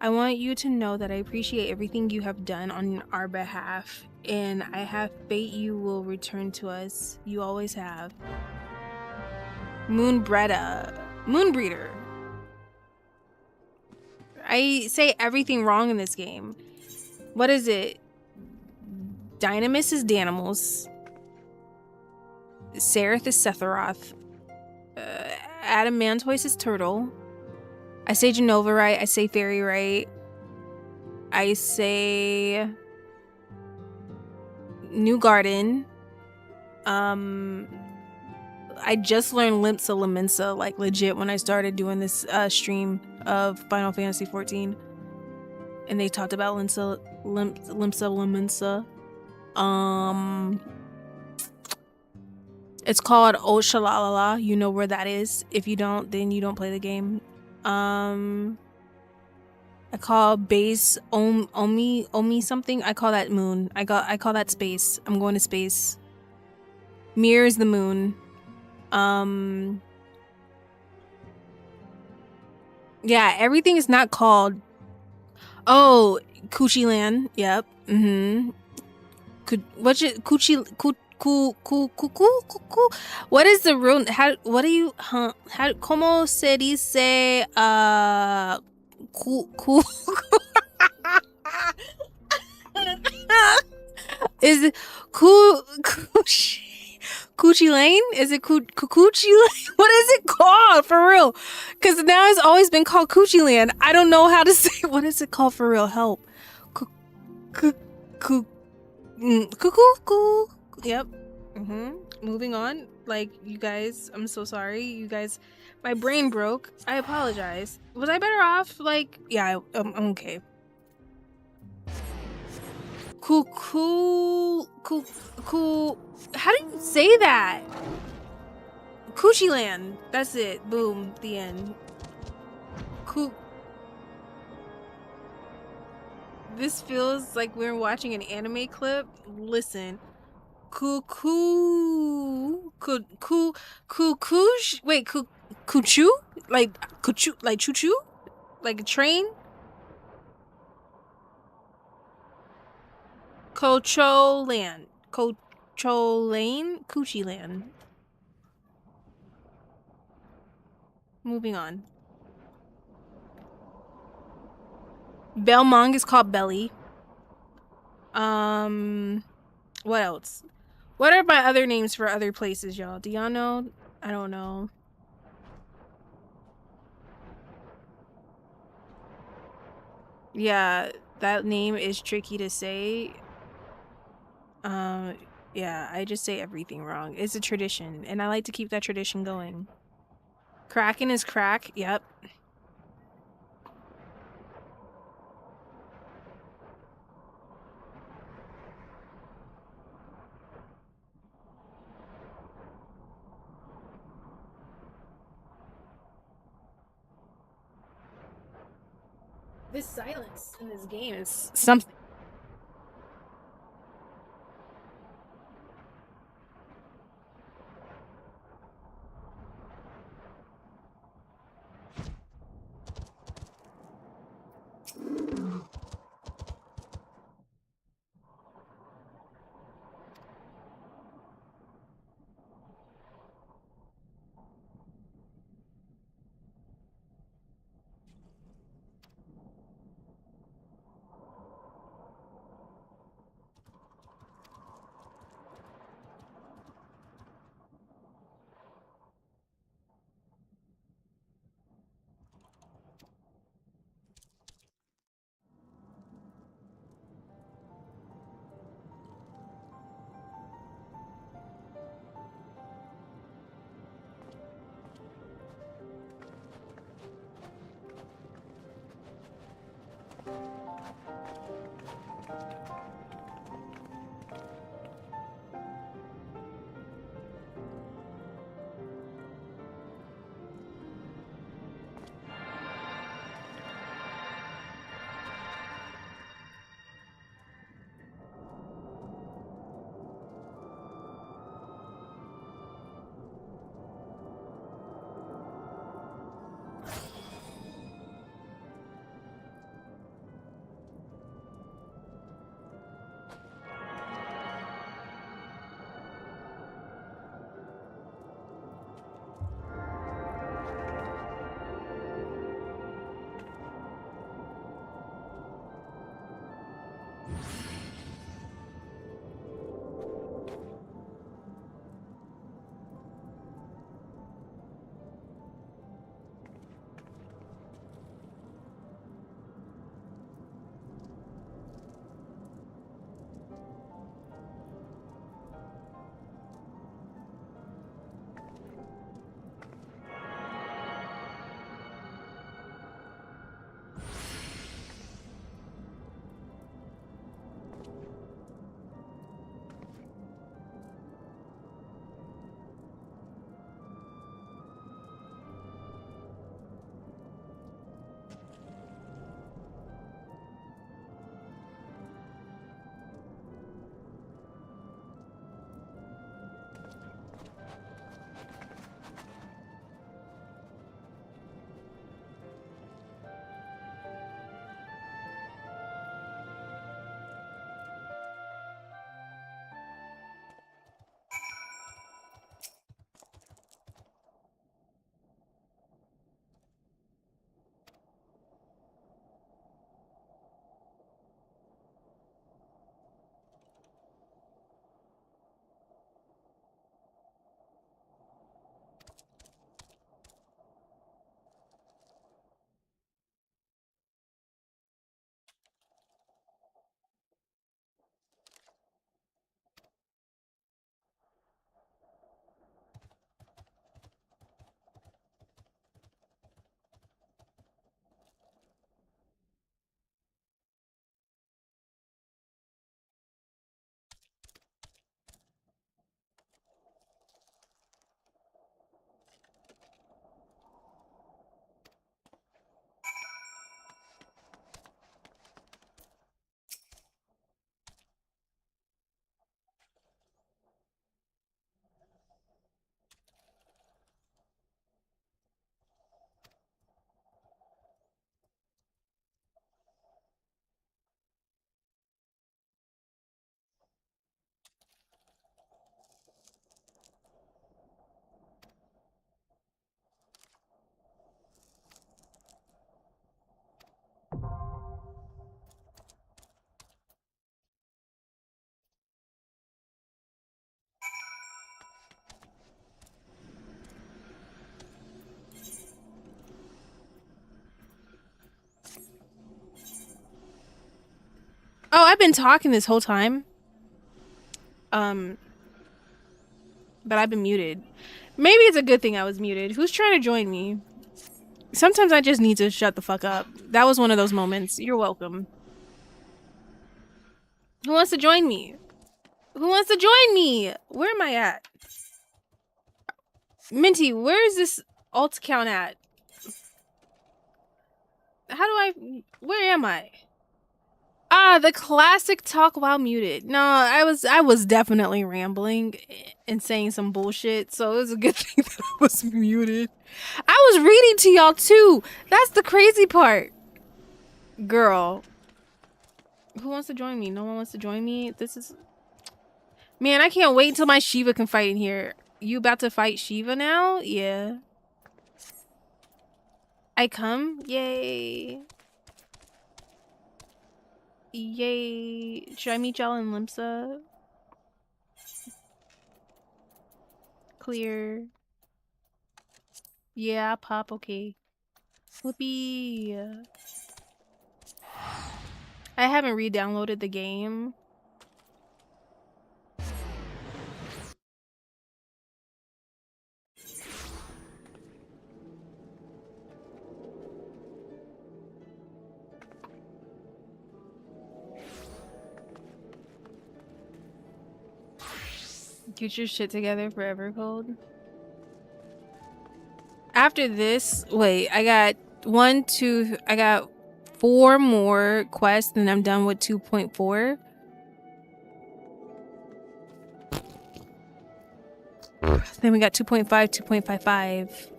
[SPEAKER 1] I want you to know that I appreciate everything you have done on our behalf, and I have faith you will return to us. You always have. Moonbreeder. I say everything wrong in this game. What is it? Dynamis is Danimals. Sereth is Setharoth. Adamantoise is Turtle. I say Genova right. I say Fairy right. I say New Garden. I just learned Limpsa Laminsa, like legit, when I started doing this stream of Final Fantasy XIV. And they talked about Limpsa Laminsa. It's called Oshalalala. You know where that is. If you don't, then you don't play the game. I call base Omi something. I call that moon. I call that space. I'm going to space. Mir is the moon. Yeah, everything is not called. Oh, Coochie Land. Yep. What's it? Coochie. What is the real? How? What do you? How? Como se dice? Is it Coochie Lane? Is it Coochie Lane? What is it called for real? Because now it's always been called Coochie Land. I don't know how to say. What is it called for real? Help. Cuckoo. Yep. Moving on. Like, you guys, I'm so sorry. You guys, my brain broke. I apologize. Was I better off? Like, yeah, I'm okay. Cool. How do you say that? Coochie Land. That's it. Boom. The end. Cool. This feels like we're watching an anime clip. Listen. Cuckoo. Wait, cuckoo? Like cuckoo? Like choo-choo? Like a train? Cocho Land. Cocho Lane? Coochie Land. Moving on. Belmong is called Belly. What else? What are my other names for other places, y'all? Do y'all know? I don't know. Yeah, that name is tricky to say. Yeah, I just say everything wrong. It's a tradition, and I like to keep that tradition going. Kraken is crack. Yep. This silence in this game is something. Oh, I've been talking this whole time. But I've been muted. Maybe it's a good thing I was muted. Who's trying to join me? Sometimes I just need to shut the fuck up. That was one of those moments. You're welcome. Who wants to join me? Who wants to join me? Where am I at? Minty, where is this alt count at? How do I... Where am I? Ah, the classic talk while muted. No, I was definitely rambling and saying some bullshit, so it was a good thing that I was muted. I was reading to y'all too. That's the crazy part. Girl. Who wants to join me? No one wants to join me? This is... Man, I can't wait until my Shiva can fight in here. You about to fight Shiva now? Yeah. I come? Yay. Yay. Should I meet y'all in Limsa? Clear. Yeah, pop, okay. Whoopee. I haven't re-downloaded the game. Get your shit together for Evercold. After this, wait, I got 4 more quests and I'm done with 2.4. Then we got 2.5, 2.55.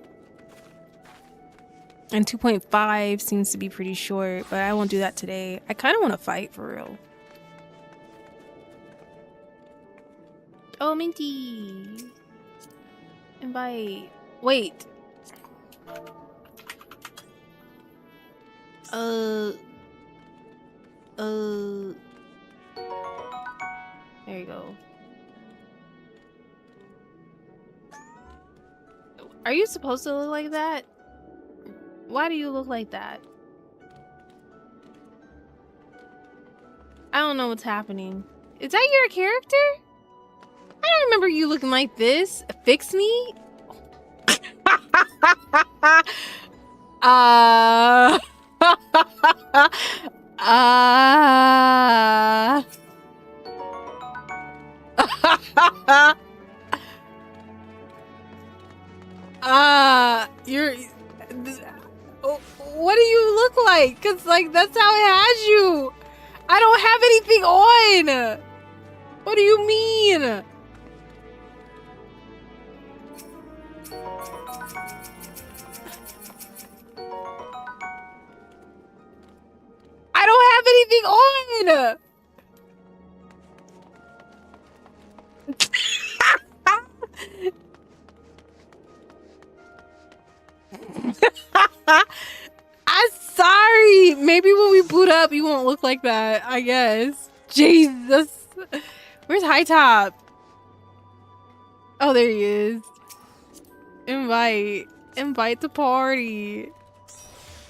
[SPEAKER 1] And 2.5 seems to be pretty short, but I won't do that today. I kind of want to fight for real. Oh, Minty. Invite. Wait. Are you supposed to look like that? Why do you look like that? I don't know what's happening. Is that your character? I don't remember you looking like this. Fix me? uh... You're... What do you look like? Cause like that's how it has you. I don't have anything on. What do you mean? I don't have anything on. I'm sorry. Maybe when we boot up, you won't look like that. I guess. Jesus. Where's High Top? Oh, there he is. Invite. Invite to party.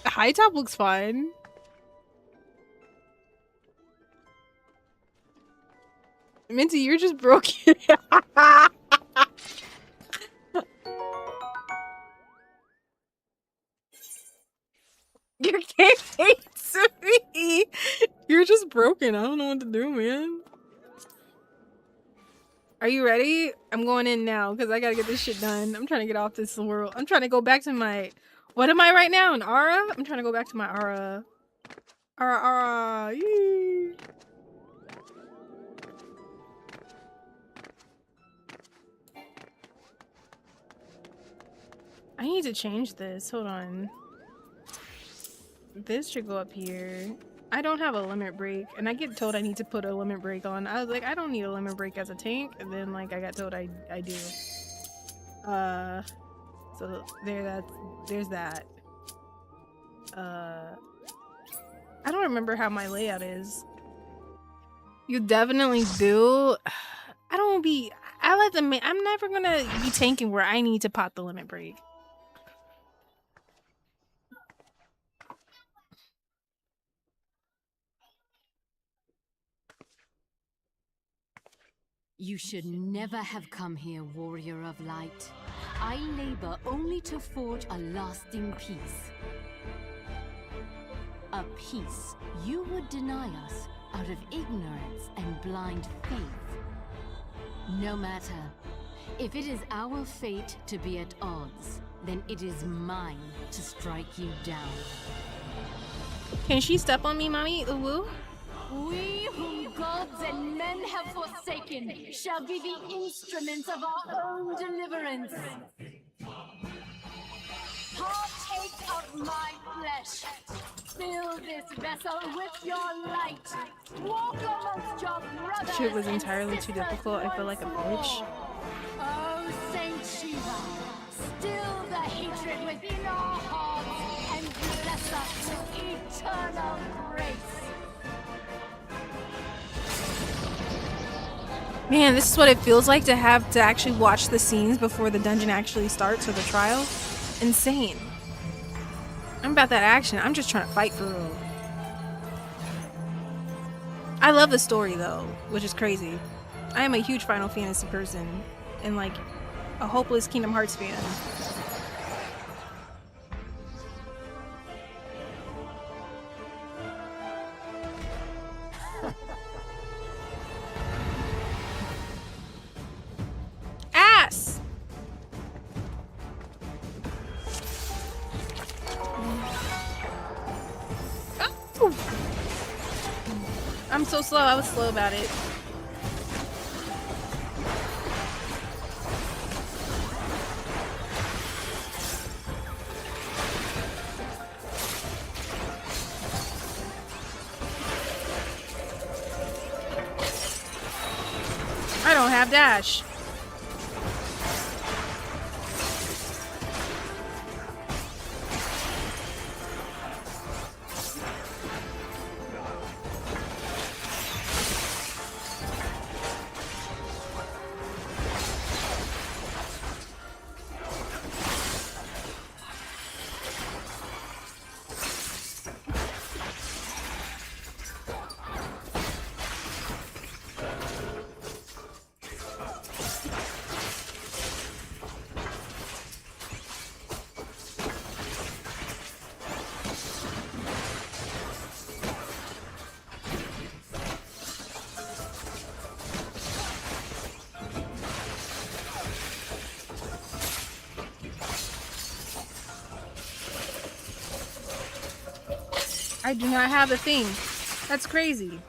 [SPEAKER 1] High Top looks fun. Minty, you're just broken. Your game hates me. You're just broken. I don't know what to do, man. Are you ready? I'm going in now because I gotta get this shit done. I'm trying to get off this world. I'm trying to go back to my... What am I right now? An Aura? I'm trying to go back to my Aura. Aura. Yee. I need to change this. Hold on. This should go up here. I don't have a limit break, and I get told I need to put a limit break on. I was like, I don't need a limit break as a tank, and then like I got told I do. So there's that. I don't remember how my layout is. You definitely do. I let them. I'm never gonna be tanking where I need to pop the limit break.
[SPEAKER 13] You should never have come here, warrior of light. I labor only to forge a lasting peace. A peace you would deny us out of ignorance and blind faith. No matter. If it is our fate to be at odds, then it is mine to strike you down.
[SPEAKER 1] Can she step on me, mommy? Ooh.
[SPEAKER 13] We whom gods and men have forsaken shall be the instruments of our own deliverance. Partake of my flesh. Fill this vessel with your light. Walk amongst your brothers.
[SPEAKER 1] Shit was entirely too difficult. I feel like a bitch.
[SPEAKER 13] Oh, Saint Shiva, still the hatred within our hearts and bless us with eternal grace.
[SPEAKER 1] Man, this is what it feels like to have to actually watch the scenes before the dungeon actually starts or the trial. Insane. I'm about that action. I'm just trying to fight for real. I love the story though, which is crazy. I am a huge Final Fantasy person and like a hopeless Kingdom Hearts fan. Ass! Oh. I'm so slow. I was slow about it. I don't have dash. I do not have a thing. That's crazy.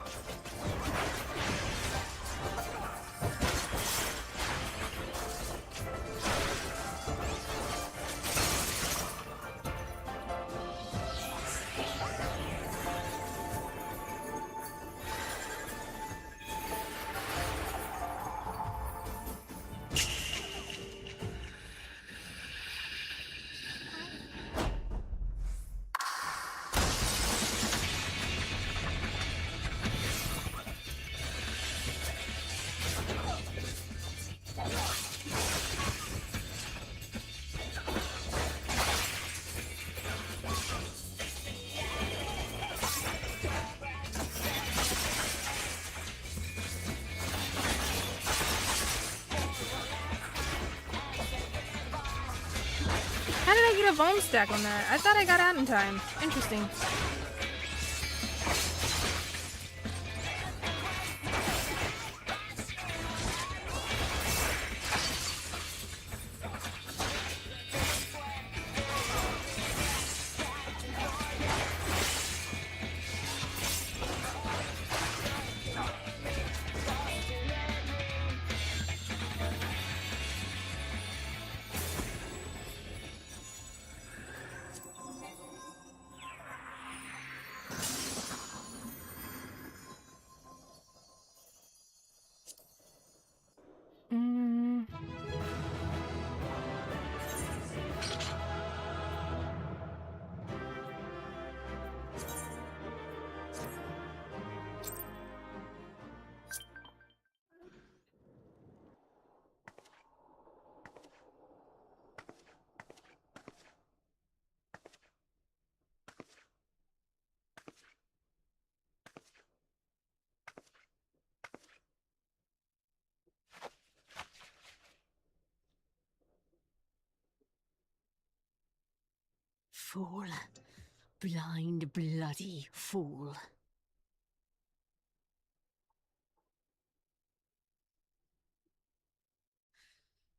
[SPEAKER 1] How did I get a bomb stack on that? I thought I got out in time. Interesting.
[SPEAKER 13] Fool. Blind, bloody fool.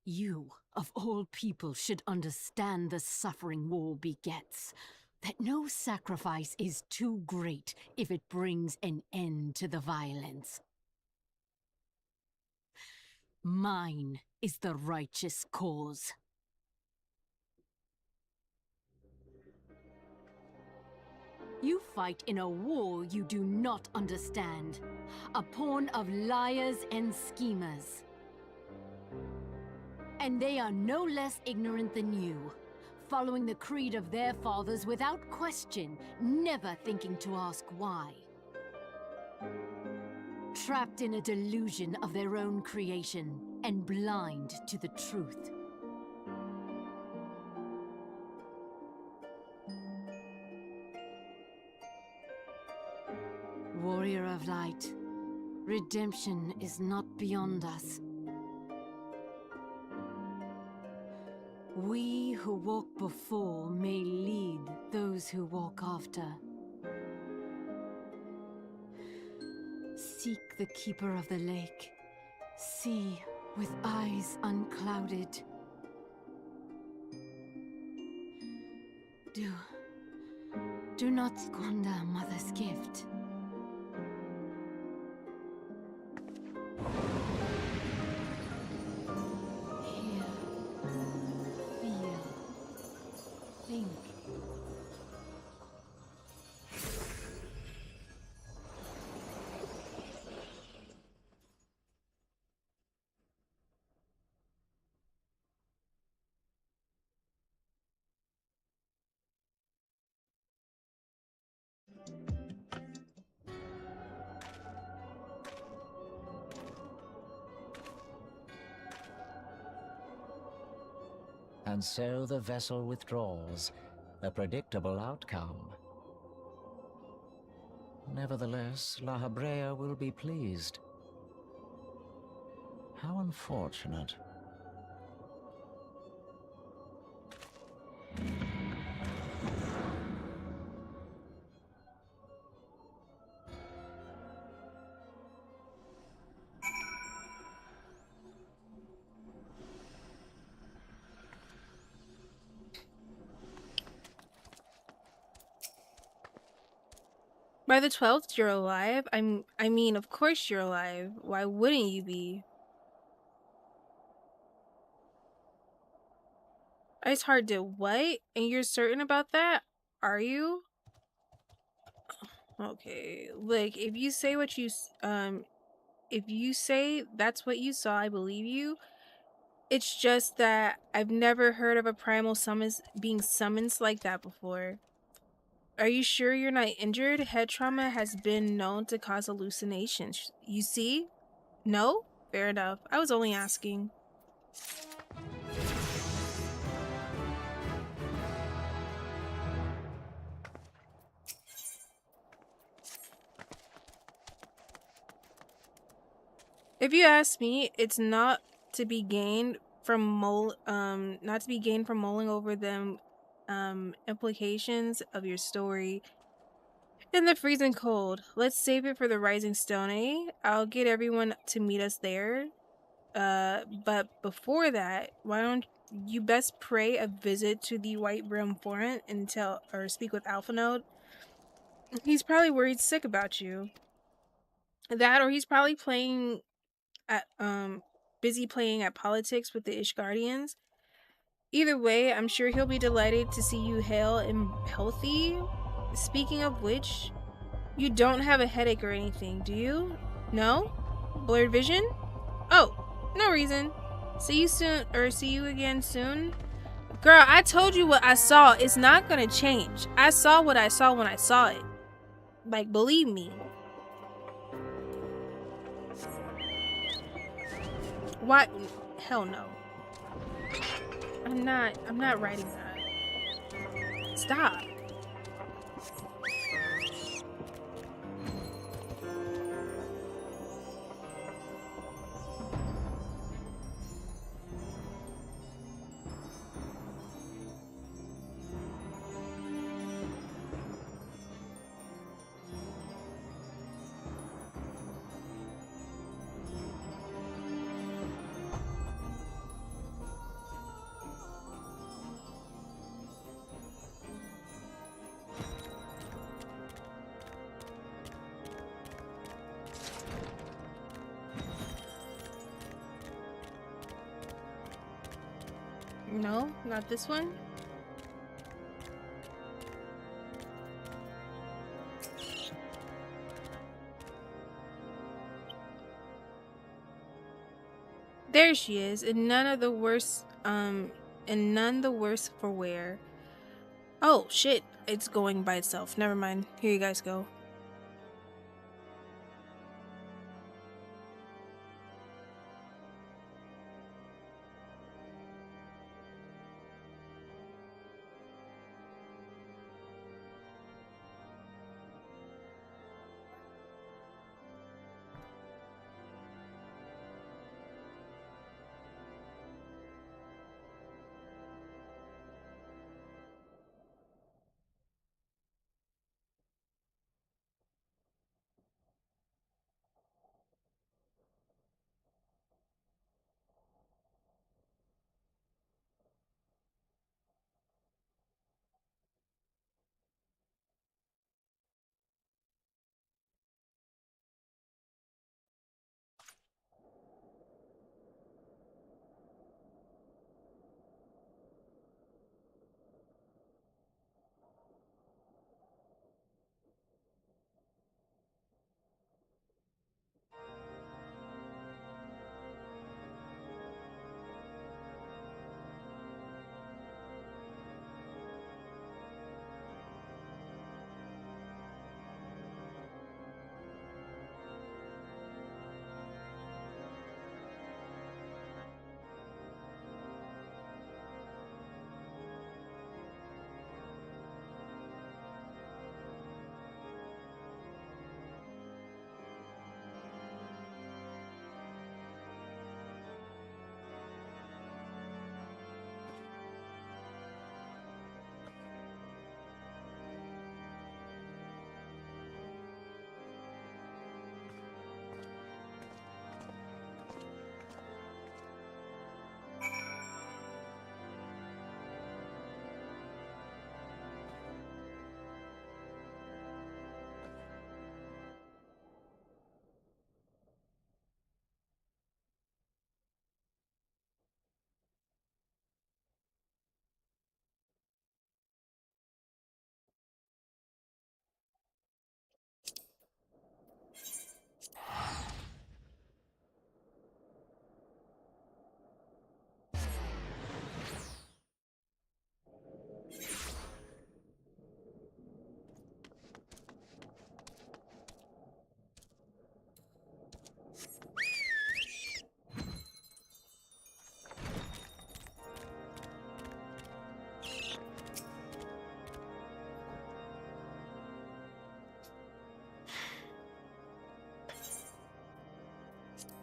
[SPEAKER 13] You, of all people, should understand the suffering war begets. That no sacrifice is too great if it brings an end to the violence. Mine is the righteous cause. You fight in a war you do not understand. A pawn of liars and schemers. And they are no less ignorant than you, following the creed of their fathers without question, never thinking to ask why. Trapped in a delusion of their own creation, and blind to the truth. Warrior of light, redemption is not beyond us. We who walk before may lead those who walk after. Seek the keeper of the lake. See with eyes unclouded. Do not squander Mother's gift. Hear, feel, think.
[SPEAKER 10] And so the vessel withdraws, a predictable outcome. Nevertheless, La Habrea will be pleased. How unfortunate.
[SPEAKER 1] By the 12th, you're alive? I mean, of course you're alive. Why wouldn't you be? Ice Heart did what? And you're certain about that? Are you? Okay. Look, if you say that's what you saw, I believe you. It's just that I've never heard of a primal summons being summoned like that before. Are you sure you're not injured? Head trauma has been known to cause hallucinations. You see? No? Fair enough. I was only asking. If you ask me, it's not to be gained from not to be gained from mulling over them implications of your story in the freezing cold. Let's save it for the rising stone, eh? I'll get everyone to meet us there. But before that, why don't you best pray a visit to the White Brim Forum and speak with Alpha Node? He's probably worried sick about you. That, or he's probably at busy playing at politics with the Ishgardians. Either way, I'm sure he'll be delighted to see you hale and healthy. Speaking of which, you don't have a headache or anything, do you? No? Blurred vision? Oh, no reason. See you soon, or see you again soon. Girl, I told you what I saw. It's not gonna change. I saw what I saw when I saw it. Like, believe me. What? Hell no. I'm not writing that. Stop. No, not this one. There she is, and none the worse for wear. Oh shit, it's going by itself. Never mind. Here you guys go.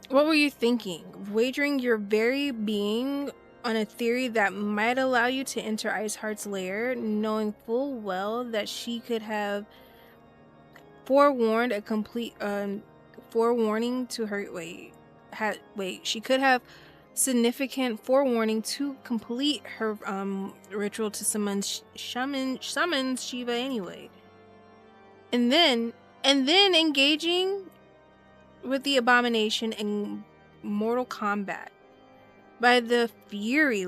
[SPEAKER 1] What were you thinking? Wagering your very being on a theory that might allow you to enter Iceheart's lair, knowing full well that she could have forewarned a complete forewarning to her she could have significant forewarning to complete her ritual to summons Shiva anyway. And then engaging with the abomination in mortal combat by the fury.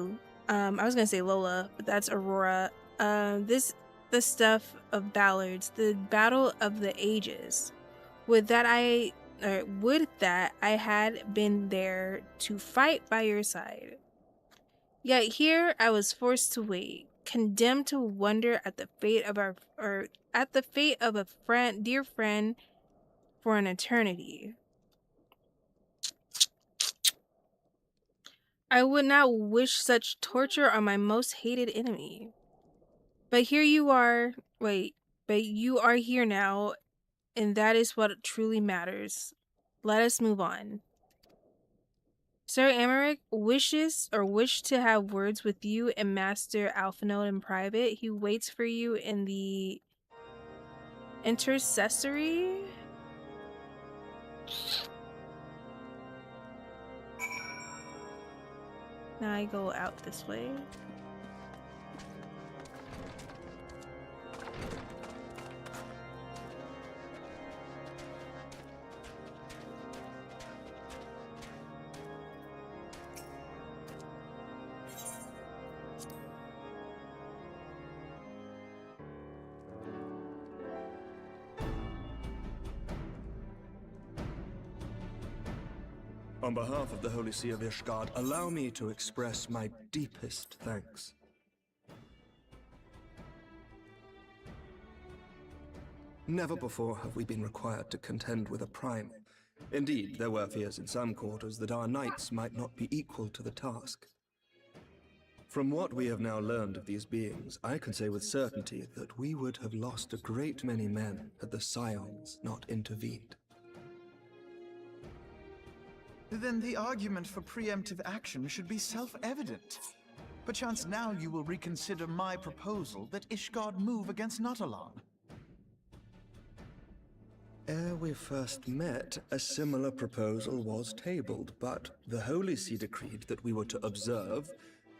[SPEAKER 1] I was gonna say Lola, but that's Aurora. The stuff of Ballards, the battle of the ages. Would that I had been there to fight by your side. Yet here I was forced to wait, condemned to wonder at the fate of a dear friend for an eternity. I would not wish such torture on my most hated enemy. But here you are. But you are here now, and that is what truly matters. Let us move on. Sir Amaric wished to have words with you and Master Alphinaud in private. He waits for you in the intercessory. Now I go out this way.
[SPEAKER 14] On behalf of the Holy See of Ishgard, allow me to express my deepest thanks. Never before have we been required to contend with a primal. Indeed, there were fears in some quarters that our knights might not be equal to the task. From what we have now learned of these beings, I can say with certainty that we would have lost a great many men had the Scions not intervened.
[SPEAKER 5] Then the argument for preemptive action should be self-evident. Perchance now you will reconsider my proposal that Ishgard move against Nautalon.
[SPEAKER 14] Ere we first met, a similar proposal was tabled, but the Holy See decreed that we were to observe,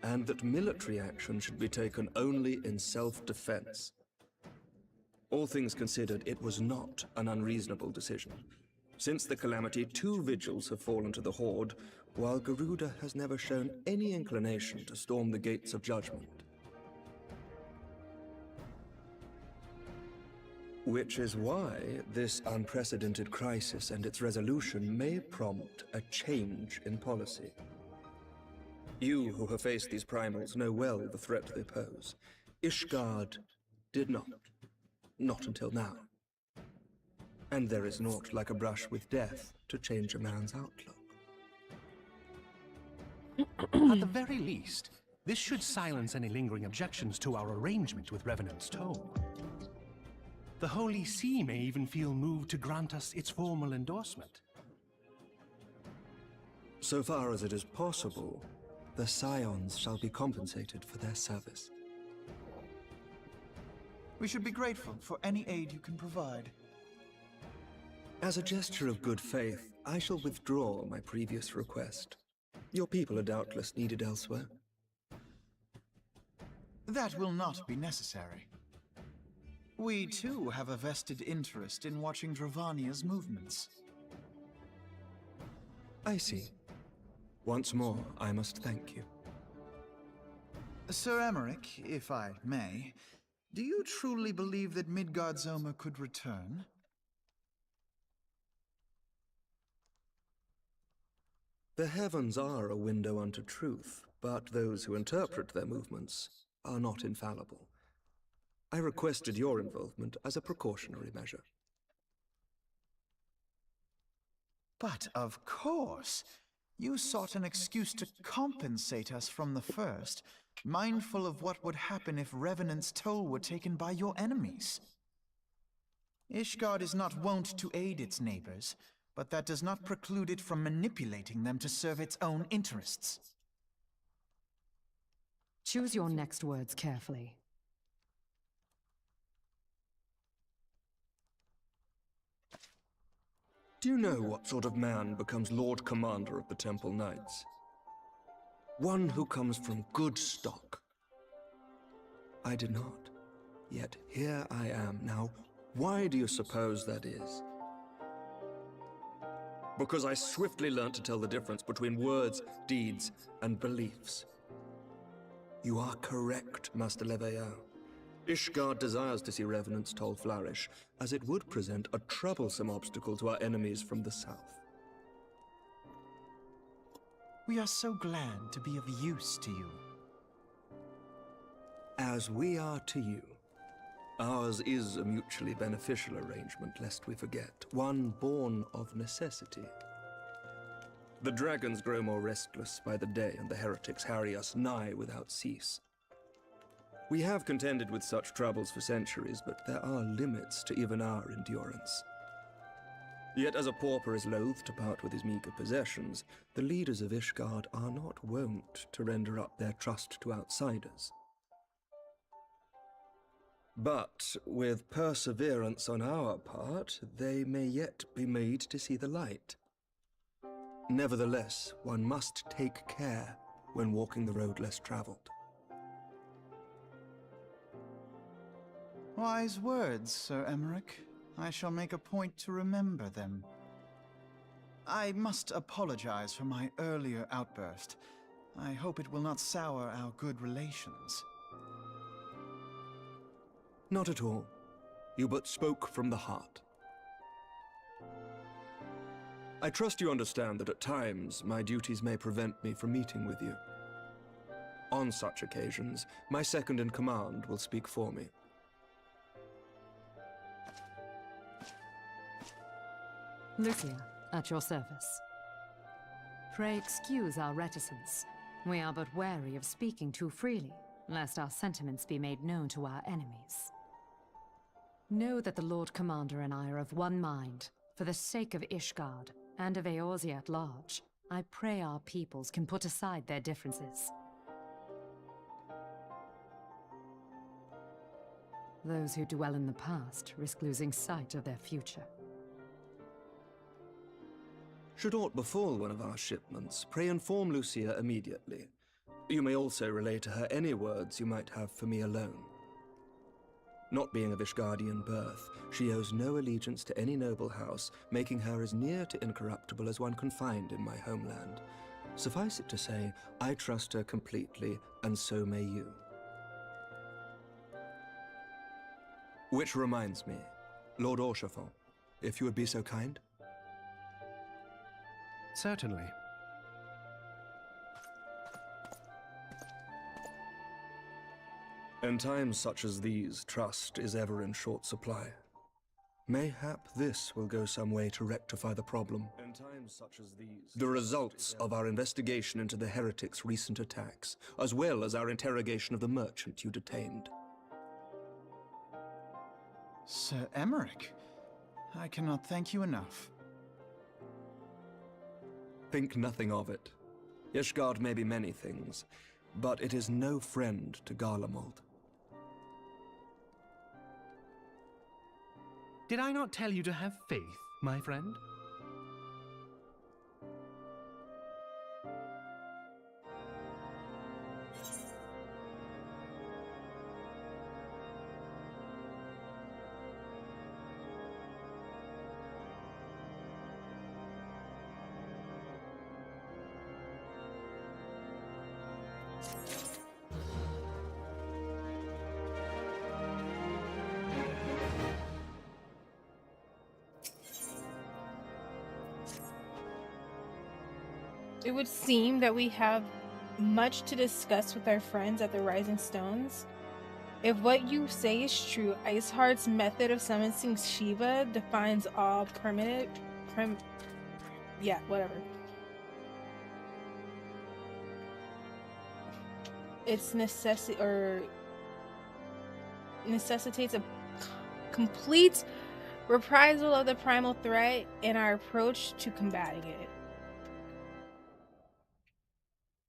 [SPEAKER 14] and that military action should be taken only in self-defense. All things considered, it was not an unreasonable decision. Since the calamity, 2 vigils have fallen to the Horde, while Garuda has never shown any inclination to storm the gates of judgment. Which is why this unprecedented crisis and its resolution may prompt a change in policy. You who have faced these primals know well the threat they pose. Ishgard did not. Not until now. And there is naught like a brush with death to change a man's outlook.
[SPEAKER 15] At the very least, this should silence any lingering objections to our arrangement with Revenant's Toll. The Holy See may even feel moved to grant us its formal endorsement.
[SPEAKER 14] So far as it is possible, the Scions shall be compensated for their service.
[SPEAKER 5] We should be grateful for any aid you can provide.
[SPEAKER 14] As a gesture of good faith, I shall withdraw my previous request. Your people are doubtless needed elsewhere.
[SPEAKER 5] That will not be necessary. We too have a vested interest in watching Dravania's movements.
[SPEAKER 14] I see. Once more, I must thank you.
[SPEAKER 5] Sir Amaric, if I may, do you truly believe that Midgard-Zoma could return?
[SPEAKER 14] The heavens are a window unto truth, but those who interpret their movements are not infallible. I requested your involvement as a precautionary measure.
[SPEAKER 5] But of course, you sought an excuse to compensate us from the first, mindful of what would happen if Revenant's Toll were taken by your enemies. Ishgard is not wont to aid its neighbors, but that does not preclude it from manipulating them to serve its own interests.
[SPEAKER 6] Choose your next words carefully.
[SPEAKER 14] Do you know what sort of man becomes Lord Commander of the Temple Knights? One who comes from good stock. I did not. Yet here I am now. Why do you suppose that is? Because I swiftly learnt to tell the difference between words, deeds, and beliefs. You are correct, Master Leveilleur. Ishgard desires to see Revenant's toll flourish, as it would present a troublesome obstacle to our enemies from the south.
[SPEAKER 5] We are so glad to be of use to you.
[SPEAKER 14] As we are to you. Ours is a mutually beneficial arrangement, lest we forget, one born of necessity. The dragons grow more restless by the day, and the heretics harry us nigh without cease. We have contended with such troubles for centuries, but there are limits to even our endurance. Yet as a pauper is loath to part with his meager possessions, the leaders of Ishgard are not wont to render up their trust to outsiders. But with perseverance on our part, they may yet be made to see the light. Nevertheless, one must take care when walking the road less traveled.
[SPEAKER 5] Wise words, Sir Emmerich. I shall make a point to remember them. I must apologize for my earlier outburst. I hope it will not sour our good relations.
[SPEAKER 14] Not at all. You but spoke from the heart. I trust you understand that at times my duties may prevent me from meeting with you. On such occasions, my second-in-command will speak for me.
[SPEAKER 13] Lucia, at your service. Pray excuse our reticence. We are but wary of speaking too freely, lest our sentiments be made known to our enemies. Know that the Lord Commander and I are of one mind. For the sake of Ishgard, and of Eorzea at large, I pray our peoples can put aside their differences. Those who dwell in the past risk losing sight of their future.
[SPEAKER 14] Should aught befall one of our shipments, pray inform Lucia immediately. You may also relay to her any words you might have for me alone. Not being of Ishgardian birth, she owes no allegiance to any noble house, making her as near to incorruptible as one can find in my homeland. Suffice it to say, I trust her completely, and so may you. Which reminds me, Lord Orchefort, if you would be so kind.
[SPEAKER 15] Certainly.
[SPEAKER 14] In times such as these, trust is ever in short supply. Mayhap this will go some way to rectify the problem. In times such as these, the results of our investigation into the heretics' recent attacks, as well as our interrogation of the merchant you detained.
[SPEAKER 5] Sir Emmerich, I cannot thank you enough.
[SPEAKER 14] Think nothing of it. Ishgard may be many things, but it is no friend to Garlemald.
[SPEAKER 15] Did I not tell you to have faith, my friend?
[SPEAKER 1] It would seem that we have much to discuss with our friends at the Rising Stones. If what you say is true, Iceheart's method of summoning Shiva defines all whatever. It's necessitates a complete reprisal of the primal threat, and our approach to combating it.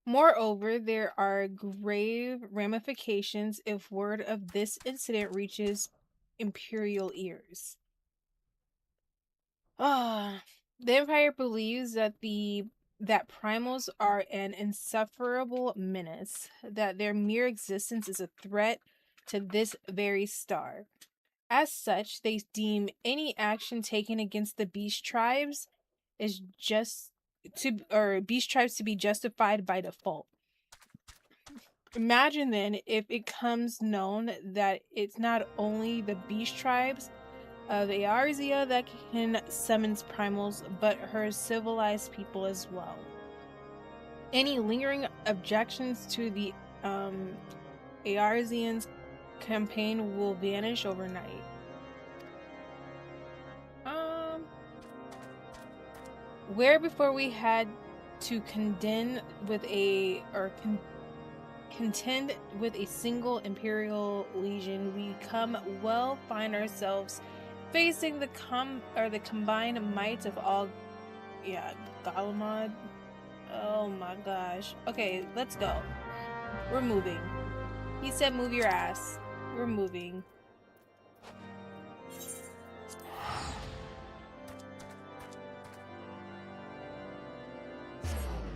[SPEAKER 1] Moreover, there are grave ramifications if word of this incident reaches Imperial ears. The Empire believes that primals are an insufferable menace, that their mere existence is a threat to this very star. As such, they deem any action taken against the beast tribes to be justified by default. Imagine then if it comes known that it's not only the beast tribes of Earzea that can summon primals, but her civilized people as well. Any lingering objections to the Earzeans' campaign will vanish overnight. Where before we had to contend with a single Imperial Legion, we find ourselves facing the combined might of all. Yeah, Galamad. Oh my gosh. Okay, let's go. We're moving. He said move your ass. We're moving.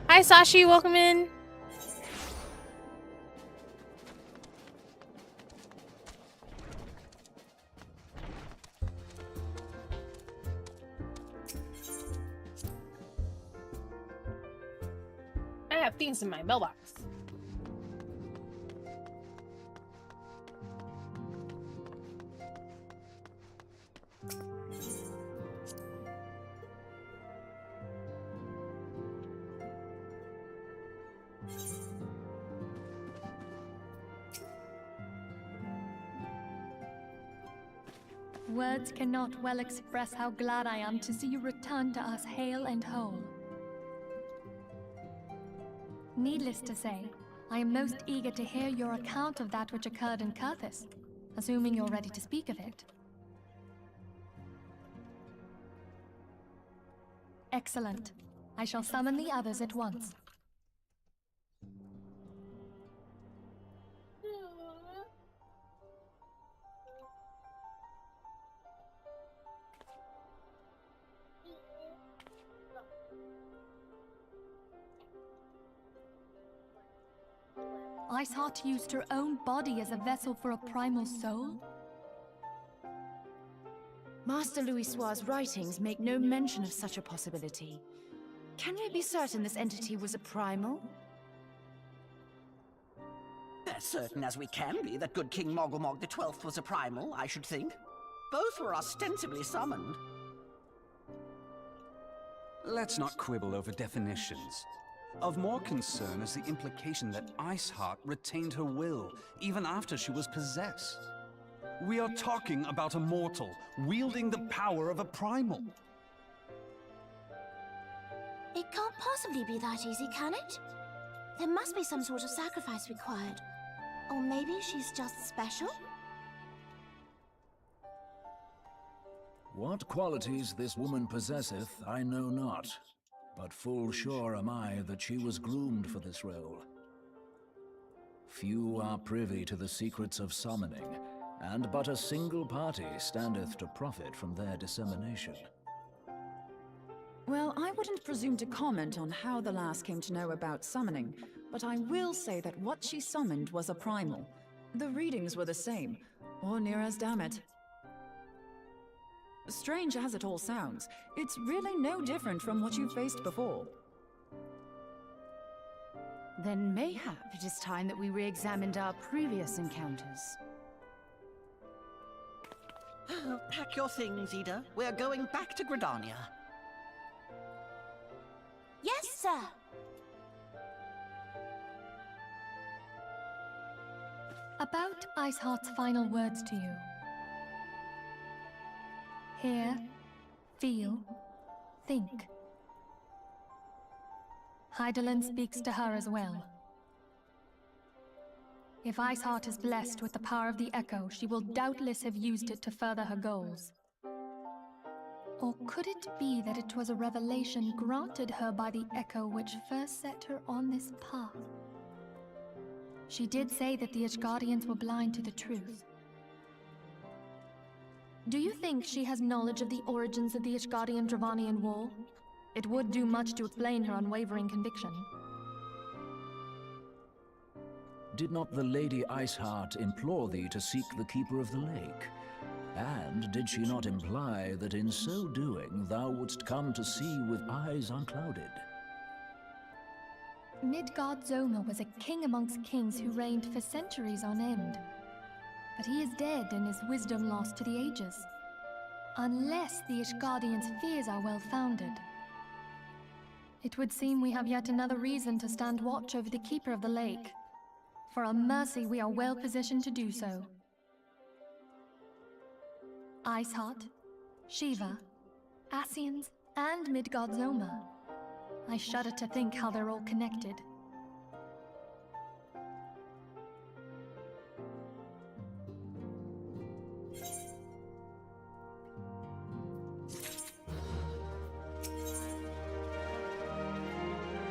[SPEAKER 1] Hi Sashi, welcome in. I have things in my mailbox.
[SPEAKER 7] Words cannot well express how glad I am to see you return to us hale and whole. Needless to say, I am most eager to hear your account of that which occurred in Kurthis, assuming you're ready to speak of it. Excellent. I shall summon the others at once. Iceheart used her own body as a vessel for a primal soul?
[SPEAKER 9] Master Louisoir's writings make no mention of such a possibility. Can we be certain this entity was a primal?
[SPEAKER 12] As certain as we can be that good King Mogulmog the 12th was a primal, I should think. Both were ostensibly summoned.
[SPEAKER 11] Let's not quibble over definitions. Of more concern is the implication that Iceheart retained her will, even after she was possessed. We are talking about a mortal, wielding the power of a primal.
[SPEAKER 8] It can't possibly be that easy, can it? There must be some sort of sacrifice required. Or maybe she's just special?
[SPEAKER 10] What qualities this woman possesseth, I know not. But full sure am I that she was groomed for this role. Few are privy to the secrets of summoning, and but a single party standeth to profit from their dissemination.
[SPEAKER 6] Well, I wouldn't presume to comment on how the lass came to know about summoning, but I will say that what she summoned was a primal. The readings were the same, or near as damn it. Strange as it all sounds, it's really no different from what you faced before.
[SPEAKER 9] Then mayhap it is time that we re-examined our previous encounters.
[SPEAKER 12] Pack your things, Ida. We're going back to Gridania.
[SPEAKER 8] Yes, sir.
[SPEAKER 7] About Iceheart's final words to you. Hear, feel, think. Hydaelyn speaks to her as well. If Iceheart is blessed with the power of the Echo, she will doubtless have used it to further her goals. Or could it be that it was a revelation granted her by the echo which first set her on this path? She did say that the Ishgardians were blind to the truth. Do you think she has knowledge of the origins of the Ishgardian-Dravanian War? It would do much to explain her unwavering conviction.
[SPEAKER 10] Did not the Lady Iceheart implore thee to seek the Keeper of the Lake? And did she not imply that in so doing thou wouldst come to see with eyes unclouded?
[SPEAKER 7] Midgard Zoma was a king amongst kings who reigned for centuries on end. But he is dead and his wisdom lost to the ages. Unless the Ishgardians' fears are well-founded. It would seem we have yet another reason to stand watch over the Keeper of the Lake. For a mercy, we are well positioned to do so. Iceheart, Shiva, Ascians, and Midgard Zoma. I shudder to think how they're all connected.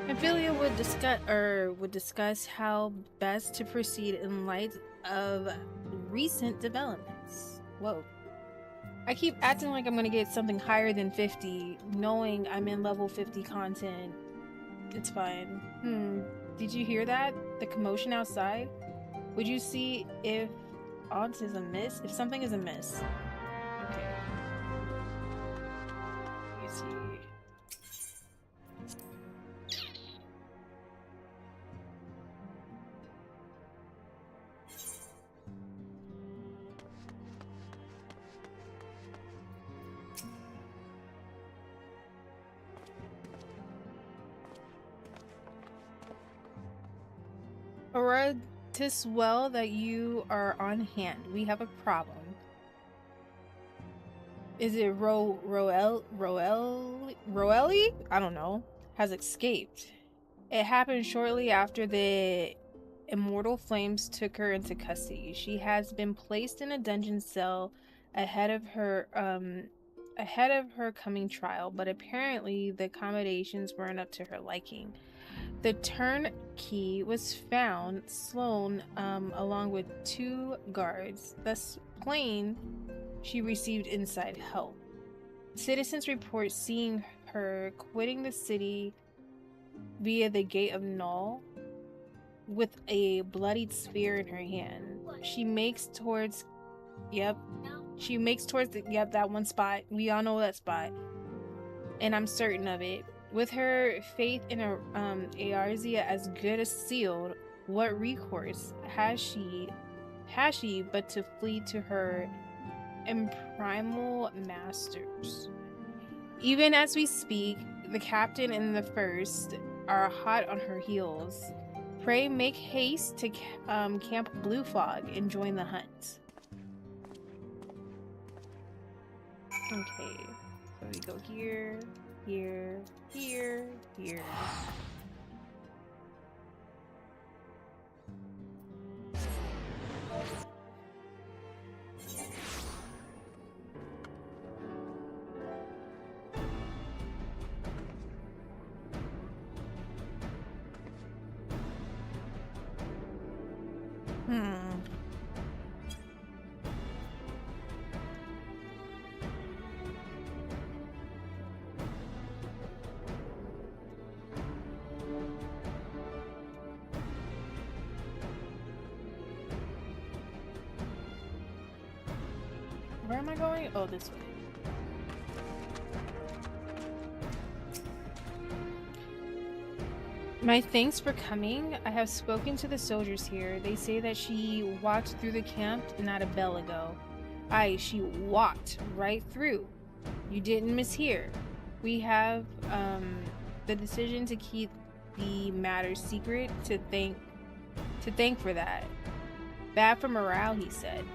[SPEAKER 1] Ophelia would discuss how best to proceed in light of recent developments. Whoa. I keep acting like I'm gonna get something higher than 50, knowing I'm in level 50 content. It's fine. Did you hear that? The commotion outside? Would you see if odds is amiss? If something is amiss. Okay. Let me see. Aurora, 'tis well that you are on hand. We have a problem. Is it Roelli? I don't know. Has escaped. It happened shortly after the immortal flames took her into custody. She has been placed in a dungeon cell ahead of her coming trial, but apparently the accommodations weren't up to her liking. The turnkey was found, Sloane, along with 2 guards. Thus plain, she received inside help. Citizens report seeing her quitting the city via the Gate of Null with a bloodied spear in her hand. She makes towards that one spot. We all know that spot. And I'm certain of it. With her faith in Earzea as good as sealed, what recourse has she but to flee to her imprimal masters? Even as we speak, the captain and the first are hot on her heels. Pray make haste to Camp Blue Fog and join the hunt. Okay, so we go here. Here. Where am I going? Oh, this way. My thanks for coming. I have spoken to the soldiers here. They say that she walked through the camp not a bell ago. Aye, she walked right through. You didn't mishear. We have the decision to keep the matter secret to thank for that. Bad for morale, he said.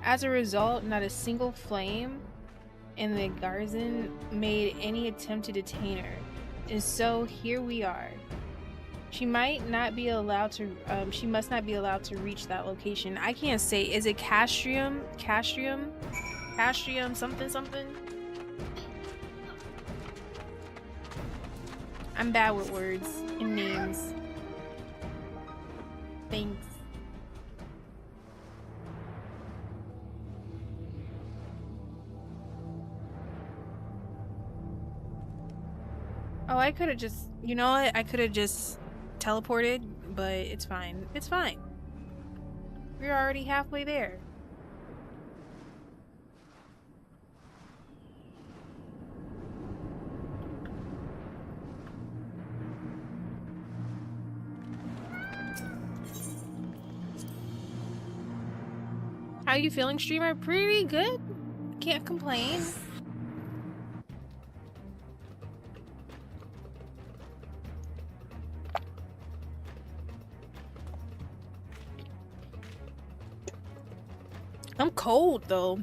[SPEAKER 1] As a result, not a single flame in the garrison made any attempt to detain her. And so here we are. She must not be allowed to reach that location. I can't say. Is it Castrium? Something? I'm bad with words and names. Thanks. Oh, I could have just, you know what? I could have just teleported, but it's fine. It's fine. We're already halfway there. How you feeling, streamer? Pretty good. Can't complain. I'm cold though.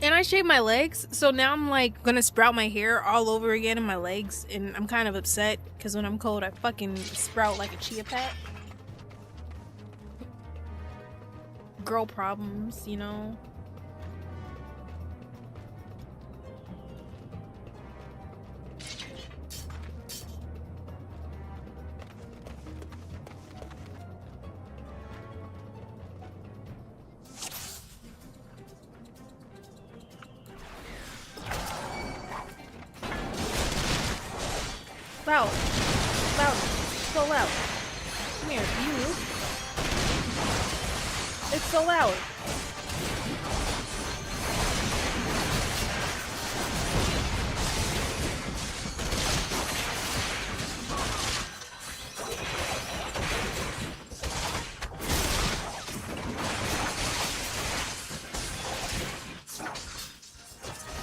[SPEAKER 1] And I shaved my legs, so now I'm like gonna sprout my hair all over again in my legs, and I'm kind of upset because when I'm cold I fucking sprout like a chia pet. Girl problems, you know. Loud. Loud. So loud. Come here, you. It's so loud.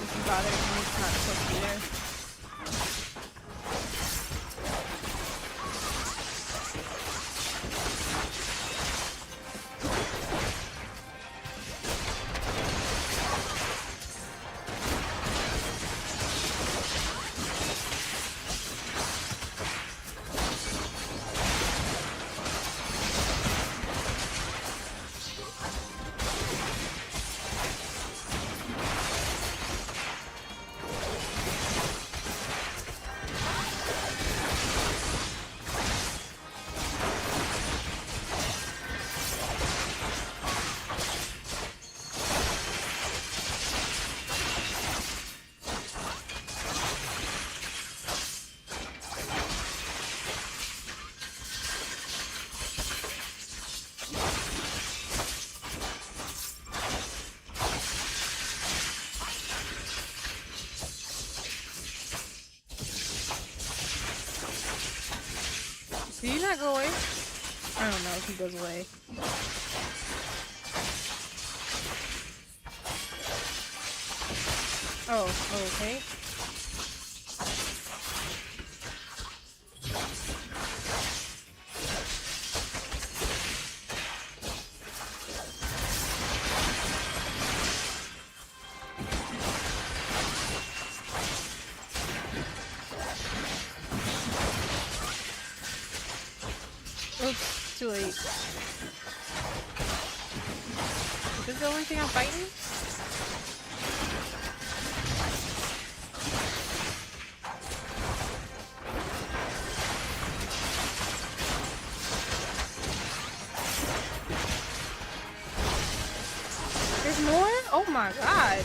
[SPEAKER 1] If you bother me, it's not supposed to be there. Did he not go away? I don't know if he goes away. Oh, okay. Oops, too late. Is this the only thing I'm fighting? There's more? Oh my god.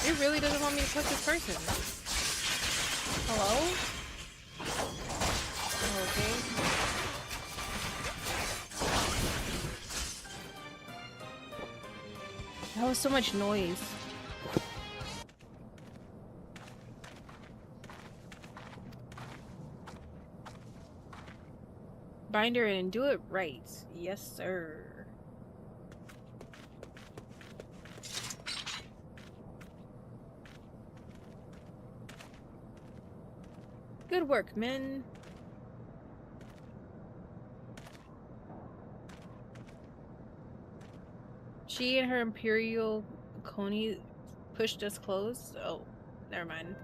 [SPEAKER 1] It really doesn't want me to touch this person. Hello? Okay. That was so much noise. Bind her and do it right. Yes, sir. Good work, men. She and her Imperial Coney pushed us close. Oh, never mind.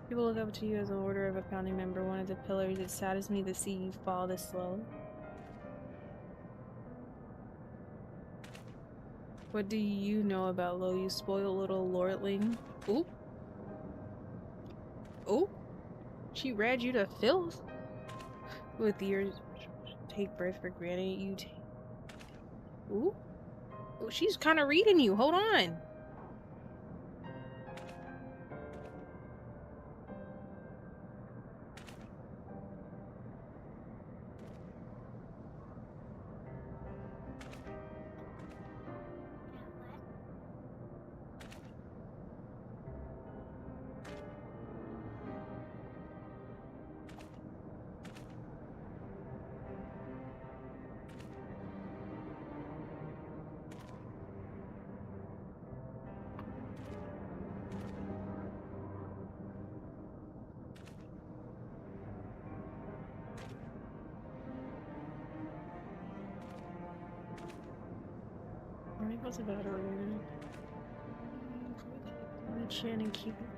[SPEAKER 1] People look up to you as an order of a founding member, one of the pillars. It saddens me to see you fall this slow. What do you know about Lo, you spoiled little lordling? Oop. Oop. She read you to filth. With yours, take birth for granted. You take. Ooh. Ooh, she's kind of reading you. Hold on. What's about her? Chin and keep it.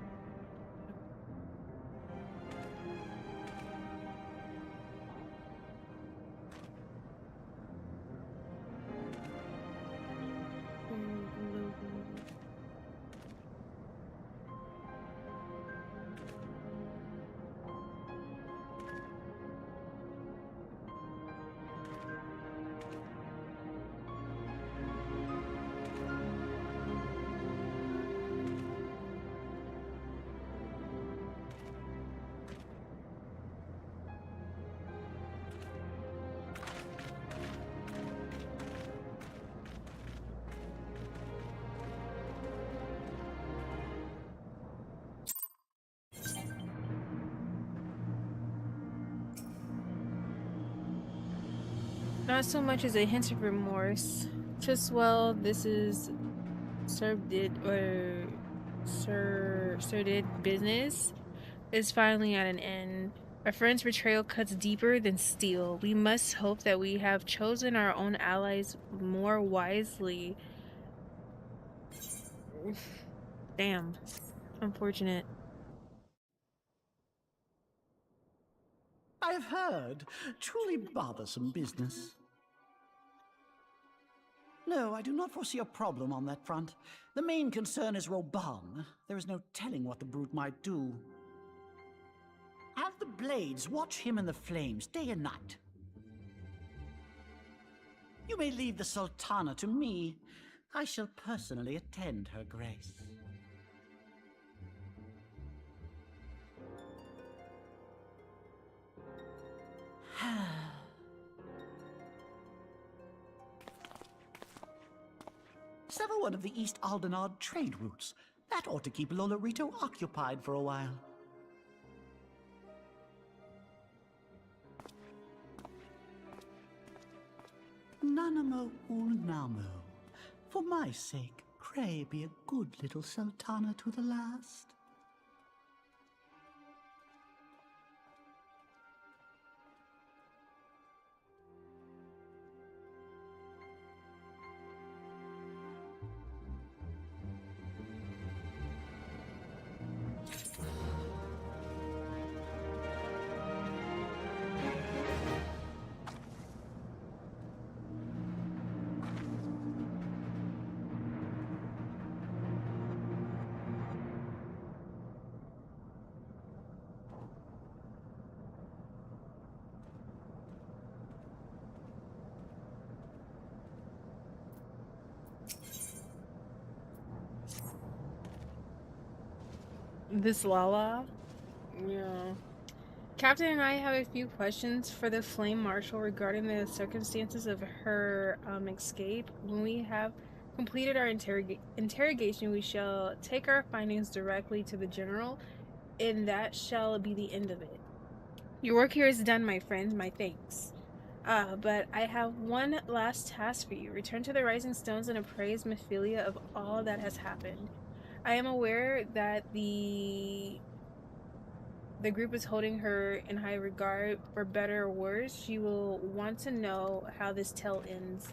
[SPEAKER 1] Not so much as a hint of remorse. Just, well, this is sordid business is finally at an end. Our friend's betrayal cuts deeper than steel. We must hope that we have chosen our own allies more wisely. Damn. Unfortunate.
[SPEAKER 12] I've heard. Truly bothersome business. No, I do not foresee a problem on that front. The main concern is Roban. There is no telling what the brute might do. Have the blades watch him in the flames day and night. You may leave the Sultana to me. I shall personally attend her grace. Sever one of the East Aldenard trade routes. That ought to keep Lolorito occupied for a while. Nanamo Ulnamo. For my sake, pray be a good little Sultana to the last.
[SPEAKER 1] This Lala? Yeah. Captain and I have a few questions for the Flame Marshal regarding the circumstances of her escape. When we have completed our interrogation, we shall take our findings directly to the General, and that shall be the end of it. Your work here is done, my friend. My thanks. But I have one last task for you. Return to the Rising Stones and appraise Mephilia of all that has happened. I am aware that the the group is holding her in high regard, for better or worse. She will want to know how this tale ends.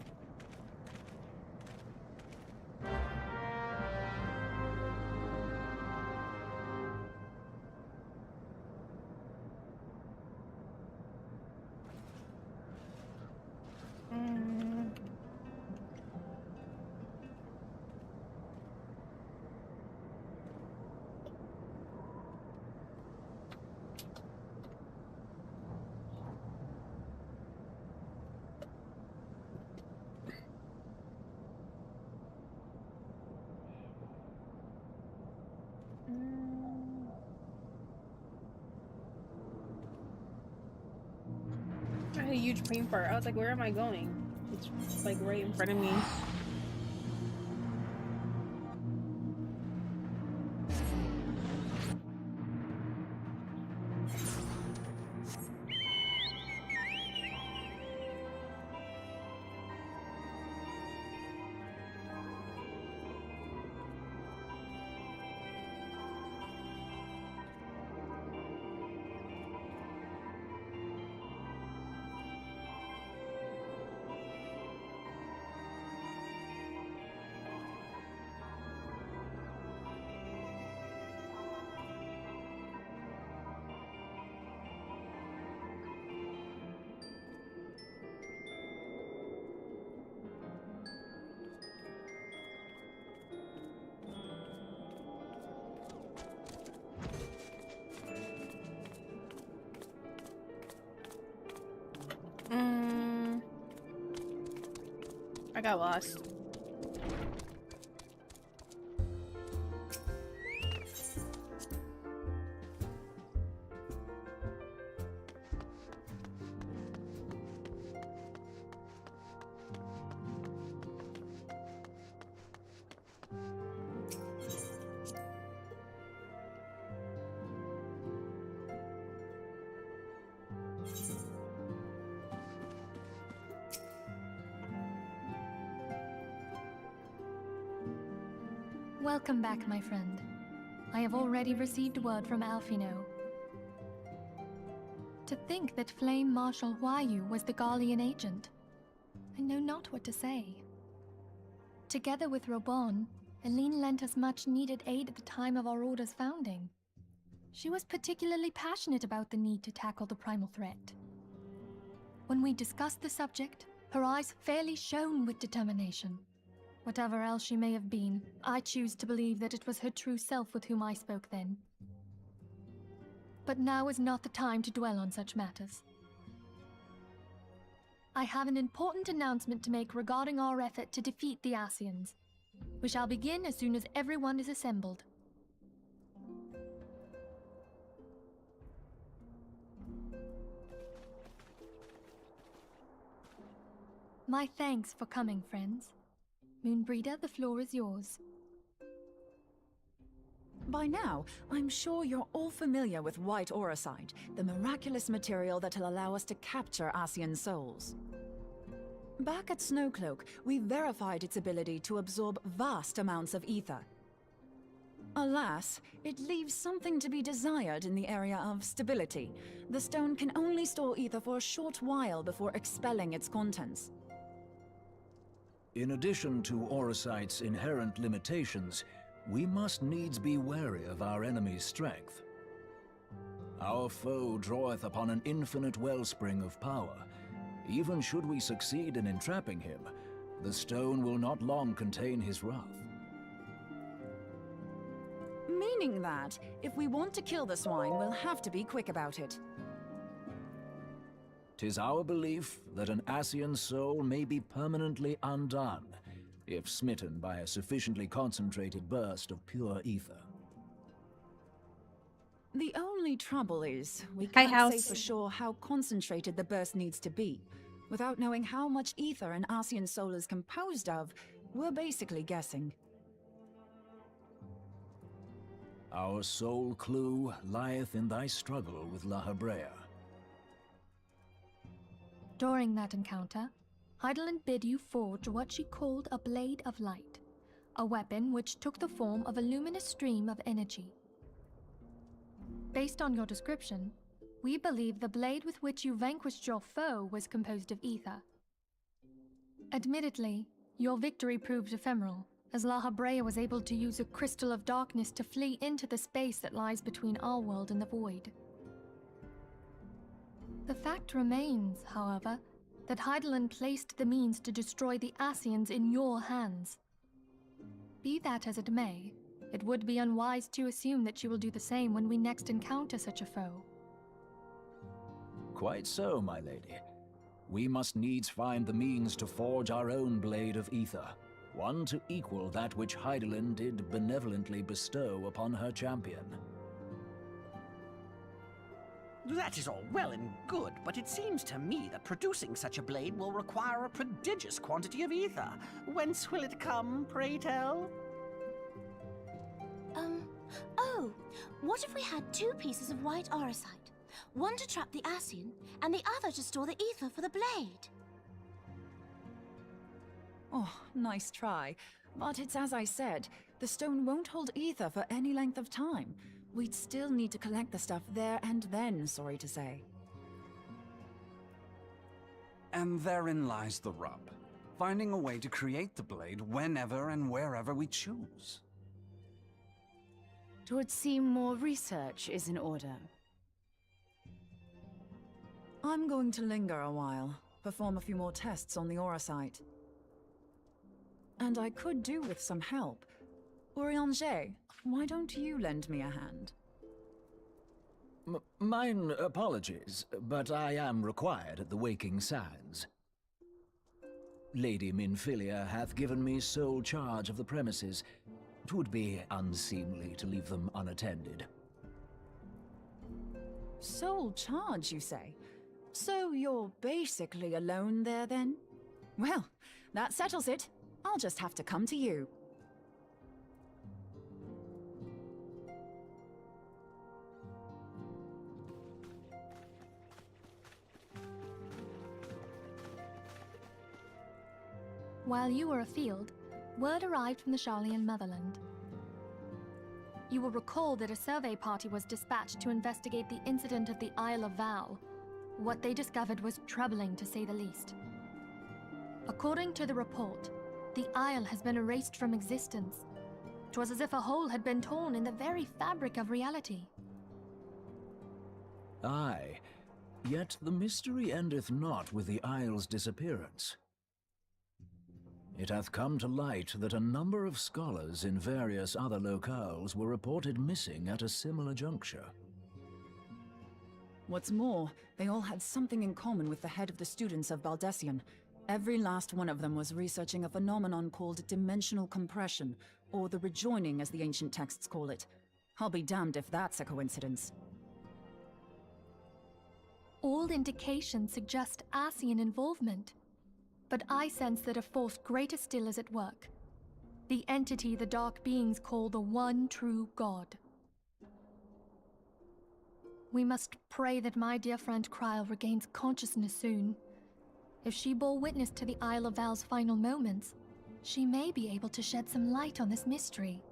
[SPEAKER 1] I had a huge brain fart. I was like, where am I going? It's like right in front of me. I got lost.
[SPEAKER 7] Welcome back, my friend. I have already received word from Alfino. To think that Flame Marshal Huayu was the Garlean agent. I know not what to say. Together with Robon, Eileen lent us much-needed aid at the time of our Order's founding. She was particularly passionate about the need to tackle the primal threat. When we discussed the subject, her eyes fairly shone with determination. Whatever else she may have been, I choose to believe that it was her true self with whom I spoke then. But now is not the time to dwell on such matters. I have an important announcement to make regarding our effort to defeat the Ascians. We shall begin as soon as everyone is assembled. My thanks for coming, friends. Moonbreeder, the floor is yours.
[SPEAKER 6] By now, I'm sure you're all familiar with white auracite, the miraculous material that'll allow us to capture Ascian souls. Back at Snowcloak, we verified its ability to absorb vast amounts of ether. Alas, it leaves something to be desired in the area of stability. The stone can only store ether for a short while before expelling its contents.
[SPEAKER 10] In addition to auracite's inherent limitations, we must needs be wary of our enemy's strength. Our foe draweth upon an infinite wellspring of power. Even should we succeed in entrapping him, the stone will not long contain his wrath.
[SPEAKER 6] Meaning that, if we want to kill the swine, we'll have to be quick about it.
[SPEAKER 10] 'Tis our belief that an Ascian soul may be permanently undone, if smitten by a sufficiently concentrated burst of pure ether.
[SPEAKER 6] The only trouble is, we can't say for sure how concentrated the burst needs to be. Without knowing how much ether an Ascian soul is composed of, we're basically guessing.
[SPEAKER 10] Our sole clue lieth in thy struggle with La Hebrea.
[SPEAKER 7] During that encounter, Heidelin bid you forge what she called a Blade of Light, a weapon which took the form of a luminous stream of energy. Based on your description, we believe the blade with which you vanquished your foe was composed of ether. Admittedly, your victory proved ephemeral, as La Habrea was able to use a crystal of darkness to flee into the space that lies between our world and the void. The fact remains, however, that Heidelin placed the means to destroy the Ascians in your hands. Be that as it may, it would be unwise to assume that you will do the same when we next encounter such a foe.
[SPEAKER 10] Quite so, my lady. We must needs find the means to forge our own blade of ether, one to equal that which Heidelin did benevolently bestow upon her champion.
[SPEAKER 12] That is all well and good, but it seems to me that producing such a blade will require a prodigious quantity of ether. Whence will it come, pray tell?
[SPEAKER 8] Oh, what if we had two pieces of white auricite? One to trap the Ascian, and the other to store the ether for the blade.
[SPEAKER 6] Oh, nice try. But it's as I said, the stone won't hold ether for any length of time. We'd still need to collect the stuff there and then, sorry to say.
[SPEAKER 11] And therein lies the rub. Finding a way to create the blade whenever and wherever we choose.
[SPEAKER 9] It would seem more research is in order.
[SPEAKER 6] I'm going to linger a while, perform a few more tests on the auricite. And I could do with some help. Urianger, why don't you lend me a hand?
[SPEAKER 10] Mine apologies, but I am required at the Waking Sands. Lady Minfilia hath given me sole charge of the premises. 'Twould be unseemly to leave them unattended.
[SPEAKER 6] Sole charge, you say? So you're basically alone there, then? Well, that settles it. I'll just have to come to you.
[SPEAKER 7] While you were afield, word arrived from the Sharlayan motherland. You will recall that a survey party was dispatched to investigate the incident of the Isle of Val. What they discovered was troubling, to say the least. According to the report, the Isle has been erased from existence. 'Twas as if a hole had been torn in the very fabric of reality.
[SPEAKER 10] Aye, yet the mystery endeth not with the Isle's disappearance. It hath come to light that a number of scholars in various other locales were reported missing at a similar juncture.
[SPEAKER 6] What's more, they all had something in common with the head of the students of Baldessian. Every last one of them was researching a phenomenon called dimensional compression, or the rejoining as the ancient texts call it. I'll be damned if that's a coincidence.
[SPEAKER 7] All indications suggest Ascian involvement. But I sense that a force greater still is at work. The entity the Dark Beings call the One True God. We must pray that my dear friend Kryl regains consciousness soon. If she bore witness to the Isle of Val's final moments, she may be able to shed some light on this mystery.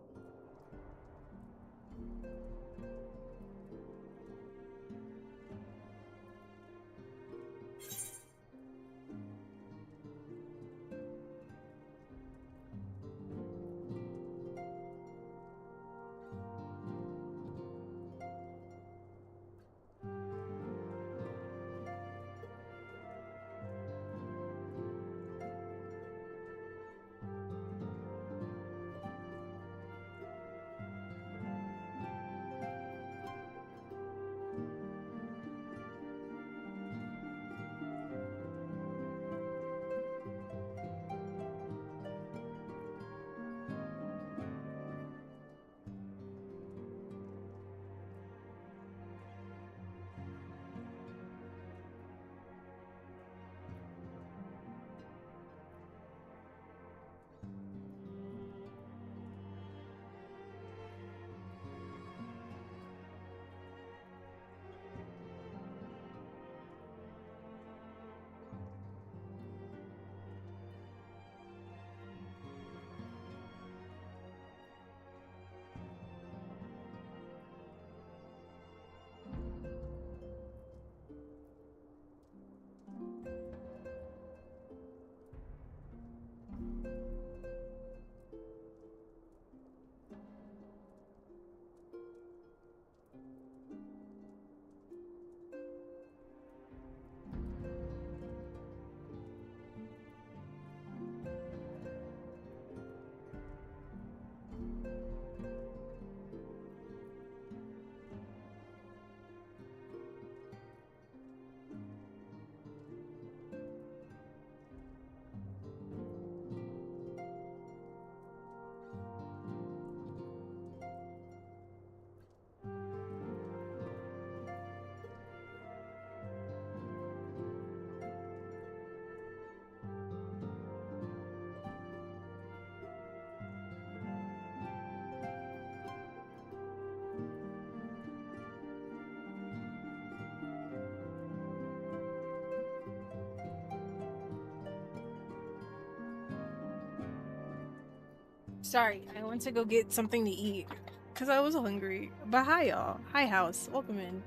[SPEAKER 1] Sorry, I went to go get something to eat because I was hungry. But hi, y'all. Hi, house. Welcome in.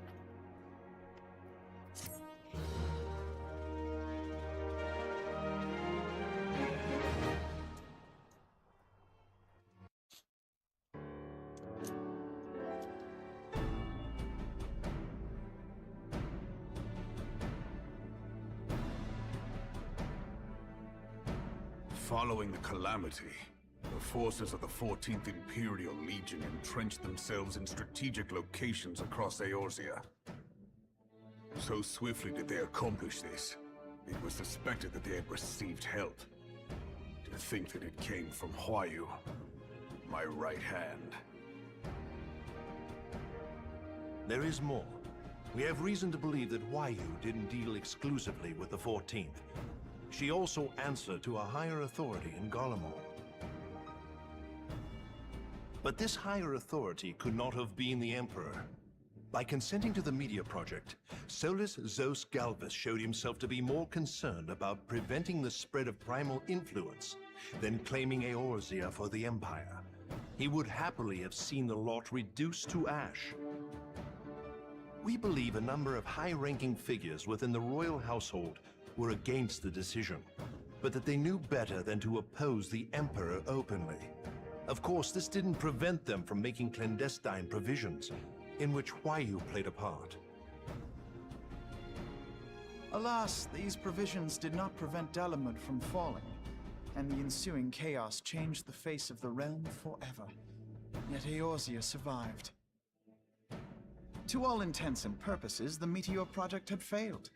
[SPEAKER 4] Following the calamity, the forces of the 14th Imperial Legion entrenched themselves in strategic locations across Eorzea. So swiftly did they accomplish this, it was suspected that they had received help. To think that it came from Huayu, my right hand.
[SPEAKER 16] There is more. We have reason to believe that Huayu didn't deal exclusively with the 14th. She also answered to a higher authority in Garlemald. But this higher authority could not have been the Emperor. By consenting to the media project, Solus Zos Galvus showed himself to be more concerned about preventing the spread of primal influence than claiming Eorzea for the Empire. He would happily have seen the lot reduced to ash. We believe a number of high-ranking figures within the royal household were against the decision, but that they knew better than to oppose the Emperor openly. Of course, this didn't prevent them from making clandestine provisions, in which Huayu played a part.
[SPEAKER 5] Alas, these provisions did not prevent Dalamud from falling, and the ensuing chaos changed the face of the realm forever. Yet Eorzea survived. To all intents and purposes, the Meteor Project had failed,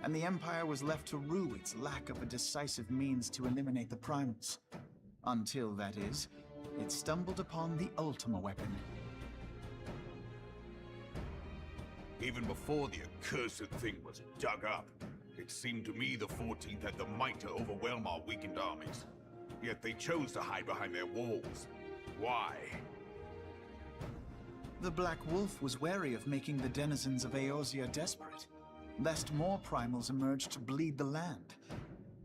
[SPEAKER 5] and the Empire was left to rue its lack of a decisive means to eliminate the primals. Until, that is, it stumbled upon the Ultima weapon.
[SPEAKER 4] Even before the accursed thing was dug up, it seemed to me the 14th had the might to overwhelm our weakened armies. Yet they chose to hide behind their walls. Why?
[SPEAKER 5] The Black Wolf was wary of making the denizens of Eorzea desperate, lest more primals emerge to bleed the land.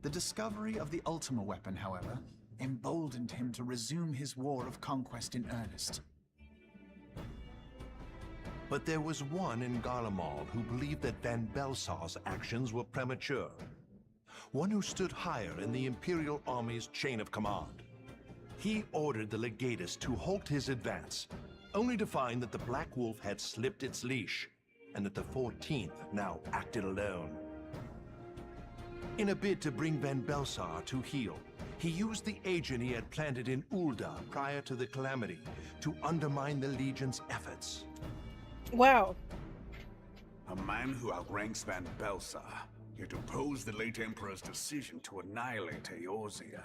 [SPEAKER 5] The discovery of the Ultima weapon, however, emboldened him to resume his war of conquest in earnest.
[SPEAKER 16] But there was one in Garlemald who believed that Van Belsar's actions were premature. One who stood higher in the Imperial Army's chain of command. He ordered the Legatus to halt his advance, only to find that the Black Wolf had slipped its leash, and that the 14th now acted alone. In a bid to bring Van Belsar to heel, he used the agent he had planted in Ul'dah prior to the calamity to undermine the Legion's efforts.
[SPEAKER 1] Wow.
[SPEAKER 4] A man who outranks Van Belsar, yet opposed the late Emperor's decision to annihilate Eorzea.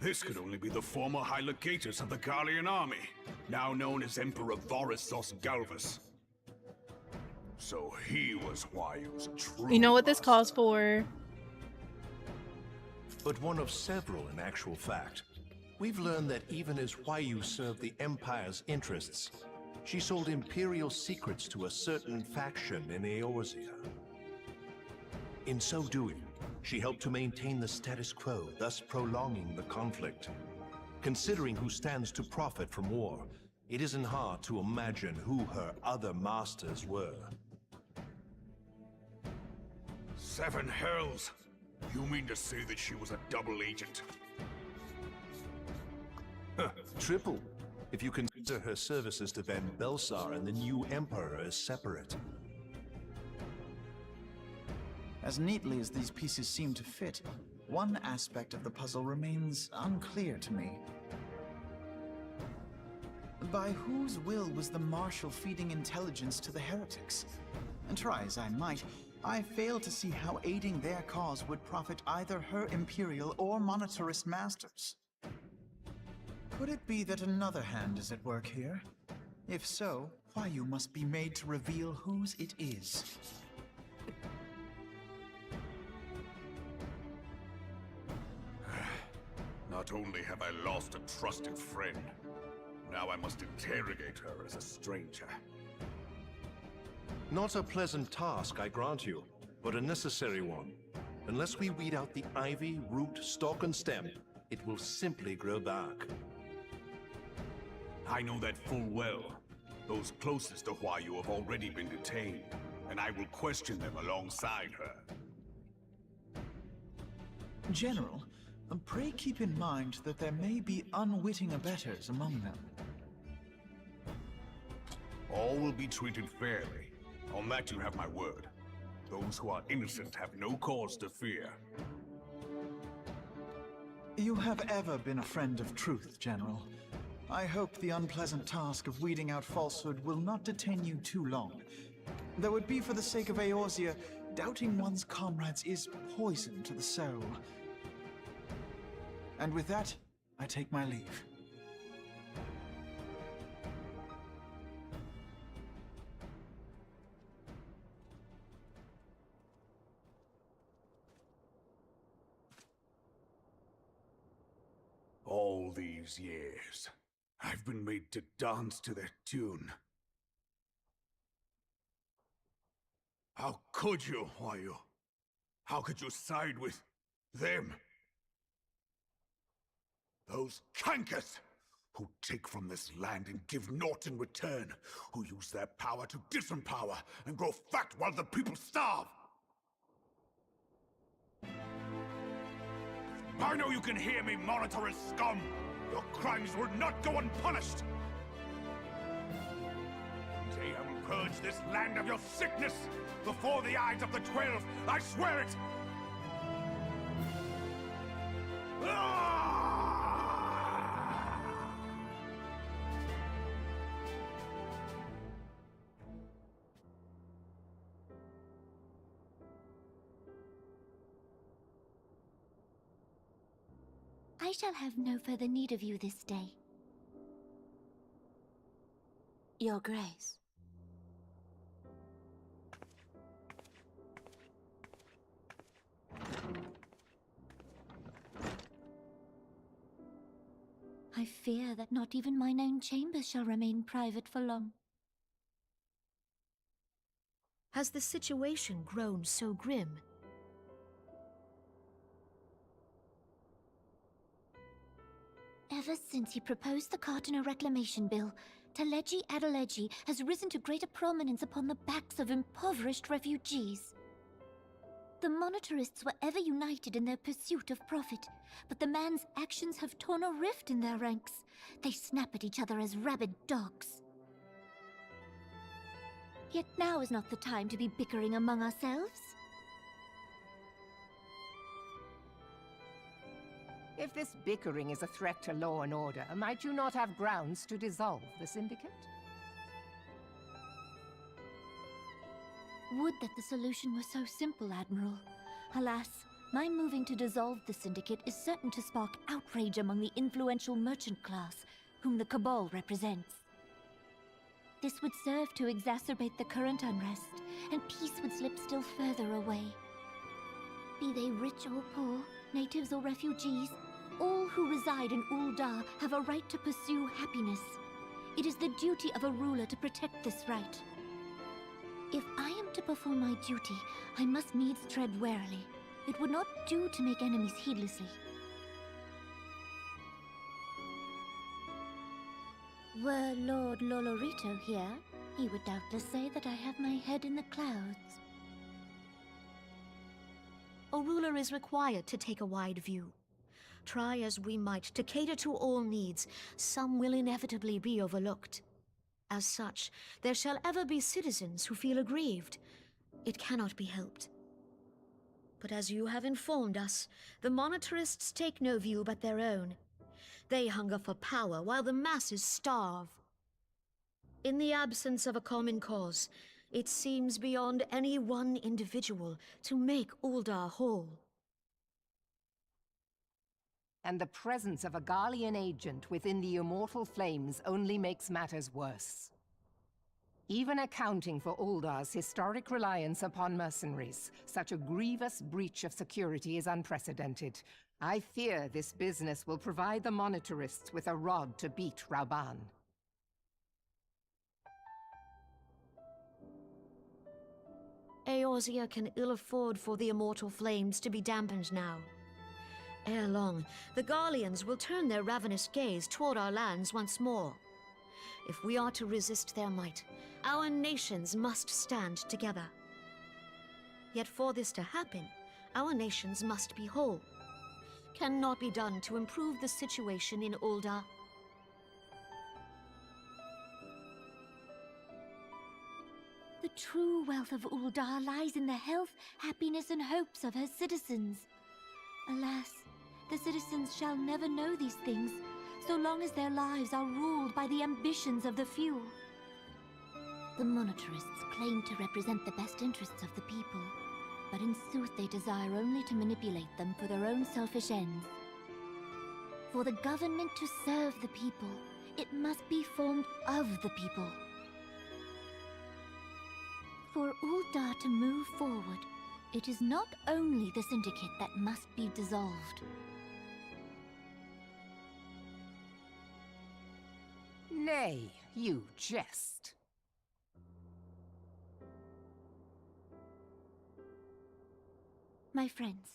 [SPEAKER 4] This could only be the former High Legatus of the Garlean army, now known as Emperor Varus Zos Galvus. So he was Huayu's true
[SPEAKER 1] You know what this calls for?
[SPEAKER 16] But one of several in actual fact. We've learned that even as Huayu served the Empire's interests, she sold Imperial secrets to a certain faction in Eorzea. In so doing, she helped to maintain the status quo, thus prolonging the conflict. Considering who stands to profit from war, it isn't hard to imagine who her other masters were.
[SPEAKER 4] Seven hells! You mean to say that she was a double agent?
[SPEAKER 16] Triple, if you consider her services to Van Belsar and the new Emperor as separate.
[SPEAKER 5] As neatly as these pieces seem to fit, one aspect of the puzzle remains unclear to me. By whose will was the Marshal feeding intelligence to the heretics? And try as I might, I fail to see how aiding their cause would profit either her Imperial or monetarist masters. Could it be that another hand is at work here? If so, Huayu must be made to reveal whose it is.
[SPEAKER 4] Not only have I lost a trusted friend, now I must interrogate her as a stranger.
[SPEAKER 16] Not a pleasant task, I grant you, but a necessary one. Unless we weed out the ivy, root, stalk, and stem, it will simply grow back.
[SPEAKER 4] I know that full well. Those closest to Huayu have already been detained, and I will question them alongside her.
[SPEAKER 5] General, pray keep in mind that there may be unwitting abettors among them.
[SPEAKER 4] All will be treated fairly. On that you have my word. Those who are innocent have no cause to fear.
[SPEAKER 5] You have ever been a friend of truth, General. I hope the unpleasant task of weeding out falsehood will not detain you too long. Though it be for the sake of Eorzea, doubting one's comrades is poison to the soul. And with that, I take my leave.
[SPEAKER 4] All these years, I've been made to dance to their tune. How could you, Huayu? How could you side with them? Those cankers who take from this land and give naught in return, who use their power to disempower and grow fat while the people starve. I know you can hear me, monitorous scum! Your crimes will not go unpunished! Daeum, purge this land of your sickness! Before the eyes of the 12, I swear it!
[SPEAKER 8] I shall have no further need of you this day. Your Grace. I fear that not even mine own chambers shall remain private for long.
[SPEAKER 2] Has the situation grown so grim?
[SPEAKER 8] Ever since he proposed the Cartiner Reclamation Bill, Teleji Adeleji has risen to greater prominence upon the backs of impoverished refugees. The Monitorists were ever united in their pursuit of profit, but the man's actions have torn a rift in their ranks. They snap at each other as rabid dogs. Yet now is not the time to be bickering among ourselves.
[SPEAKER 3] If this bickering is a threat to law and order, might you not have grounds to dissolve the Syndicate?
[SPEAKER 8] Would that the solution were so simple, Admiral. Alas, my moving to dissolve the Syndicate is certain to spark outrage among the influential merchant class, whom the Cabal represents. This would serve to exacerbate the current unrest, and peace would slip still further away. Be they rich or poor, natives or refugees, all who reside in Ul'dah have a right to pursue happiness. It is the duty of a ruler to protect this right. If I am to perform my duty, I must needs tread warily. It would not do to make enemies heedlessly. Were Lord Lolorito here, he would doubtless say that I have my head in the clouds.
[SPEAKER 2] A ruler is required to take a wide view. Try as we might to cater to all needs, some will inevitably be overlooked. As such, there shall ever be citizens who feel aggrieved. It cannot be helped. But as you have informed us, the Monitorists take no view but their own. They hunger for power while the masses starve. In the absence of a common cause, it seems beyond any one individual to make Ul'dah whole.
[SPEAKER 3] And the presence of a Garlean agent within the Immortal Flames only makes matters worse. Even accounting for Ul'dah's historic reliance upon mercenaries, such a grievous breach of security is unprecedented. I fear this business will provide the Monitorists with a rod to beat Rauban.
[SPEAKER 2] Eorzea can ill afford for the Immortal Flames to be dampened now. Ere long, the Garleans will turn their ravenous gaze toward our lands once more. If we are to resist their might, our nations must stand together. Yet for this to happen, our nations must be whole. Cannot be done to improve the situation in Ul'dah.
[SPEAKER 8] The true wealth of Ul'dah lies in the health, happiness, and hopes of her citizens. Alas, the citizens shall never know these things, so long as their lives are ruled by the ambitions of the few. The monetarists claim to represent the best interests of the people, but in sooth they desire only to manipulate them for their own selfish ends. For the government to serve the people, it must be formed of the people. For Ul'dah to move forward, it is not only the Syndicate that must be dissolved.
[SPEAKER 3] Nay, you jest.
[SPEAKER 8] My friends,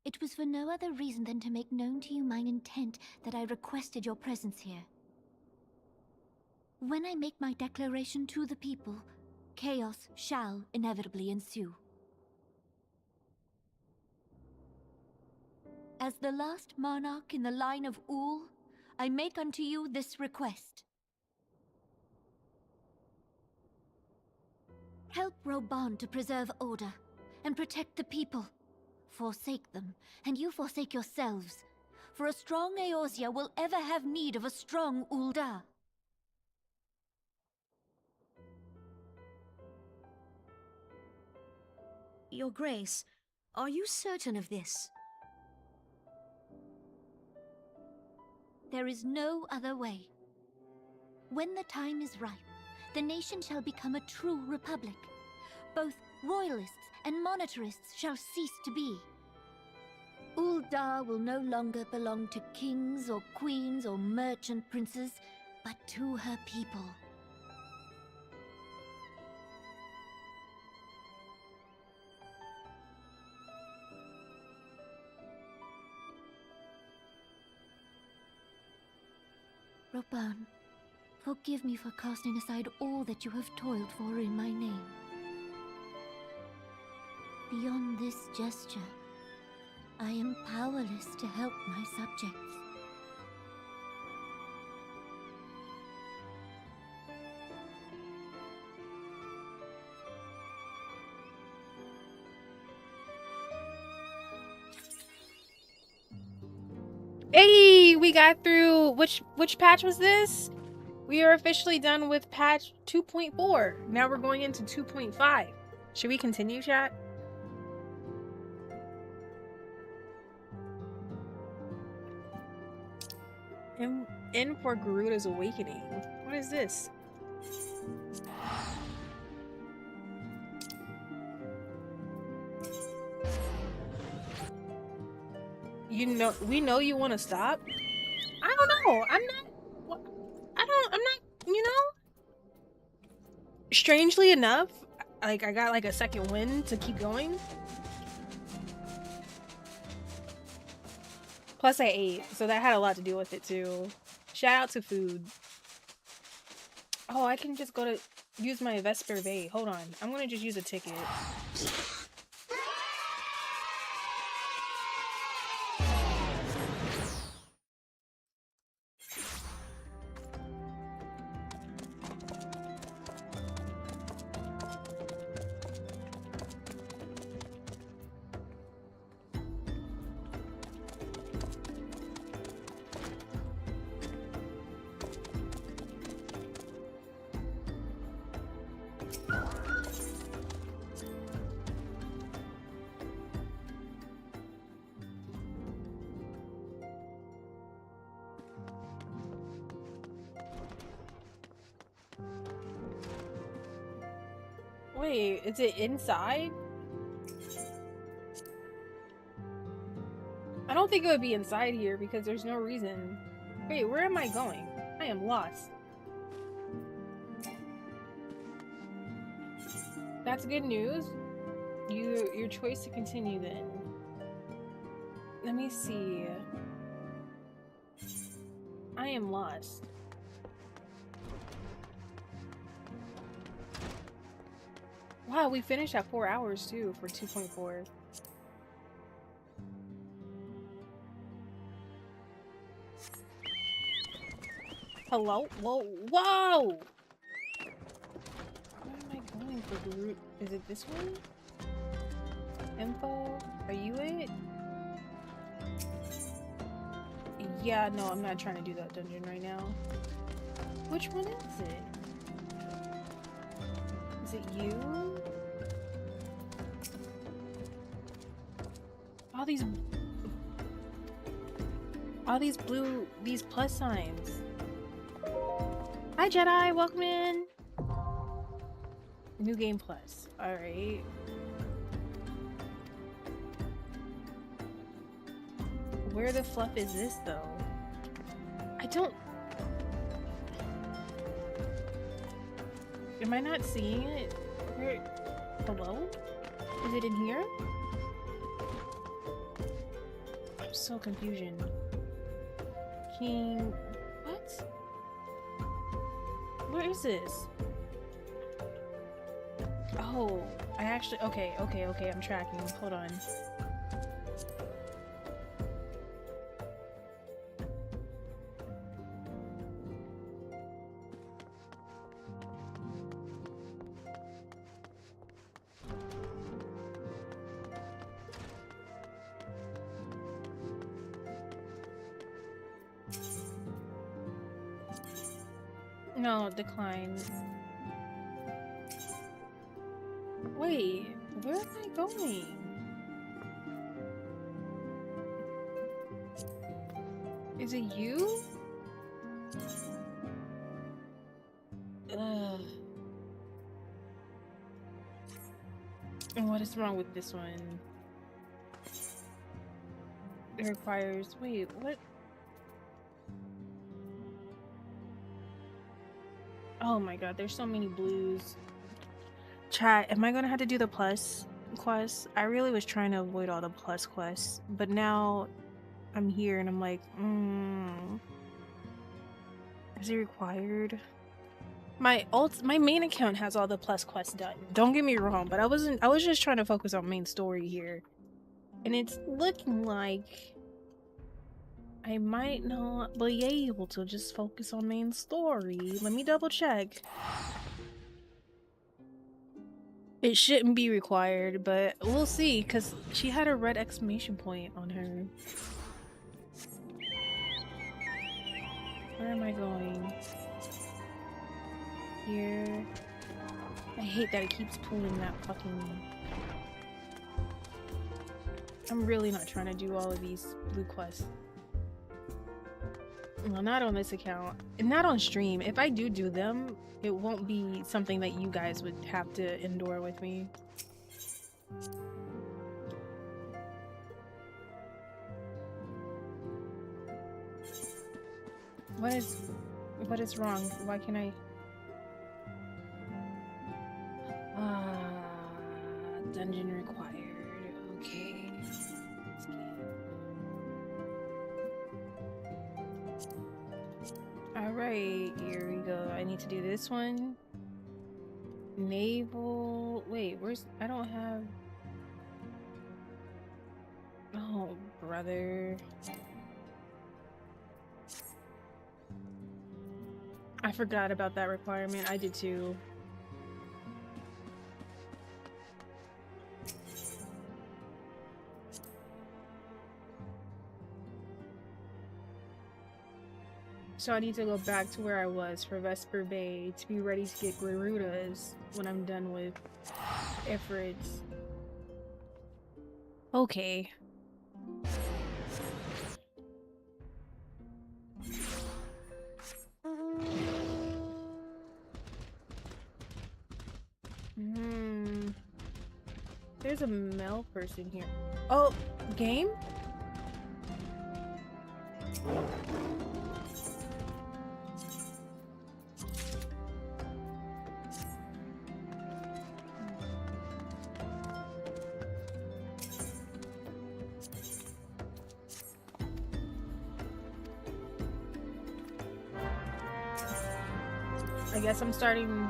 [SPEAKER 8] it was for no other reason than to make known to you mine intent that I requested your presence here. When I make my declaration to the people, chaos shall inevitably ensue. As the last monarch in the line of Ul, I make unto you this request. Help Roban to preserve order and protect the people. Forsake them, and you forsake yourselves. For a strong Eorzea will ever have need of a strong Ul'dah.
[SPEAKER 2] Your Grace, are you certain of this?
[SPEAKER 8] There is no other way. When the time is ripe, the nation shall become a true republic. Both royalists and monetarists shall cease to be. Ul'dah will no longer belong to kings or queens or merchant princes, but to her people. Roban, forgive me for casting aside all that you have toiled for in my name. Beyond this gesture, I am powerless to help my subjects.
[SPEAKER 1] Hey, we got through. Which patch was this? We are officially done with patch 2.4. Now we're going into 2.5. Should we continue, chat? In for Garuda's Awakening. What is this? You know, we know you want to stop. I don't know. I'm not, you know? Strangely enough, like, I got like a second win to keep going. Plus I ate, so that had a lot to do with it too. Shout out to food. Oh, I can just go to use my Vesper Bay. Hold on. I'm gonna just use a ticket. Wait, is it inside? I don't think it would be inside here because there's no reason. Wait, where am I going? I am lost. That's good news. Your choice to continue then. Let me see. I am lost. Wow, we finished at 4 hours too for 2.4. Hello? Whoa, whoa! Where am I going for group? Is it this one? Info? Are you it? Yeah, no, I'm not trying to do that dungeon right now. Which one is it? Is it you? All these blue, these plus signs. Hi Jedi, welcome in. New game plus. All right. Where the fluff is this though? I don't. Am I not seeing it? Where? Hello? Is it in here? I'm so confusion. King. What? Where is this? Oh, I actually. Okay, I'm tracking. Hold on. No, decline. Wait, where am I going? Is it you? Ugh. And what is wrong with this one? It requires. Wait, what? Oh my god, there's so many blues. Chat, am I gonna have to do the plus quests? I really was trying to avoid all the plus quests, but now I'm here and I'm like, is it required? My main account has all the plus quests done. Don't get me wrong, but I was just trying to focus on main story here. And it's looking like I might not be able to just focus on main story. Let me double check. It shouldn't be required, but we'll see, because she had a red exclamation point on her. Where am I going? Here. I hate that it keeps pulling that fucking... I'm really not trying to do all of these blue quests. Well, not on this account. And not on stream. If I do them, it won't be something that you guys would have to endure with me. What is wrong? Why can't I? Dungeon required. Okay. Alright, here we go. I need to do this one. Naval. Wait, where's. I don't have. Oh, brother. I forgot about that requirement. I did too. So I need to go back to where I was for Vesper Bay to be ready to get Gerudas when I'm done with Ifrits. Okay. There's a male person here. Oh, game? I guess I'm starting.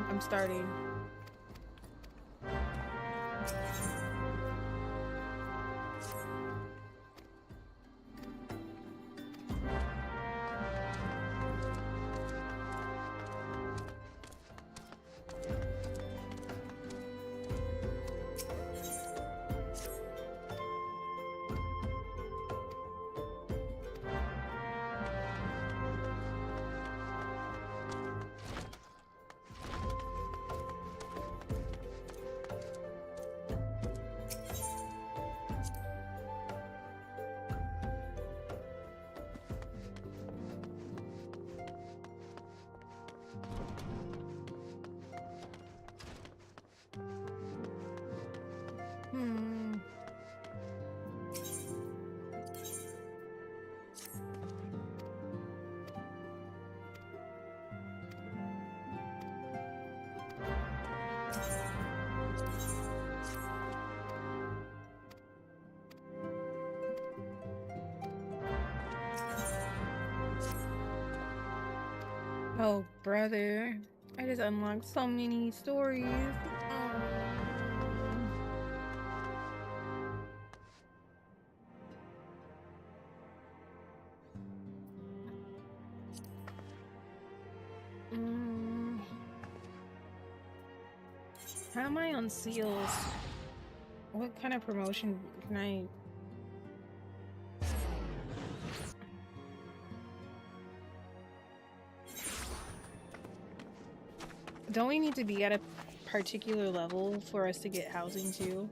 [SPEAKER 1] Oh, brother. I just unlocked so many stories. How am I on seals? What kind of promotion can I... Don't we need to be at a particular level for us to get housing too?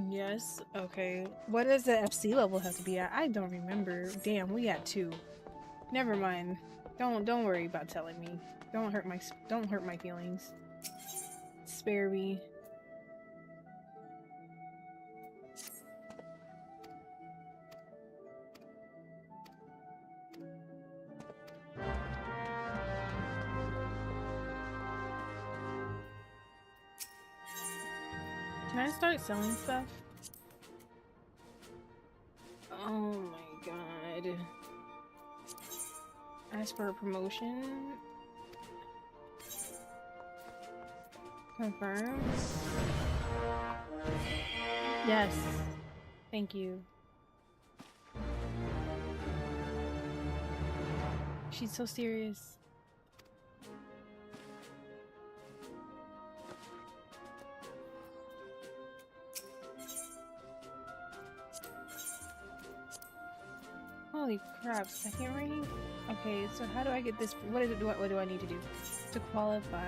[SPEAKER 1] Yes. Okay. What does the FC level have to be at? I don't remember. Damn, we at 2. Never mind. Don't worry about telling me. Don't hurt my feelings. Spare me. Can I start selling stuff? Oh my god. Ask for a promotion. Confirm. Yes. Thank you. She's so serious. Holy crap, second rank? Okay, so how do I get this? What is it? What do I need to do? To qualify,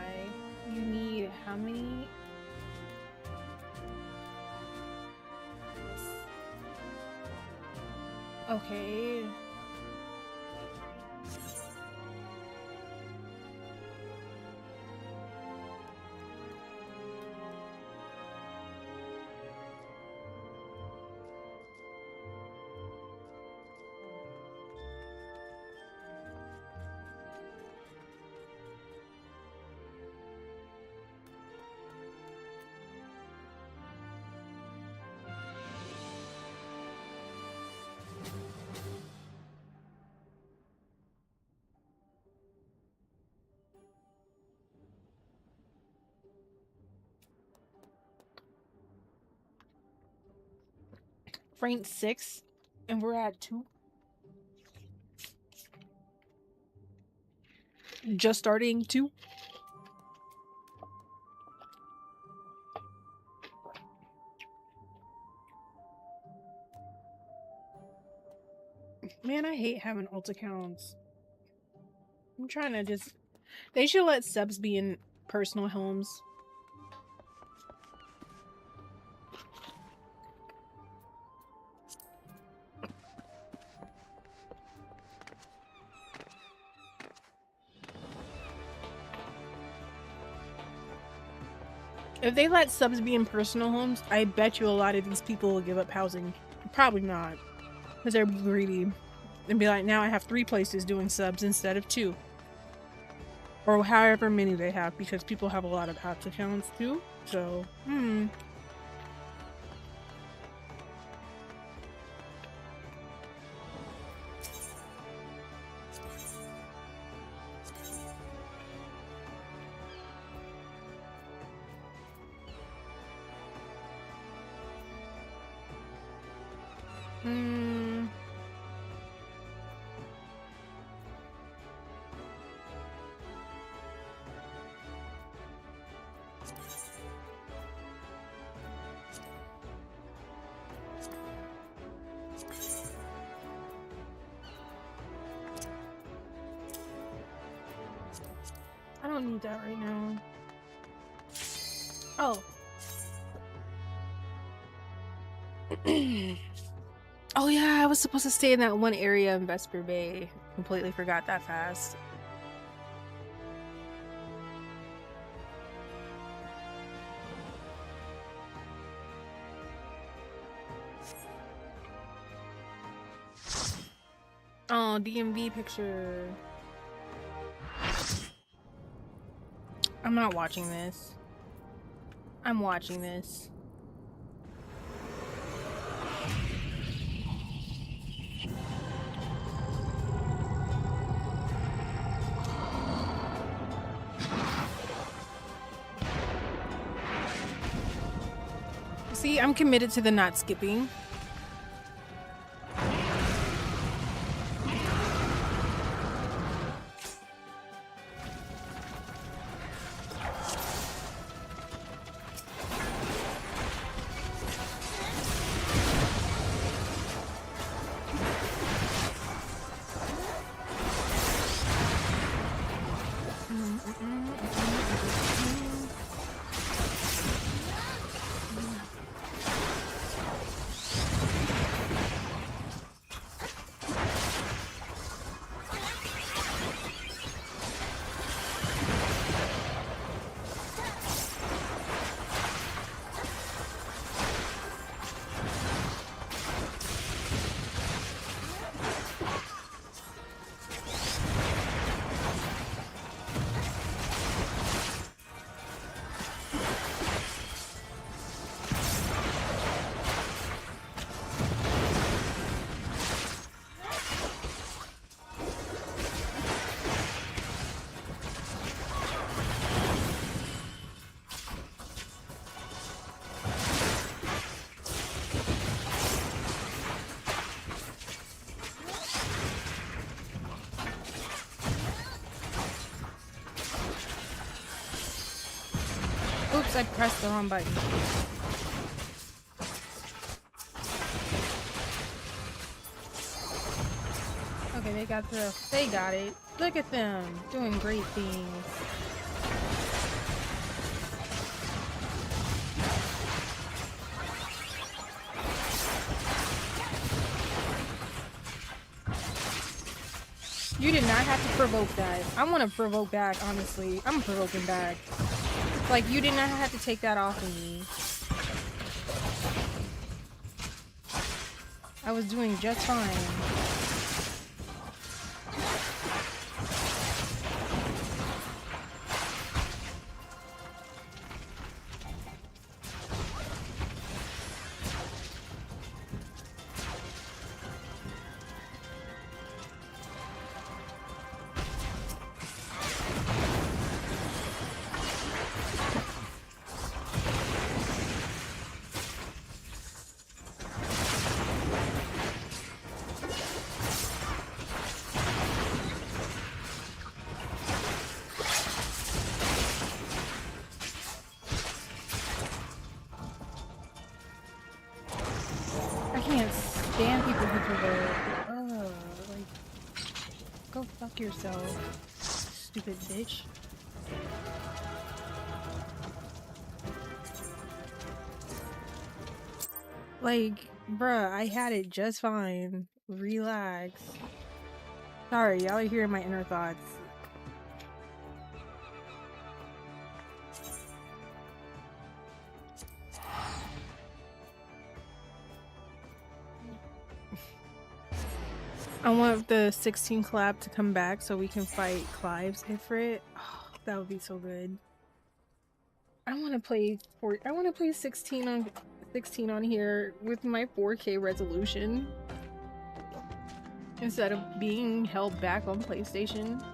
[SPEAKER 1] you need how many? Okay. Rank 6 and we're at 2. Just starting 2. Man, I hate having alt accounts. I'm trying to just... They should let subs be in personal homes. If they let subs be in personal homes, I bet you a lot of these people will give up housing. Probably not. Because they're greedy. And be like, now I have 3 places doing subs instead of 2. Or however many they have, because people have a lot of apps accounts too. So, I don't need that right now. Oh. Oh yeah, I was supposed to stay in that one area in Vesper Bay. Completely forgot that fast. Oh, DMV picture. I'm not watching this. I'm watching this. See, I'm committed to the not skipping. Oops, I pressed the wrong button. Okay, they got through. They got it. Look at them doing great things. You did not have to provoke that. I want to provoke back, honestly. I'm provoking back. Like, you did not have to take that off of me. I was doing just fine. Yourself, stupid bitch. Like, bruh, I had it just fine. Relax. Sorry, y'all are hearing my inner thoughts. I want the 16 collab to come back so we can fight Clive's Ifrit. Oh, that would be so good. I want to play 16 on here with my 4K resolution instead of being held back on PlayStation.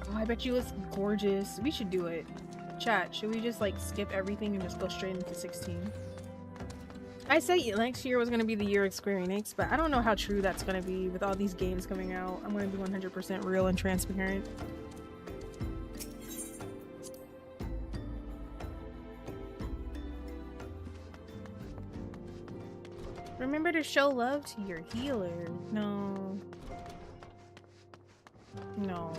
[SPEAKER 1] Oh, I bet you it's gorgeous. We should do it. Chat, should we just like skip everything and just go straight into 16? I say next year was going to be the year of Square Enix, but I don't know how true that's going to be with all these games coming out. I'm going to be 100% real and transparent. Remember to show love to your healer. No. No.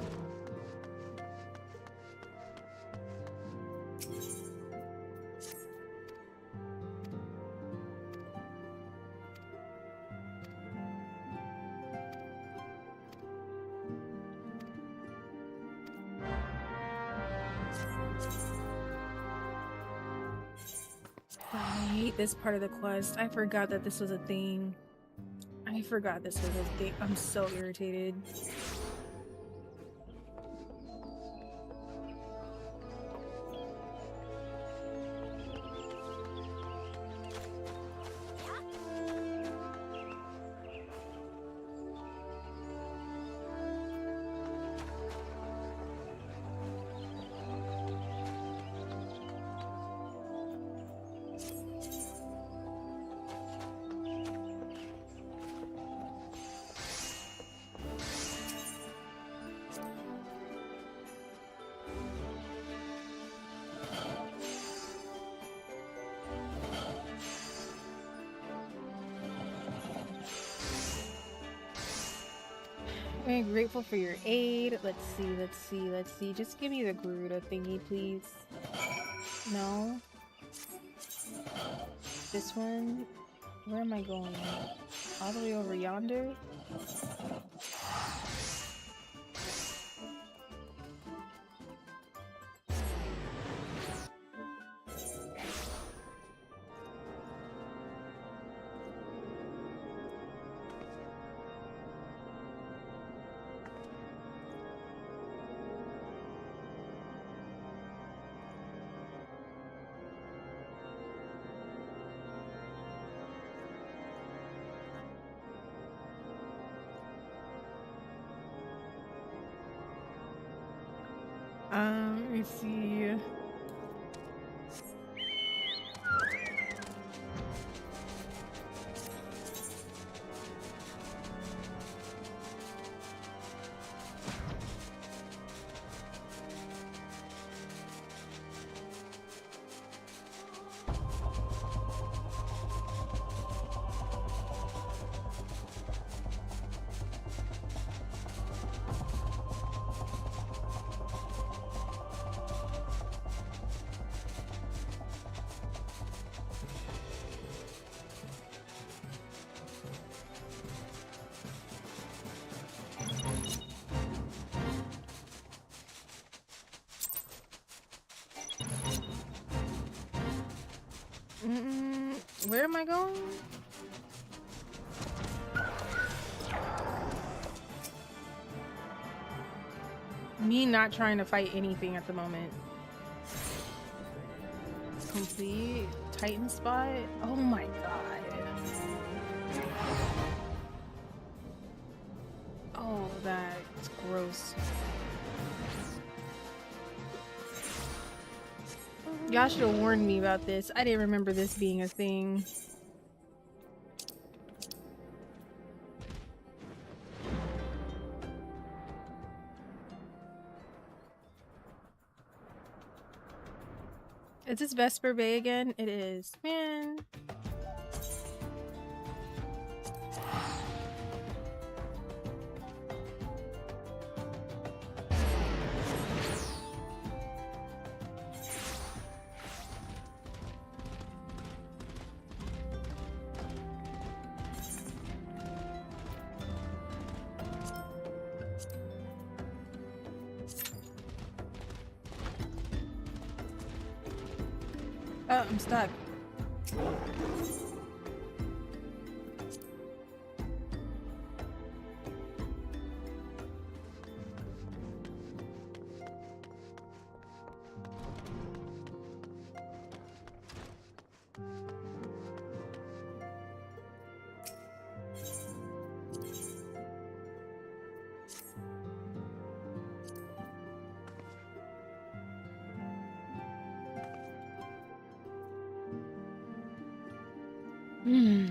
[SPEAKER 1] I hate this part of the quest. I forgot that this was a thing. I forgot this was a thing. I'm so irritated. I'm grateful for your aid. Let's see. Just give me the Garuda thingy, please. No. This one? Where am I going? All the way over yonder? Let me see. Where am I going? Me not trying to fight anything at the moment. Complete Titan spot? Oh my god. Oh, that's gross. Y'all should have warned me about this. I didn't remember this being a thing. Is this Vesper Bay again? It is. Man. Oh, I'm stuck. Hmm.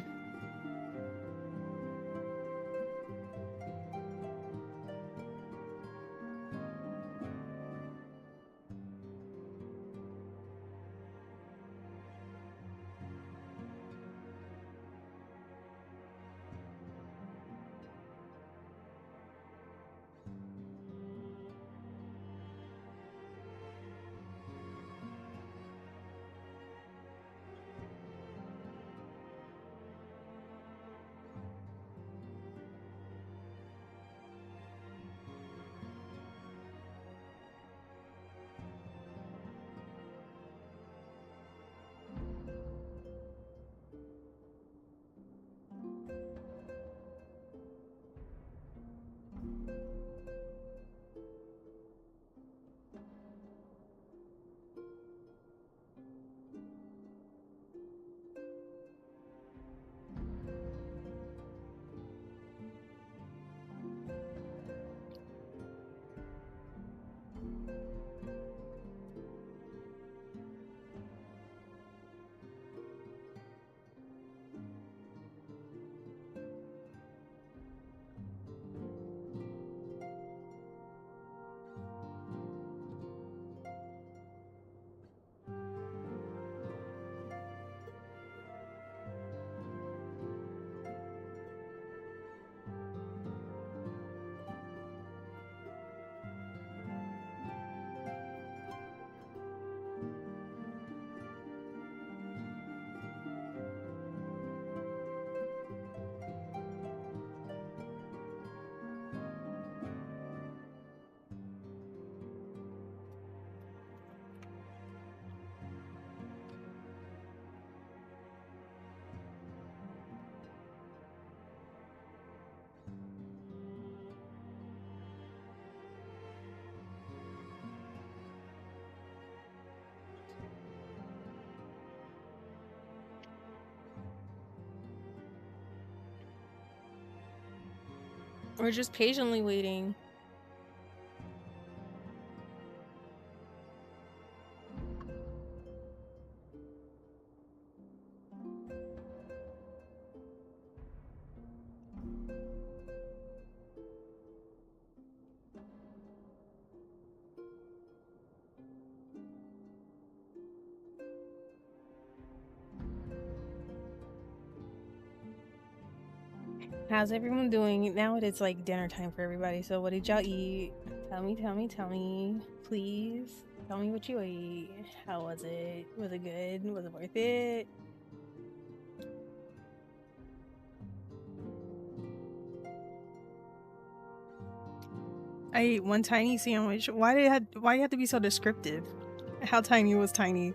[SPEAKER 1] We're just patiently waiting. How's everyone doing? Now it is like dinner time for everybody. So what did y'all eat? Tell me, please. Tell me what you ate. How was it? Was it good? Was it worth it? I ate one tiny sandwich. Why you have to be so descriptive? How tiny was tiny?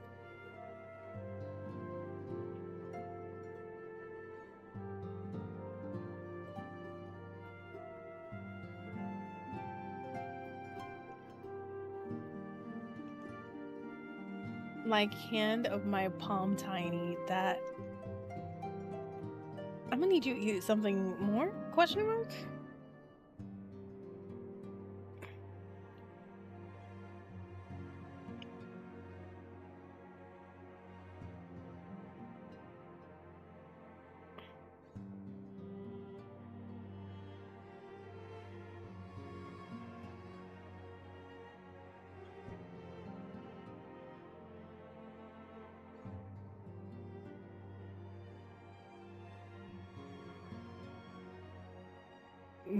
[SPEAKER 1] Like hand of my palm tiny. That I'm gonna need you to eat something more? Question mark?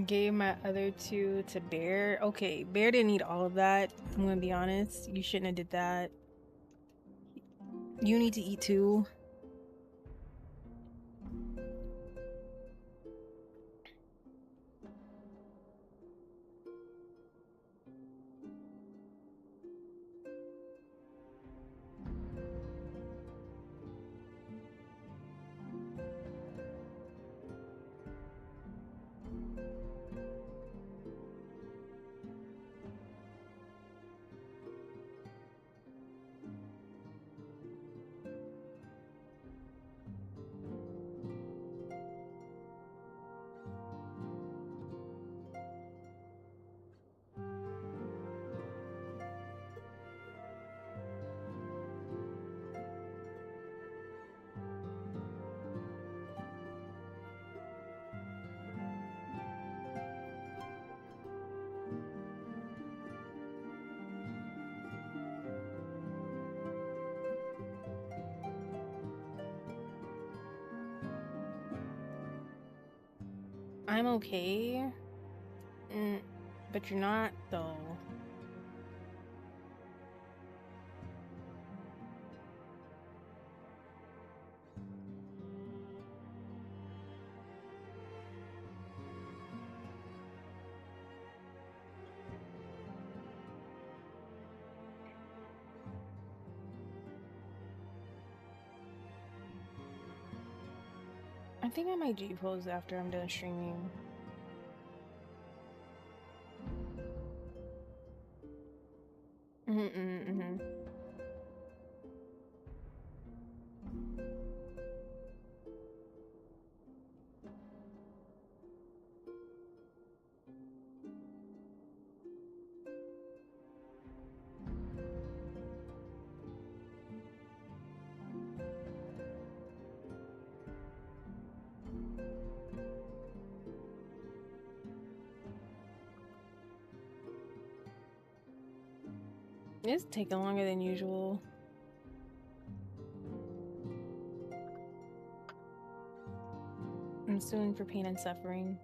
[SPEAKER 1] Gave my other two to Bear. Okay, Bear didn't eat all of that. I'm gonna be honest. You shouldn't have did that. You need to eat too. I'm okay. But you're not, though. I think I might G-pose after I'm done streaming. It's taking longer than usual. I'm suing for pain and suffering.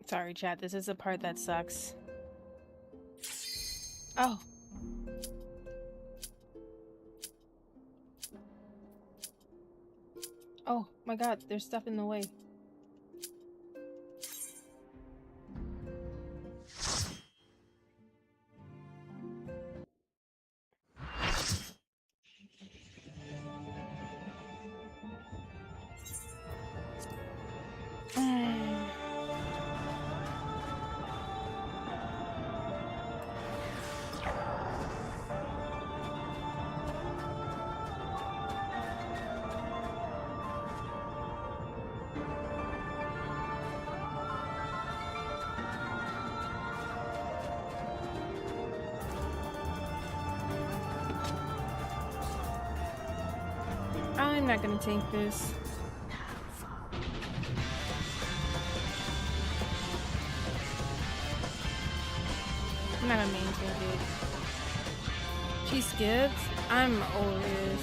[SPEAKER 1] Sorry, chat. This is the part that sucks. Oh. Oh my god, there's stuff in the way. I'm not gonna take this. I'm not gonna maintain it. She skipped? I'm over this.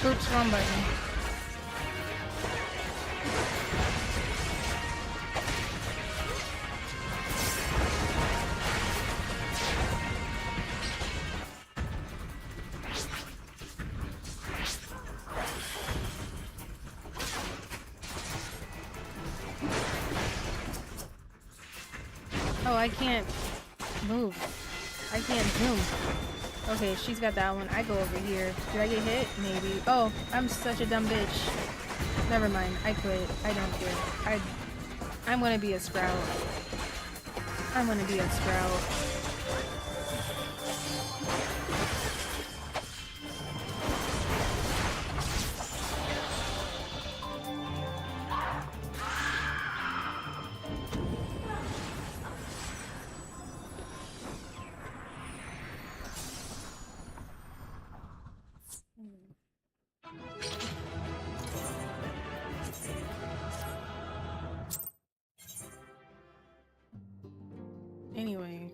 [SPEAKER 1] Oops, wrong button. Oh, I can't move. I can't zoom. Okay, she's got that one. I go over here. Did I get hit? Maybe. Oh, I'm such a dumb bitch. Never mind. I quit. I don't care. I'm gonna be a sprout. I'm gonna be a sprout. Anyway.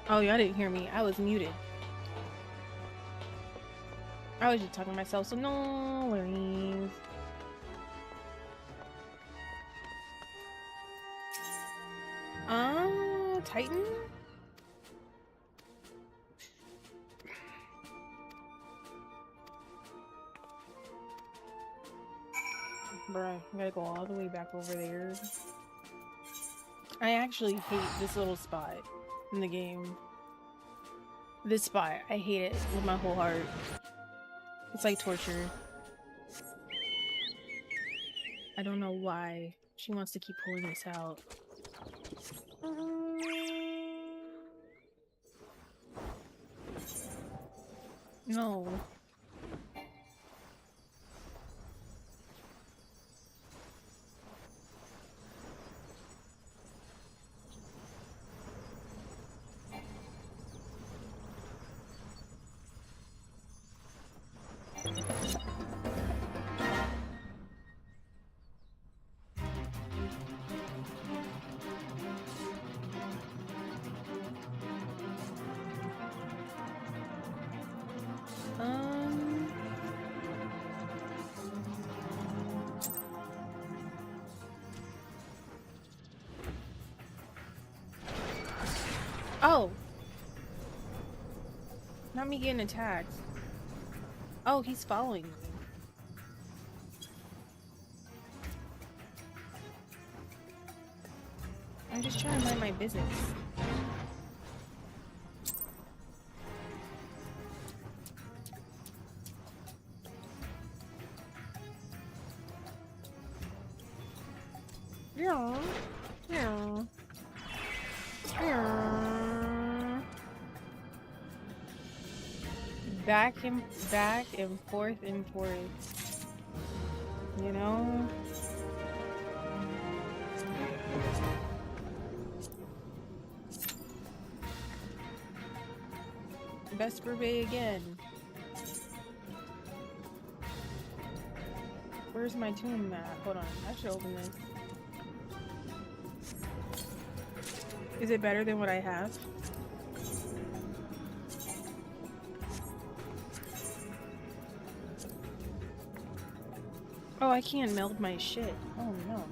[SPEAKER 1] Oh, y'all didn't hear me. I was muted. I was just talking to myself, so no worries. Titan? Bruh, I gotta go all the way back over there. I actually hate this little spot in the game. This spot, I hate it with my whole heart. It's like torture. I don't know why she wants to keep pulling this out. No. Oh! Not me getting attacked. Oh, he's following me. I'm just trying to mind my business. Yeah. Yeah. Yeah. Back and forth and forth. You know? Vesper Bay again. Where's my tomb at? Hold on, I should open this. Is it better than what I have? Oh, I can't meld my shit. Oh no.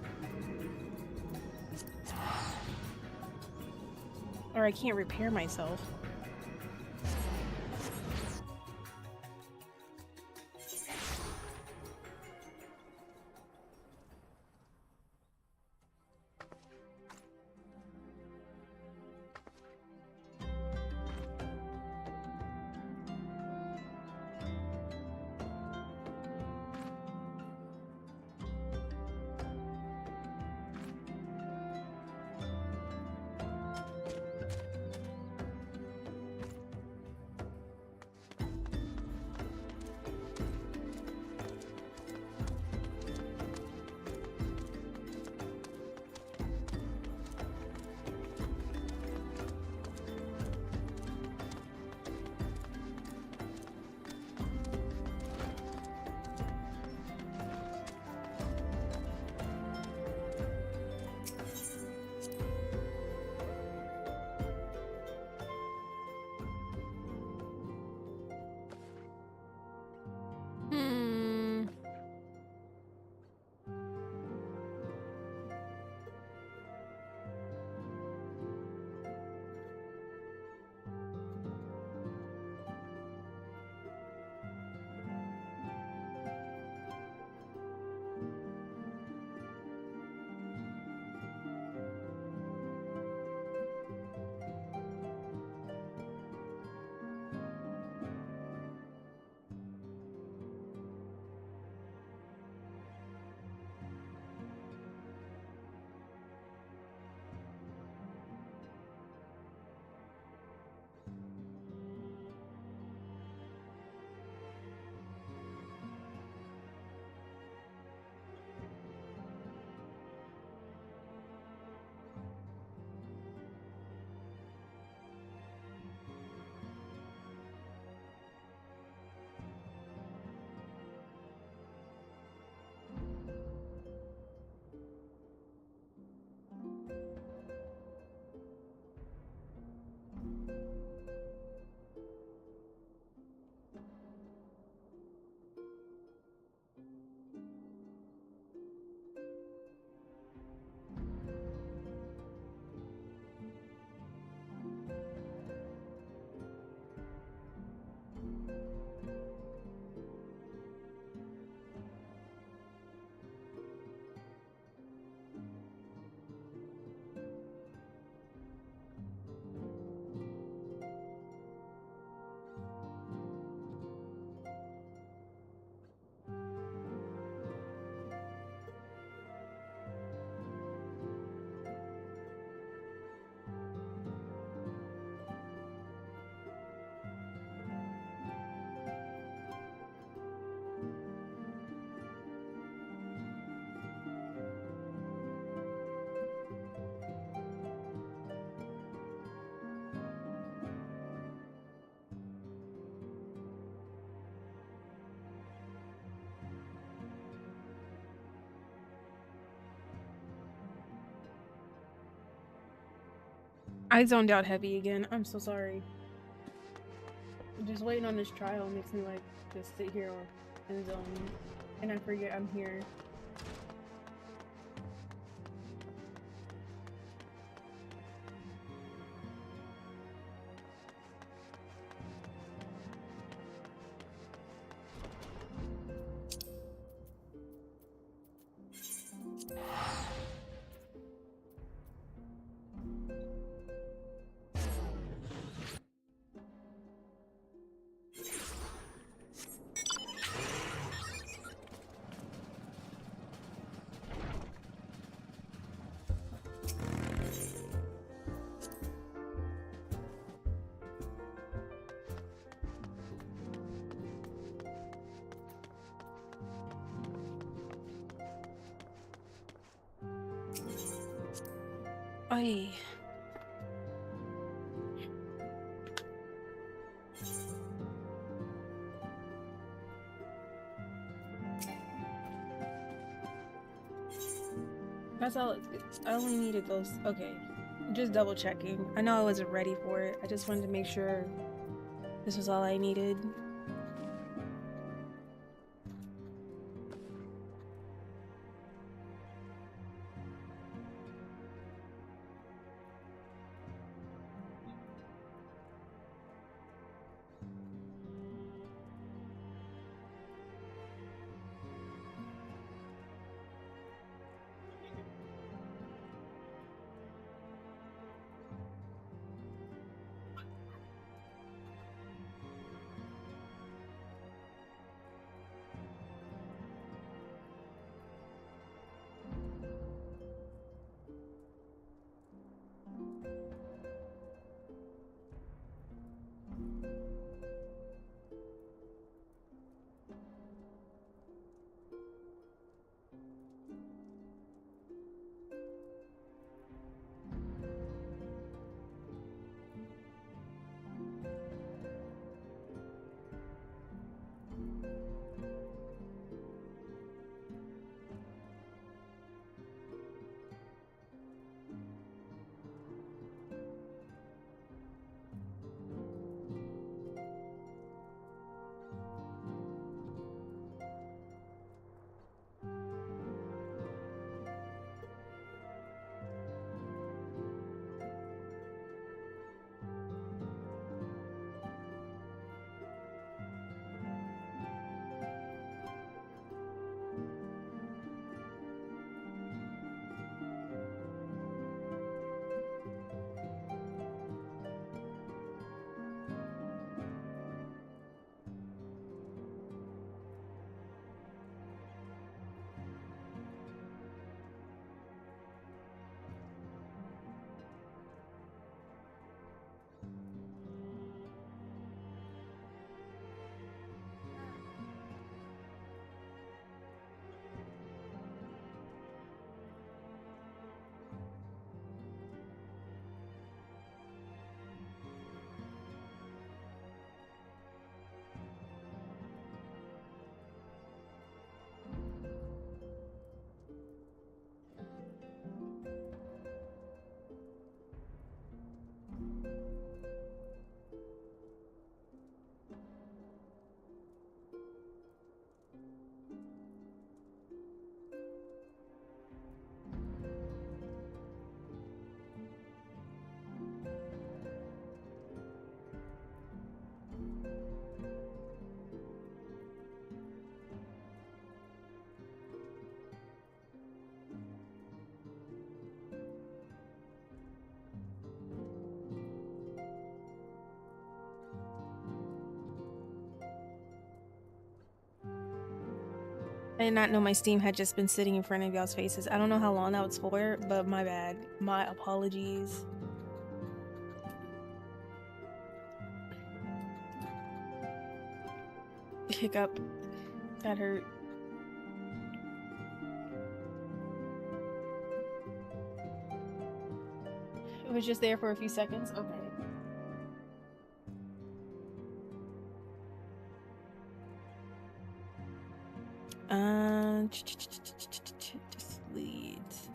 [SPEAKER 1] Or I can't repair myself. I zoned out heavy again. I'm so sorry. Just waiting on this trial makes me like just sit here and zone, and I forget I'm here. Ay. That's all. I only needed those. Okay. Just double checking. I know I wasn't ready for it. I just wanted to make sure this was all I needed. I did not know my Steam had just been sitting in front of y'all's faces. I don't know how long that was for, but my bad. My apologies. Hiccup. That hurt. It was just there for a few seconds? Okay. Just leads.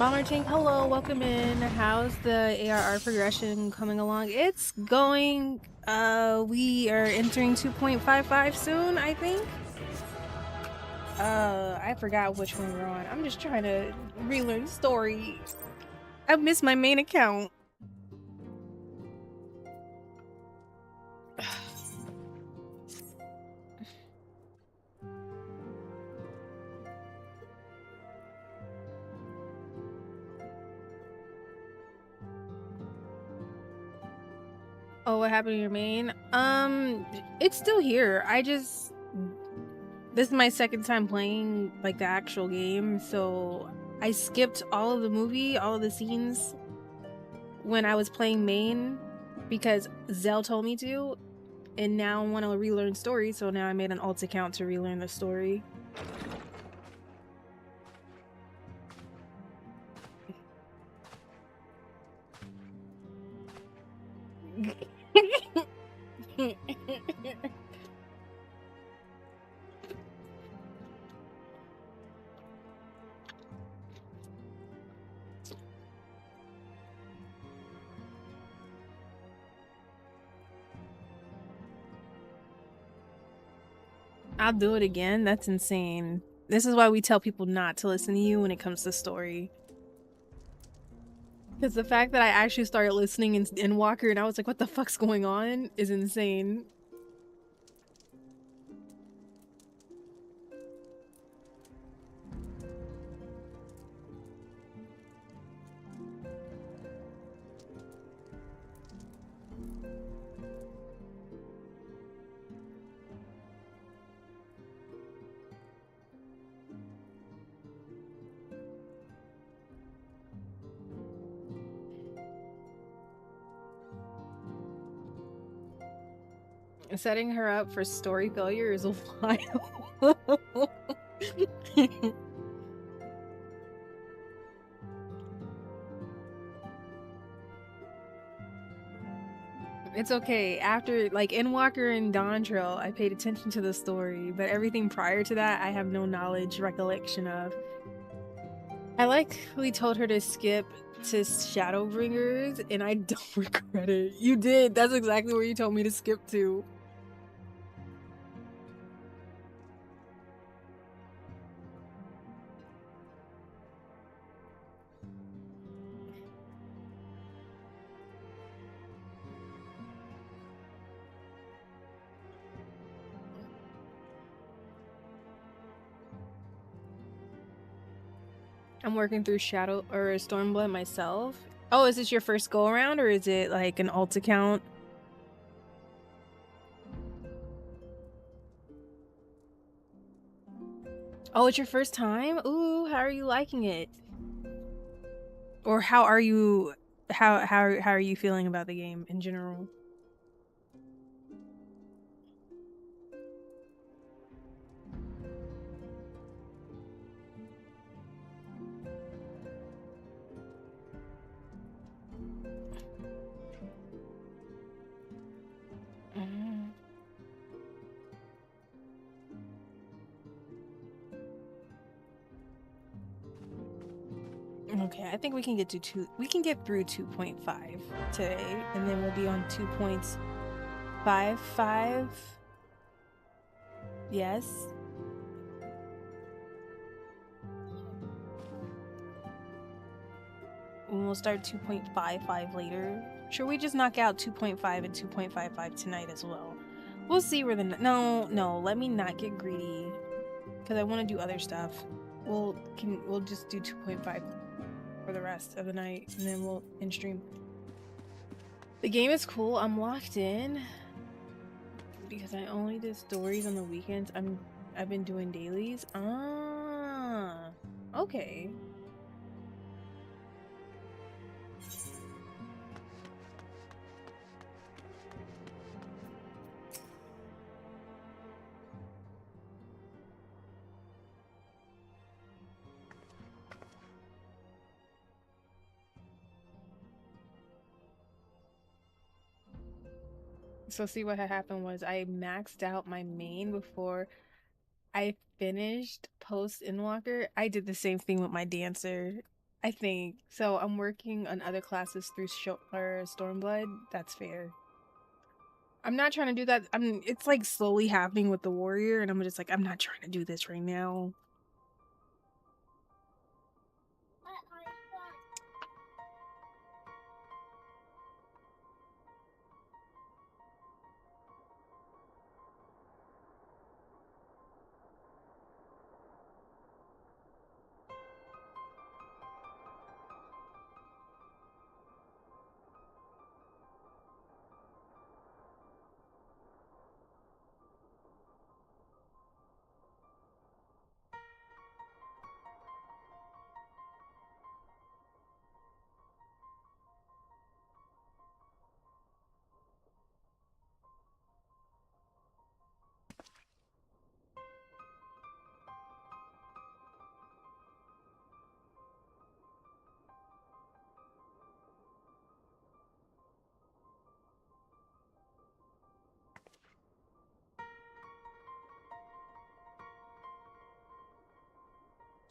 [SPEAKER 1] Bomber Tank, hello, welcome in. How's the ARR progression coming along? It's going, we are entering 2.55 soon, I think. I forgot which one we're on. I'm just trying to relearn the story. I missed my main account. Oh, what happened to your main? It's still here. This is my second time playing, like, the actual game, so I skipped all of the movie, all of the scenes when I was playing main because Zell told me to, and now I want to relearn story, so now I made an alt account to relearn the story. I'll do it again. That's insane. This is why we tell people not to listen to you when it comes to story. Because the fact that I actually started listening in Walker and I was like, what the fuck's going on, is insane. Setting her up for story failure is a while. It's okay. After, like, in Walker and Dawn Trail, I paid attention to the story, but everything prior to that, I have no knowledge, recollection of. I likely told her to skip to Shadowbringers, and I don't regret it. You did. That's exactly where you told me to skip to. I'm working through Shadow or Stormblood myself. Oh, is this your first go around or is it like an alt account? Oh, it's your first time? Ooh, how are you liking it? Or how are you feeling about the game in general? Okay, I think we can get to we can get through 2.5 today, and then we'll be on 2.55. Yes. And we'll start 2.55 later. Should we just knock out 2.5 and 2.55 tonight as well? We'll see where the no, let me not get greedy, because I want to do other stuff. We'll just do 2.5 for the rest of the night, and then we'll end stream. The game is cool. I'm locked in because I only did stories on the weekends. I've been doing dailies. Ah, okay. So see what had happened was I maxed out my main before I finished post Endwalker. I did the same thing with my dancer. I think. So I'm working on other classes through Stormblood. That's fair. I'm not trying to do that. It's like slowly happening with the warrior, and I'm just like, I'm not trying to do this right now.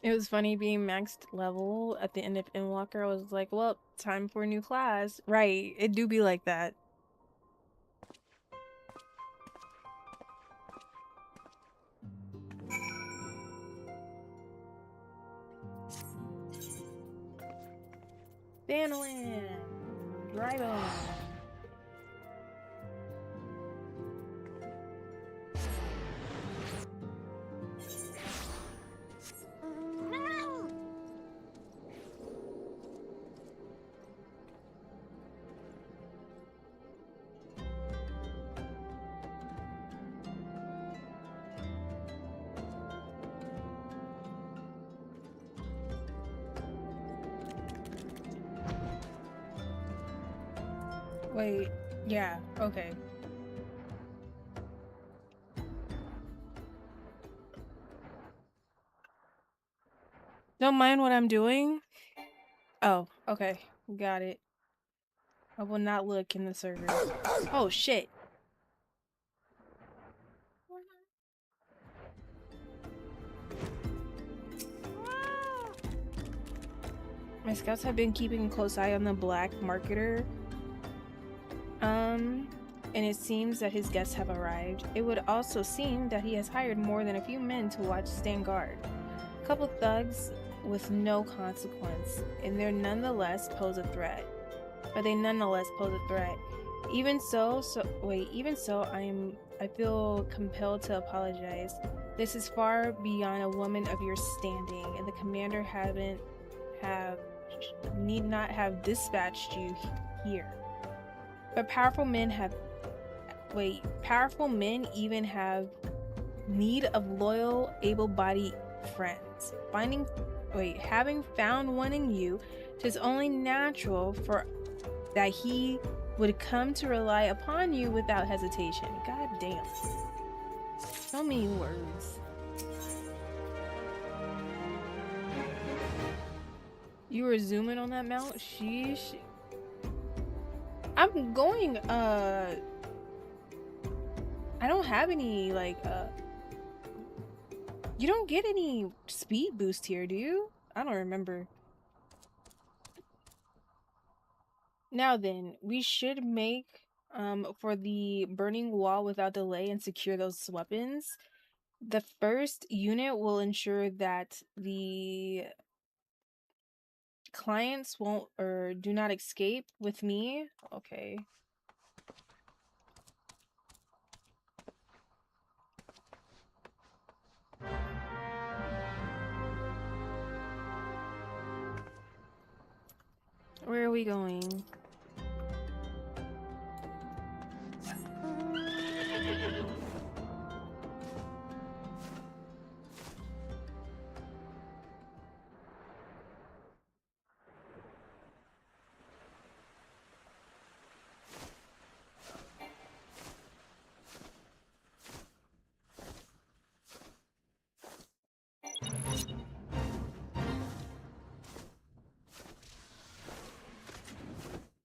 [SPEAKER 1] It was funny being maxed level at the end of Endwalker. I was like, well, time for a new class. Right, it do be like that. Danilin! Right on. Wait, yeah, okay. Don't mind what I'm doing? Oh, okay. Got it. I will not look in the servers. Oh, shit. My scouts have been keeping a close eye on the black marketer. And it seems that his guests have arrived. It would also seem that he has hired more than a few men to stand guard. A couple thugs with no consequence, and they nonetheless pose a threat. Even so, I feel compelled to apologize. This is far beyond a woman of your standing, and the commander need not have dispatched you here. But powerful men even have need of loyal, able-bodied friends. Having found one in you, 'tis only natural that he would come to rely upon you without hesitation. God damn. So many words. You were zooming on that mount? Sheesh. I'm going, I don't have any, you don't get any speed boost here, do you? I don't remember. Now then, we should make, for the burning wall without delay and secure those weapons. The first unit will ensure that the clients won't or do not escape with me. Okay. Where are we going?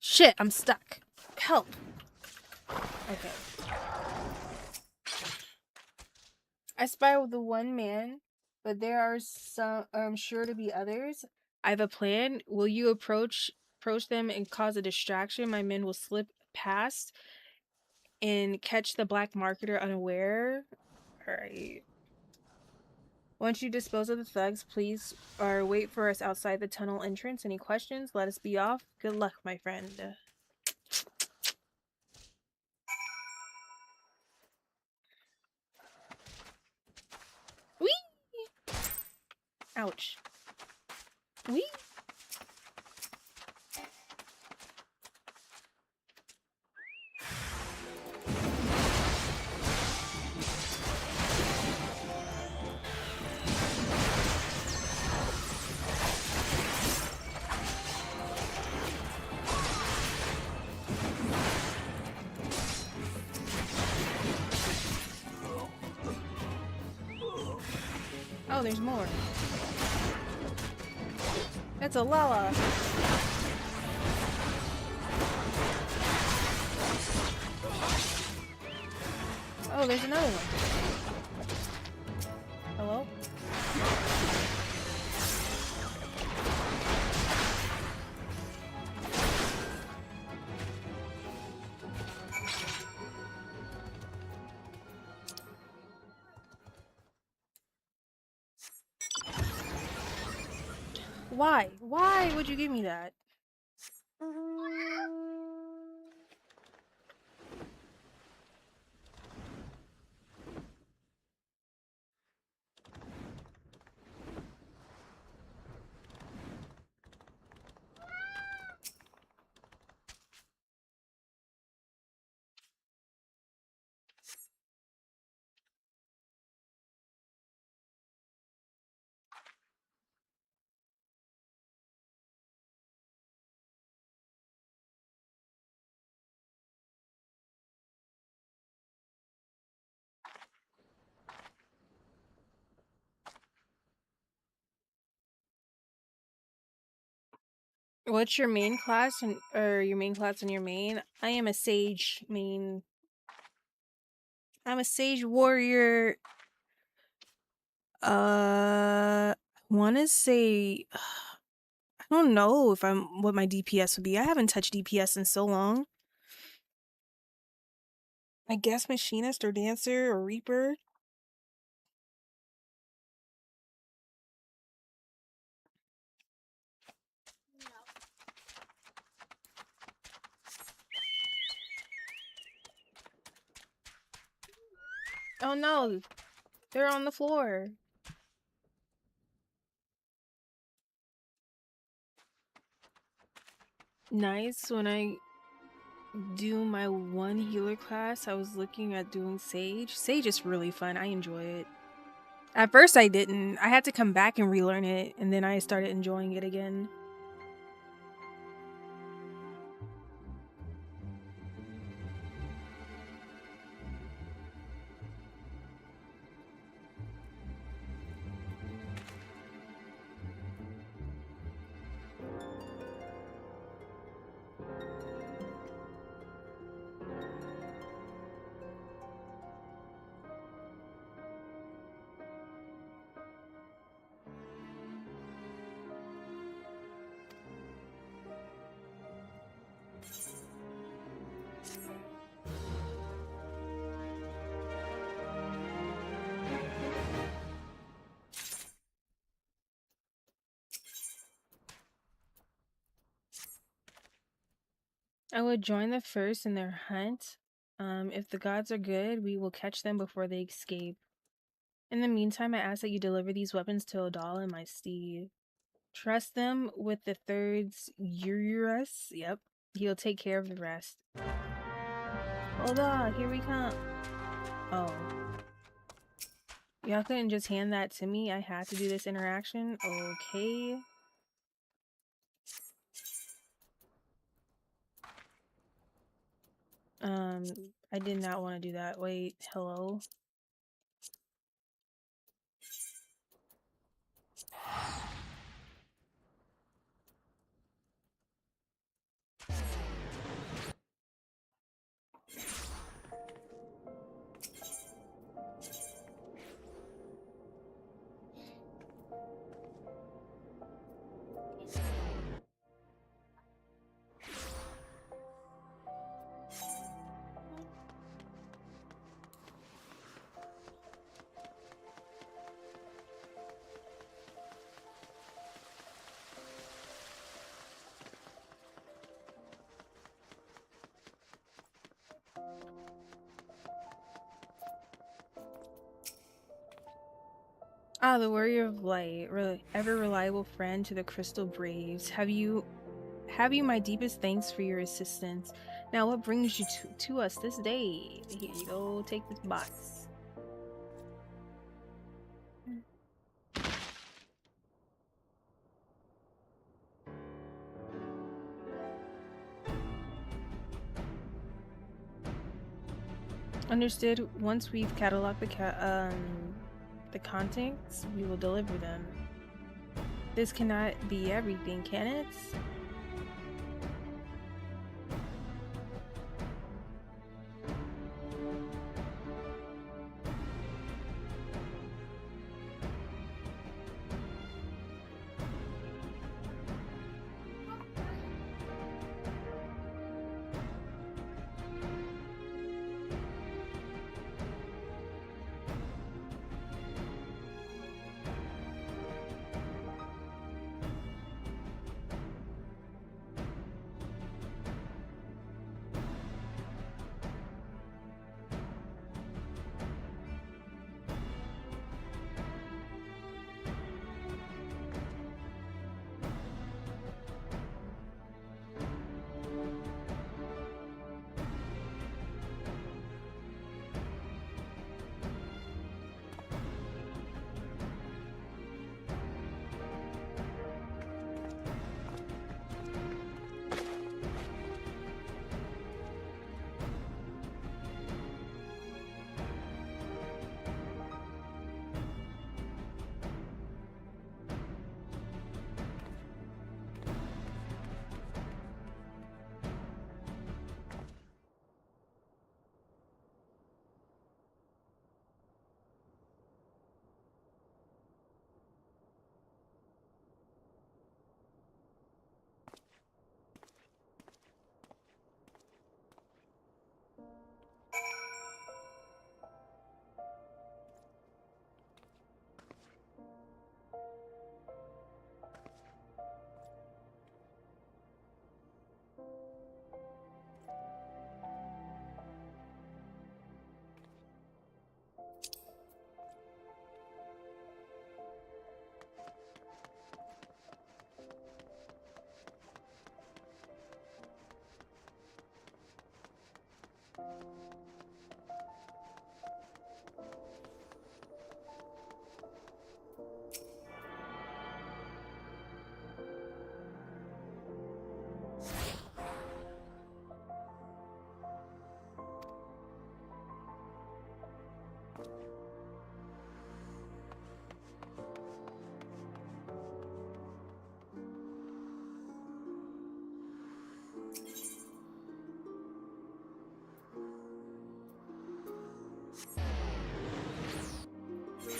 [SPEAKER 1] Shit, I'm stuck. Help. Okay. I spy with the one man, but there are sure to be others. I have a plan. Will you approach them and cause a distraction? My men will slip past and catch the black marketer unaware. Alright. Once you dispose of the thugs, please wait for us outside the tunnel entrance. Any questions? Let us be off. Good luck, my friend. Whee! Ouch. Whee! Oh, there's more. That's a Lala. Oh, there's another one. Hello? Why? Why would you give me that? What's your main class or your main class and your main? I am a sage main. I'm a sage warrior. I want to say I don't know if I'm what my DPS would be. I haven't touched DPS in so long. I guess machinist or dancer or reaper. Oh no, they're on the floor. Nice. When I do my one healer class, I was looking at doing Sage. Sage is really fun. I enjoy it. At first I didn't. I had to come back and relearn it, and then I started enjoying it again. I would join the first in their hunt. If the gods are good, we will catch them before they escape. In the meantime, I ask that you deliver these weapons to Odal and my steed. Trust them with the third's Urus. Yep. He'll take care of the rest. Odal, here we come. Oh. Y'all couldn't just hand that to me. I had to do this interaction. Okay. I did not want to do that. Wait, hello? Ah, the Warrior of Light, ever reliable friend to the Crystal Braves. Have you, my deepest thanks for your assistance. Now, what brings you to us this day? Here you go. Take this box. Understood. Once we've cataloged the contents, we will deliver them. This cannot be everything, can it?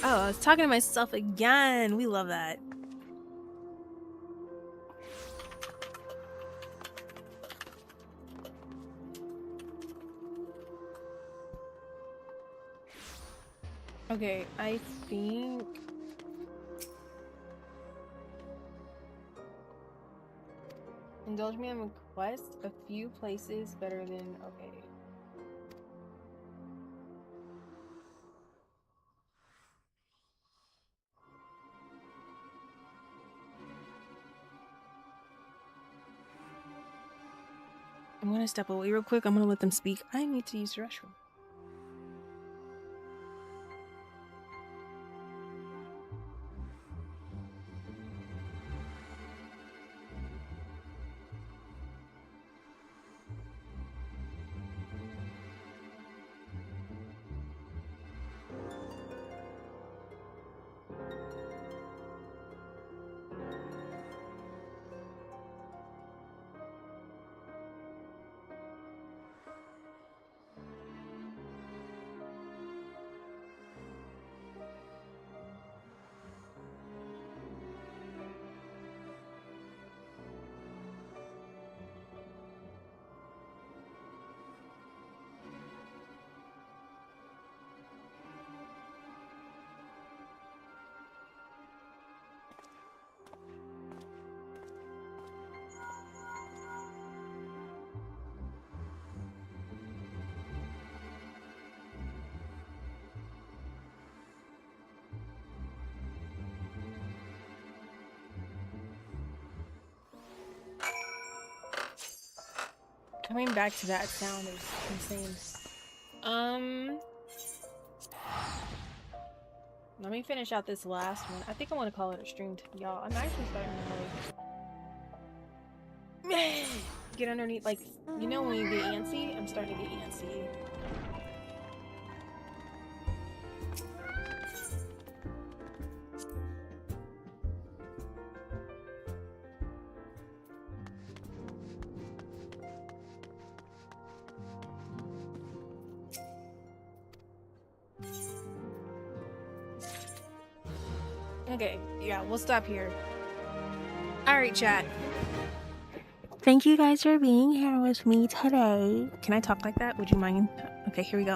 [SPEAKER 1] Oh, I was talking to myself again. We love that. Okay, I think indulge me in request. A few places better than okay. I'm gonna step away real quick. I'm gonna let them speak. I need to use the restroom. Coming back to that sound is insane. Let me finish out this last one. I think I want to call it a stream, y'all. I'm actually starting to like get underneath, like, you know when you get antsy? I'm starting to get antsy. Okay, yeah, we'll stop here. Alright, chat. Thank you guys for being here with me today. Can I talk like that? Would you mind? Okay, here we go.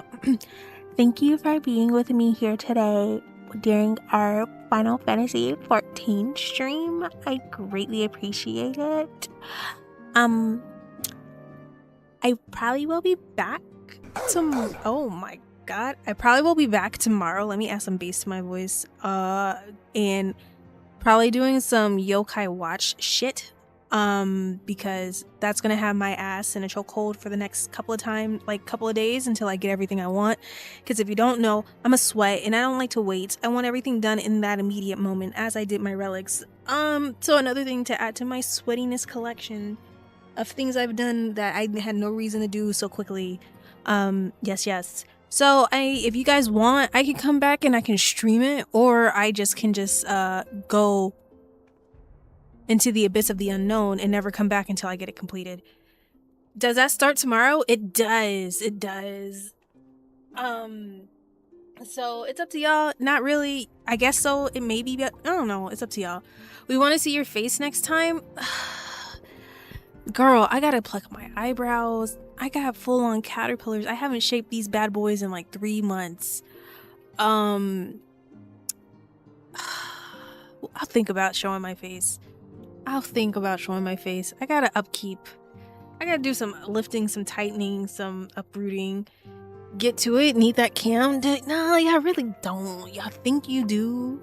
[SPEAKER 1] Thank you for being with me here today during our Final Fantasy 14 stream. I greatly appreciate it. I probably will be back oh my god. I probably will be back tomorrow. Let me add some bass to my voice. And probably doing some yokai watch shit. Because that's gonna have my ass in a chokehold for the next couple of days until I get everything I want. Because if you don't know, I'm a sweat and I don't like to wait. I want everything done in that immediate moment, as I did my relics. So another thing to add to my sweatiness collection of things I've done that I had no reason to do so quickly. Yes. So if you guys want, I can come back and I can stream it, or I can go into the abyss of the unknown and never come back until I get it completed. Does that start tomorrow? It does. So it's up to y'all. Not really. I guess so. It may be, but I don't know. It's up to y'all. We want to see your face next time. Girl, I gotta pluck my eyebrows. I got full-on caterpillars. I haven't shaped these bad boys in like 3 months. I'll think about showing my face. I gotta upkeep. I gotta do some lifting, some tightening, some uprooting. Get to it. Need that cam. No, y'all really don't. Y'all think you do.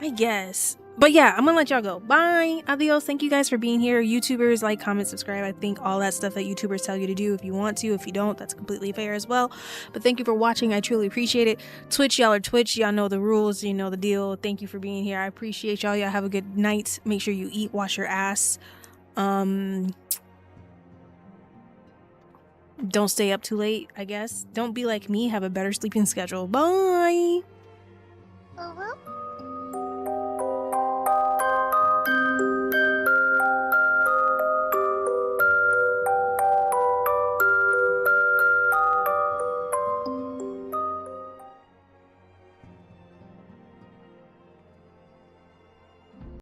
[SPEAKER 1] I guess. But yeah, I'm gonna let y'all go. Bye. Adios. Thank you guys for being here. YouTubers, like, comment, subscribe. I think all that stuff that YouTubers tell you to do if you want to. If you don't, that's completely fair as well. But thank you for watching. I truly appreciate it. Twitch, y'all are Twitch. Y'all know the rules. You know the deal. Thank you for being here. I appreciate y'all. Y'all have a good night. Make sure you eat. Wash your ass. Don't stay up too late, I guess. Don't be like me. Have a better sleeping schedule. Bye.